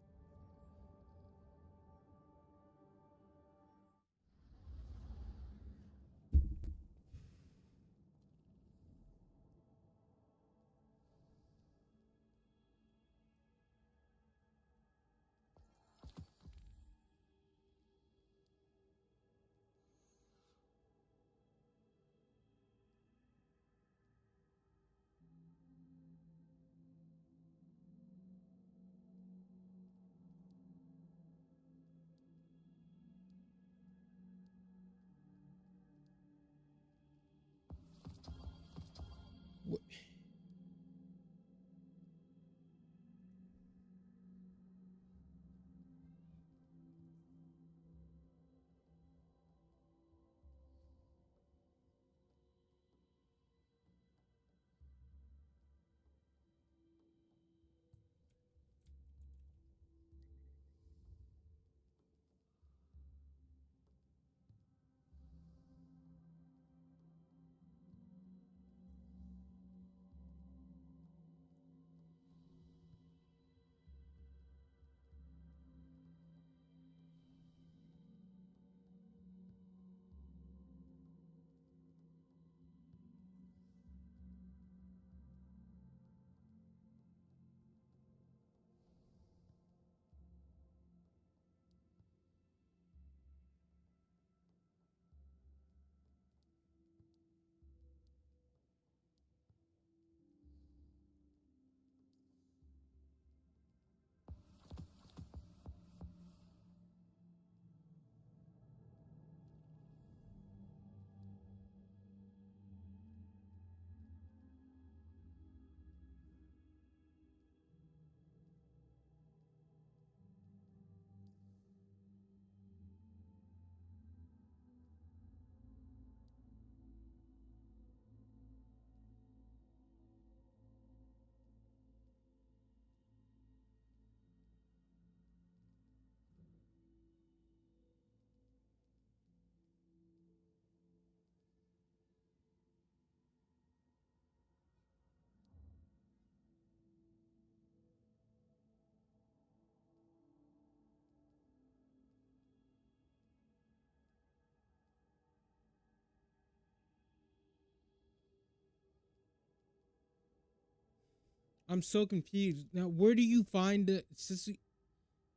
I'm so confused. Now, where do you find the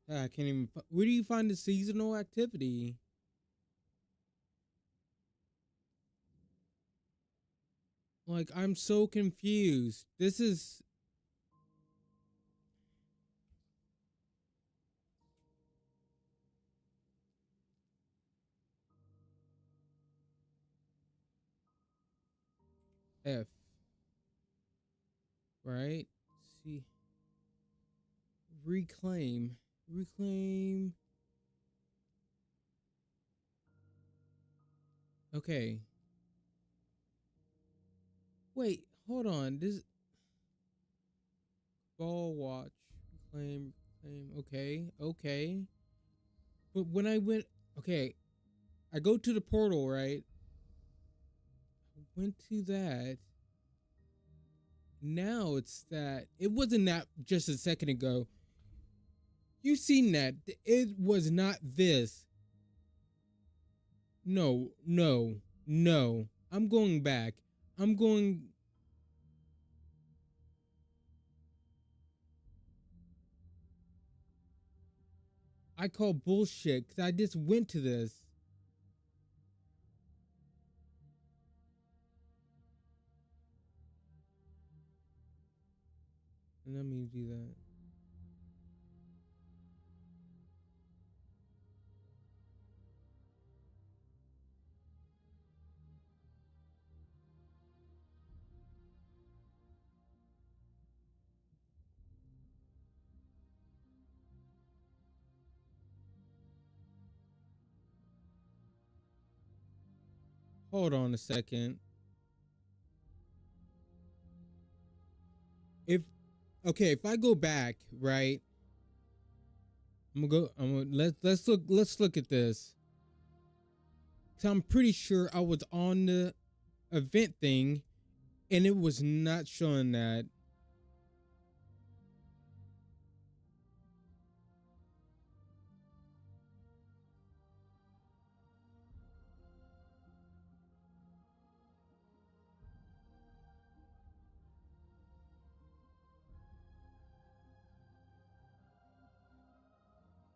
I can't even. Where do you find the seasonal activity? Like, I'm so confused. This is. F. Right? See. Reclaim. Reclaim. Okay. Wait, hold on. This ball watch. Reclaim. Reclaim. Okay. Okay. But when I went, okay, I go to the portal, right? I went to that. Now it's that. It wasn't that just a second ago. You seen that. It was not this. No, no, no. I'm going back. I'm going. I call bullshit because I just went to this. And let me do that. hold on a second. If I go back, right? Let's look at this. So I'm pretty sure I was on the event thing and it was not showing that.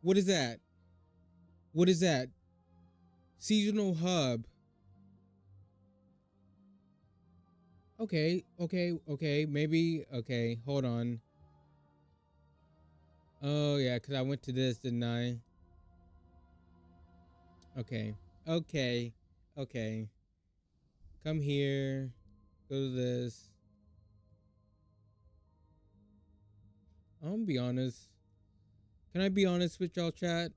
What is that? What is that? Seasonal hub. Okay, maybe, okay, hold on. Oh, yeah, because I went to this, didn't I? Okay. Come here. Go to this. I'm gonna be honest. Can I be honest with y'all, chat?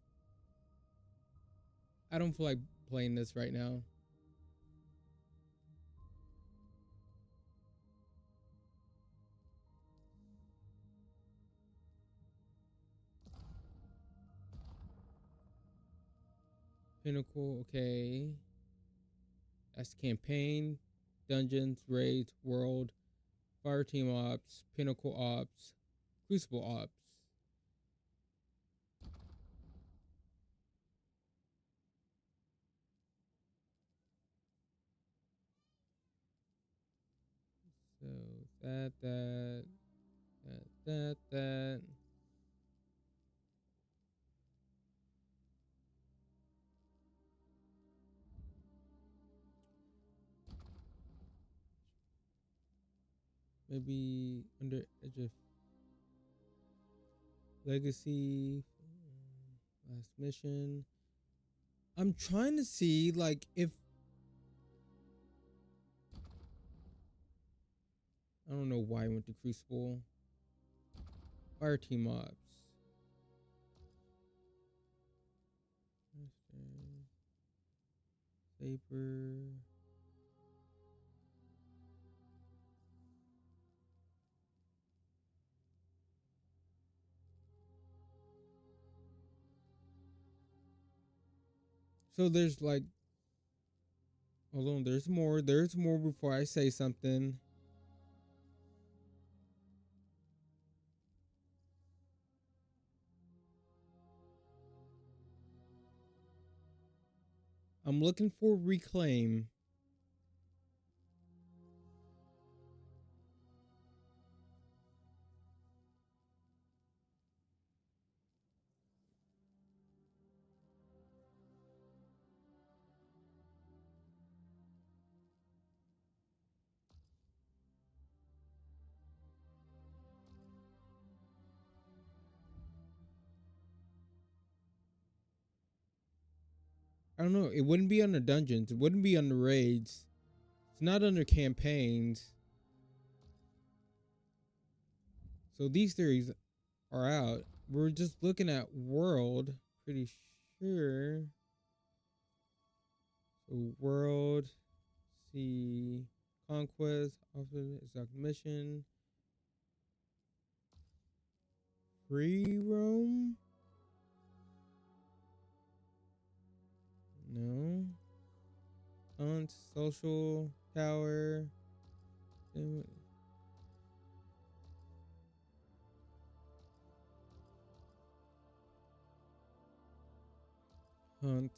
I don't feel like playing this right now. Pinnacle, okay. That's campaign, dungeons, raids, world, fire team ops, pinnacle ops, crucible ops. So that. Maybe under edge of legacy, last mission. I'm trying to see like if I don't know why I went to Crucible. Fire team ops. Saber. So there's like, hold on, there's more before I say something. I'm looking for reclaim. I don't know. It wouldn't be under dungeons. It wouldn't be under raids. It's not under campaigns. So these theories are out. We're just looking at world. Pretty sure. So world. See. Conquest. Often exact mission. Free roam. No. Hunt, social, tower. Hunt.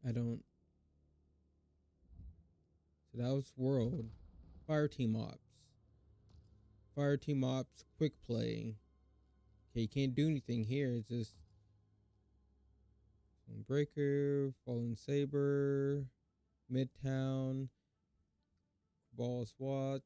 I don't. So that was world. Fire team ops. Fire team ops, quick play. Okay, you can't do anything here. It's just Breaker, Fallen Saber, Midtown, Balls Watch.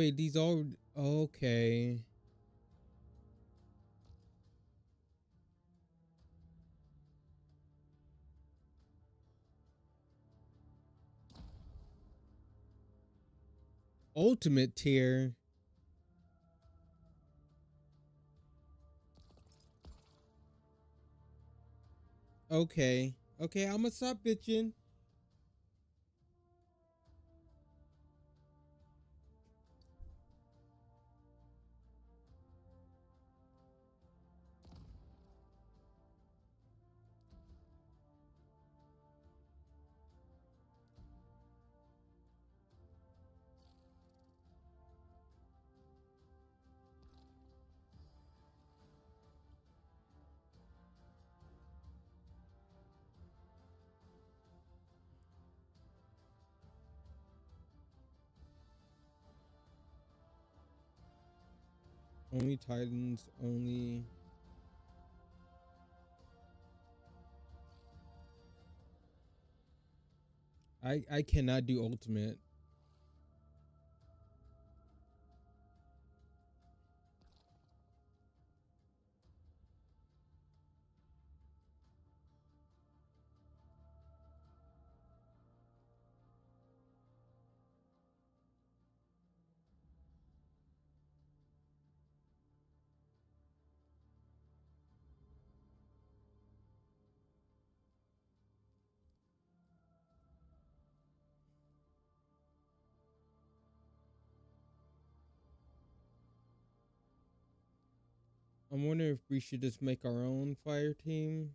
wait, these all okay. Ultimate tier. Okay. Okay, I'm gonna stop bitching. Only Titans, only. I cannot do ultimate. I'm wondering if we should just make our own fire team.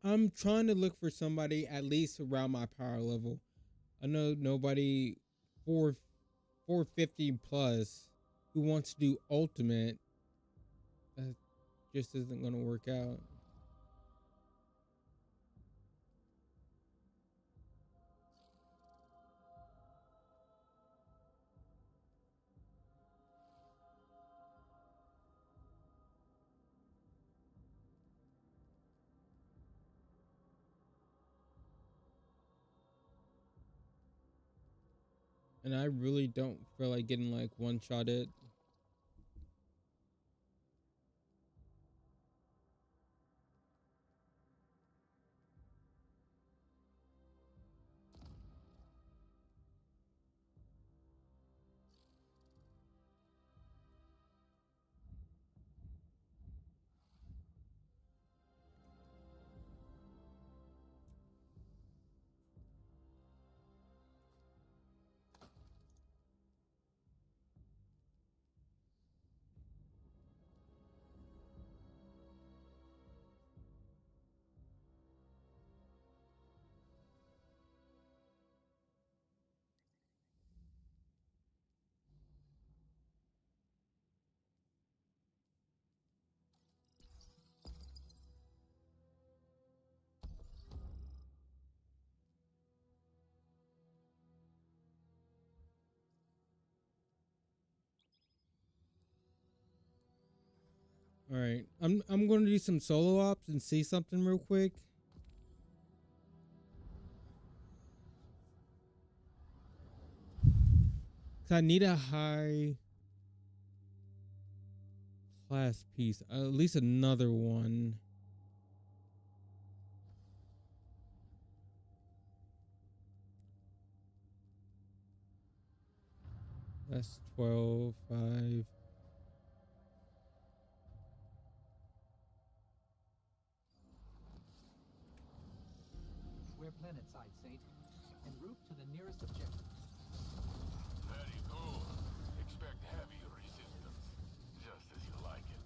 I'm trying to look for somebody at least around my power level. I know nobody 450 plus who wants to do ultimate. That just isn't going to work out. And I really don't feel like getting like one-shotted. All right, I'm going to do some solo ops and see something real quick. Cause I need a high class piece, at least another one. That's 12, 5. We're planet side, Saint. En route to the nearest objective. Very good. Expect heavy resistance. Just as you like it.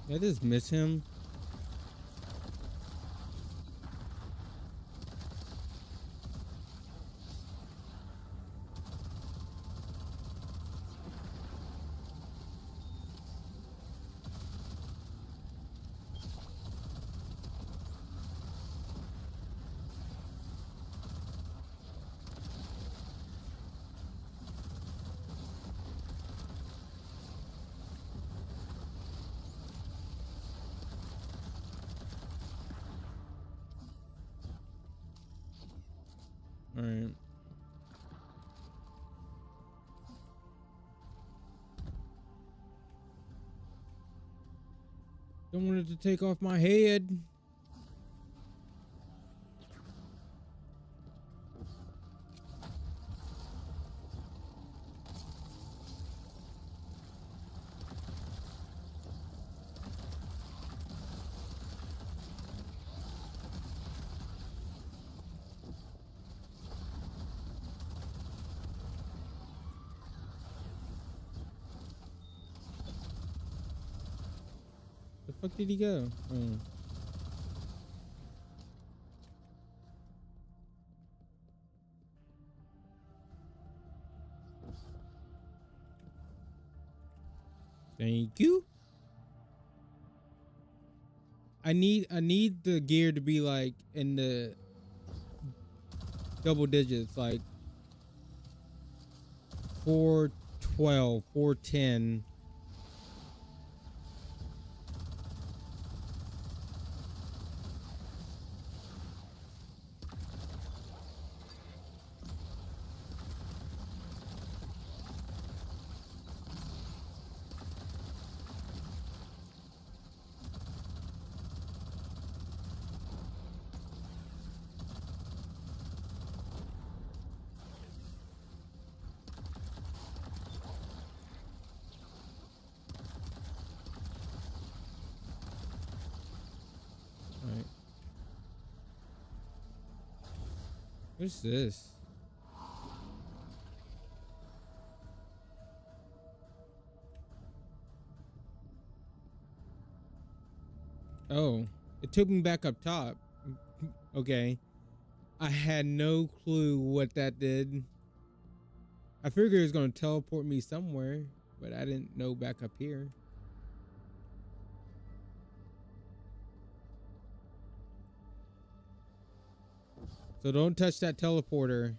I just miss him. All right. Don't want it to take off my head. The fuck did he go? Oh. Thank you. I need the gear to be like in the double digits, like 412, 410. What's this? Oh, it took me back up top. Okay. I had no clue what that did. I figured it was going to teleport me somewhere, but I didn't know back up here. So don't touch that teleporter.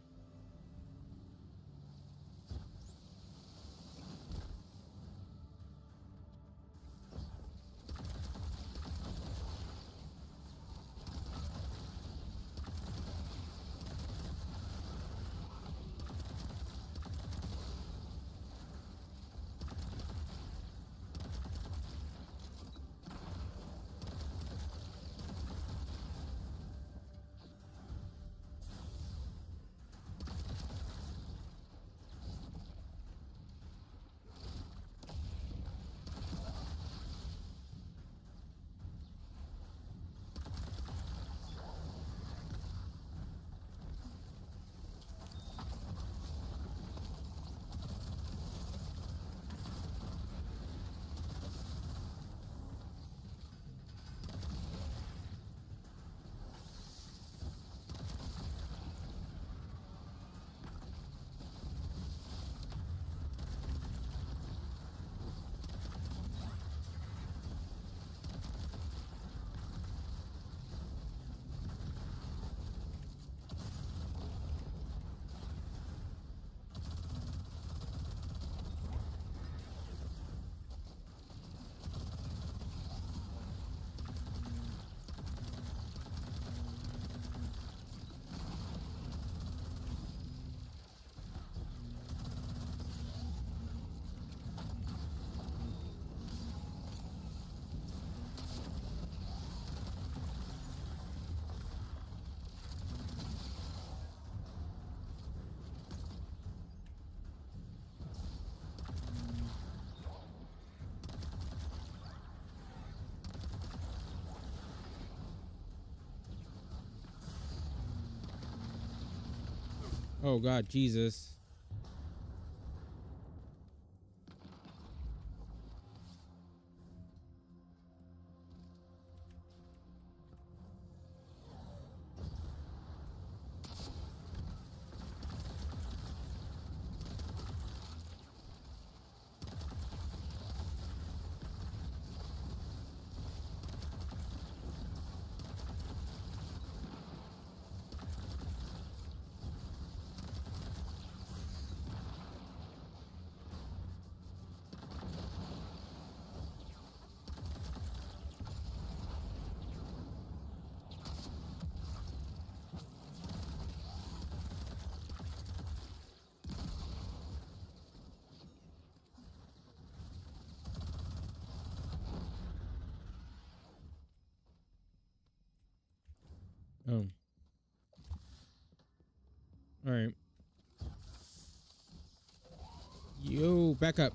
Oh God, Jesus. Oh. All right. Yo, back up.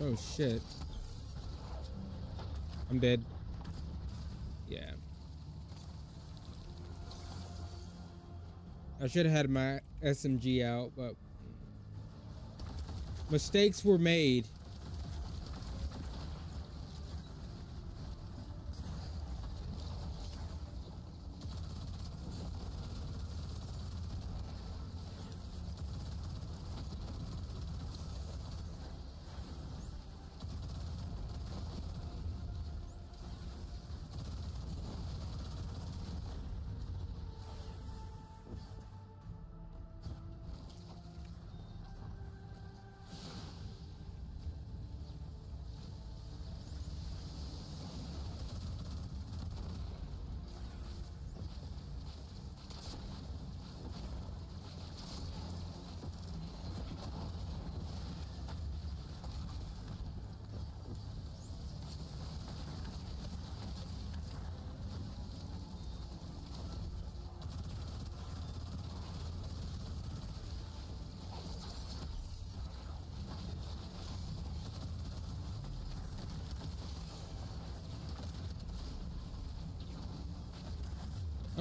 Oh shit. I'm dead. Yeah. I should have had my SMG out, but mistakes were made.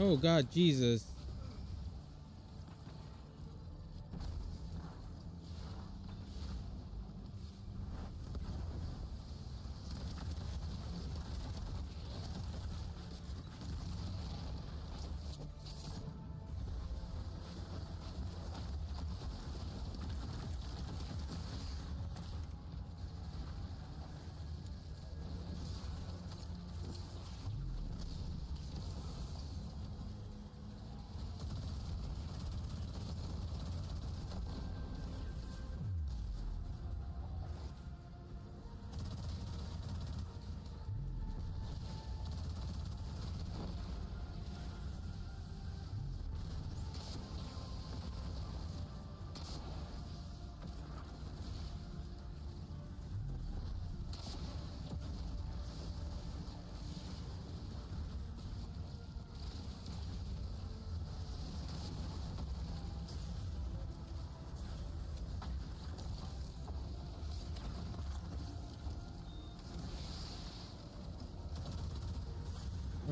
Oh God, Jesus.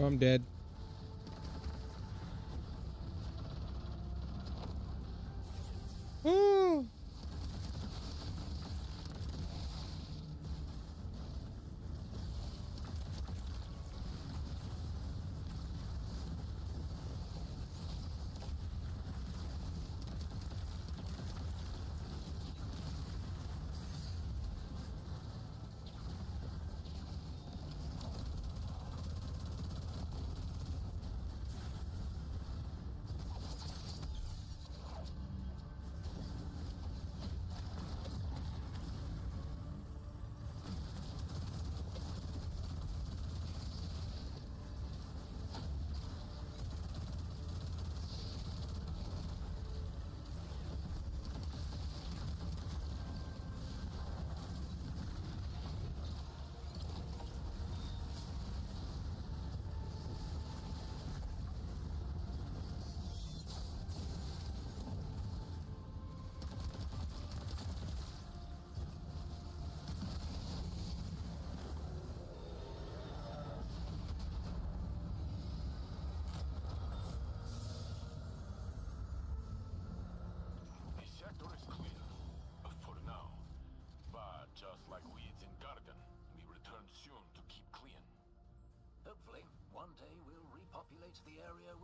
Oh, I'm dead. Oh.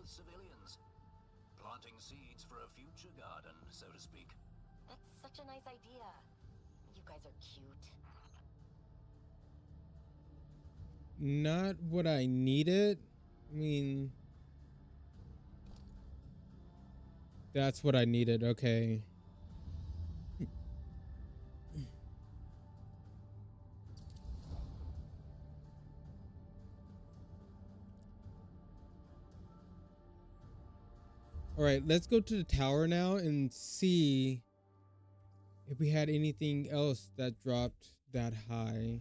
with civilians. Planting seeds for a future garden, so to speak. That's such a nice idea. You guys are cute. Not what I needed. I mean, that's what I needed. Okay. All right, let's go to the tower now and see if we had anything else that dropped that high.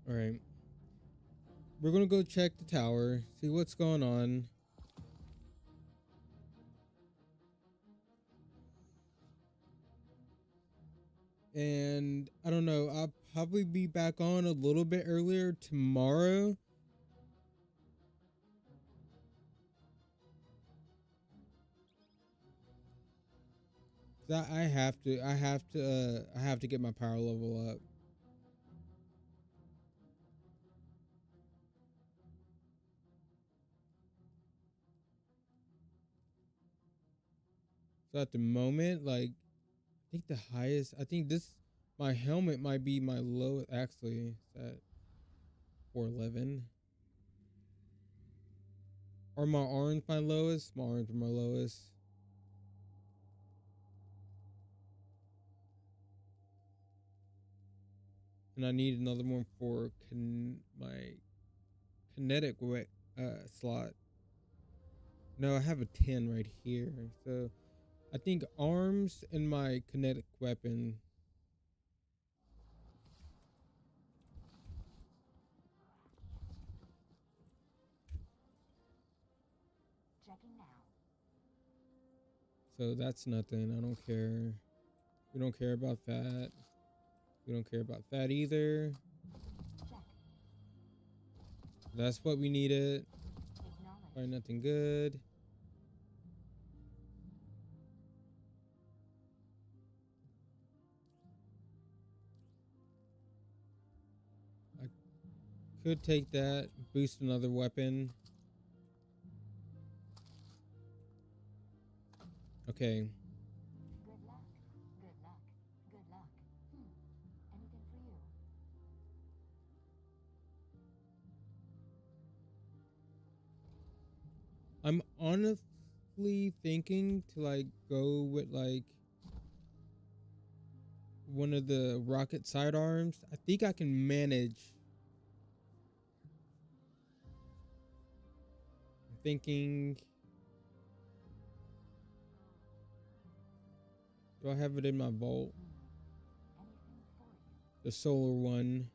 All right. We're going to go check the tower, see what's going on. And I don't know, I'll probably be back on a little bit earlier tomorrow. I have to get my power level up. So at the moment, like, I think the highest, my helmet might be my low, actually, it's at 411. Or my orange my lowest? My orange my lowest. And I need another one for my kinetic slot. No, I have a 10 right here. So I think arms and my kinetic weapon. Checking now. So that's nothing. I don't care. We don't care about that. We don't care about that either. Check. That's what we needed. Find nothing good. I could take that, boost another weapon. Okay. Good luck. Good luck. Good luck. Anything for you? I'm honestly thinking to like go with like one of the rocket sidearms. I think I can manage. I'm thinking, do I have it in my vault? The solar one.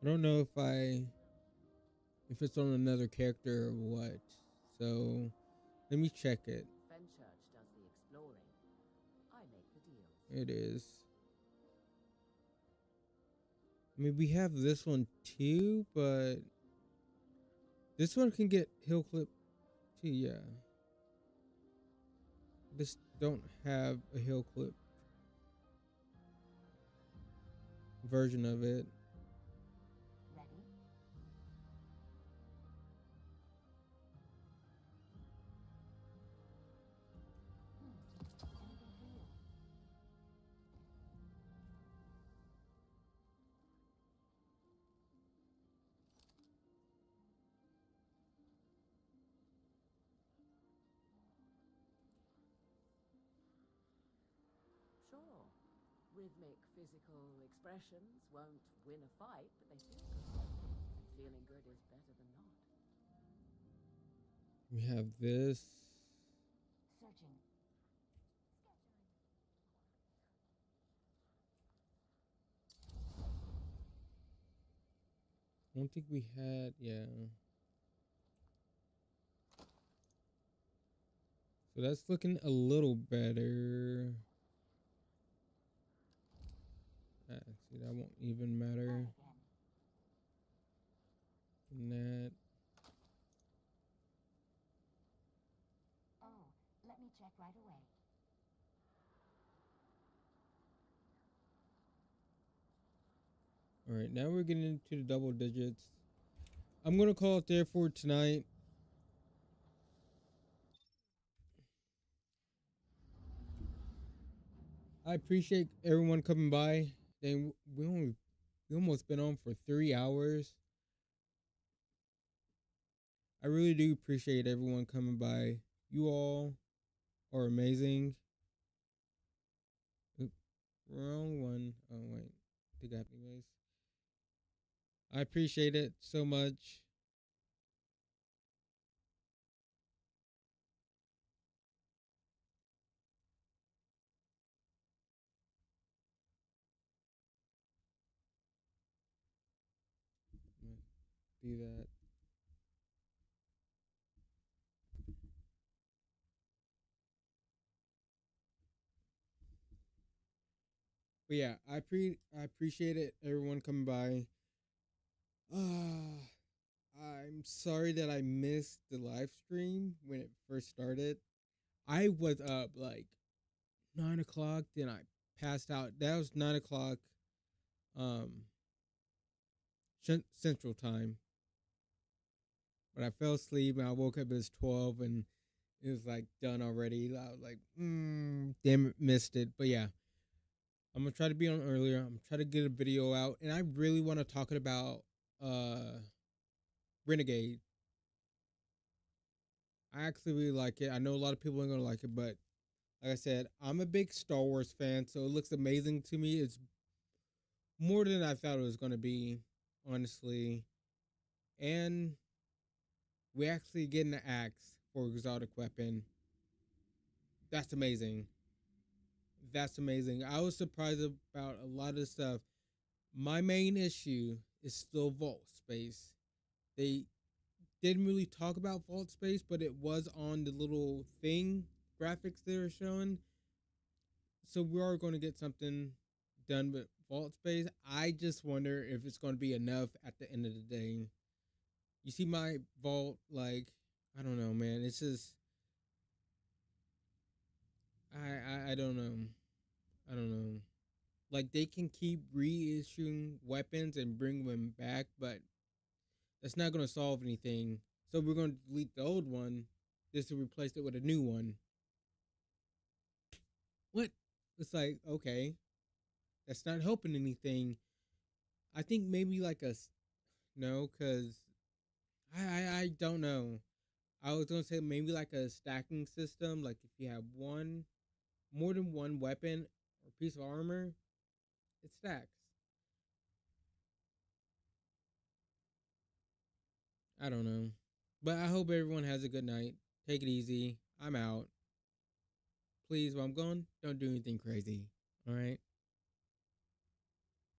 I don't know if it's on another character or what. So let me check it. Fenchurch does the exploring. I make the deals. It is. I mean, we have this one too, but this one can get hill clip too, yeah. This don't have a hill clip version of it. Ready? Anything for you? Sure. Rhythmic physical expressions won't win a fight, but they feel good. And feeling good is better than not. We have this. Searching. I don't think we had, yeah. So that's looking a little better. See, that won't even matter. And that. Oh, let me check right away. All right, now we're getting into the double digits. I'm going to call it there for tonight. I appreciate everyone coming by. And we almost been on for 3 hours. I really do appreciate everyone coming by. You all are amazing. Oop, wrong one. Oh wait, I think I have anyways. I appreciate it so much. Do that. But yeah, I appreciate it. Everyone coming by. I'm sorry that I missed the live stream when it first started. I was up like 9 o'clock, then I passed out. That was 9 o'clock Central Time. But I fell asleep and I woke up, it was 12 and it was like done already. I was like, damn it, missed it. But yeah, I'm going to try to be on earlier. I'm trying to get a video out. And I really want to talk about Renegade. I actually really like it. I know a lot of people aren't going to like it, but like I said, I'm a big Star Wars fan, so it looks amazing to me. It's more than I thought it was going to be, honestly. And we actually get an axe for exotic weapon. That's amazing. That's amazing. I was surprised about a lot of stuff. My main issue is still vault space. They didn't really talk about vault space, but it was on the little thing graphics they were showing. So we are going to get something done with vault space. I just wonder if it's going to be enough at the end of the day. You see my vault, like, I don't know, man. It's just, I don't know. I don't know. Like, they can keep reissuing weapons and bring them back, but that's not going to solve anything. So we're going to delete the old one just to replace it with a new one. What? It's like, okay, that's not helping anything. I think maybe like no, because I don't know. I was going to say maybe like a stacking system. Like if you have more than one weapon or piece of armor, it stacks. I don't know. But I hope everyone has a good night. Take it easy. I'm out. Please, while I'm gone, don't do anything crazy. All right?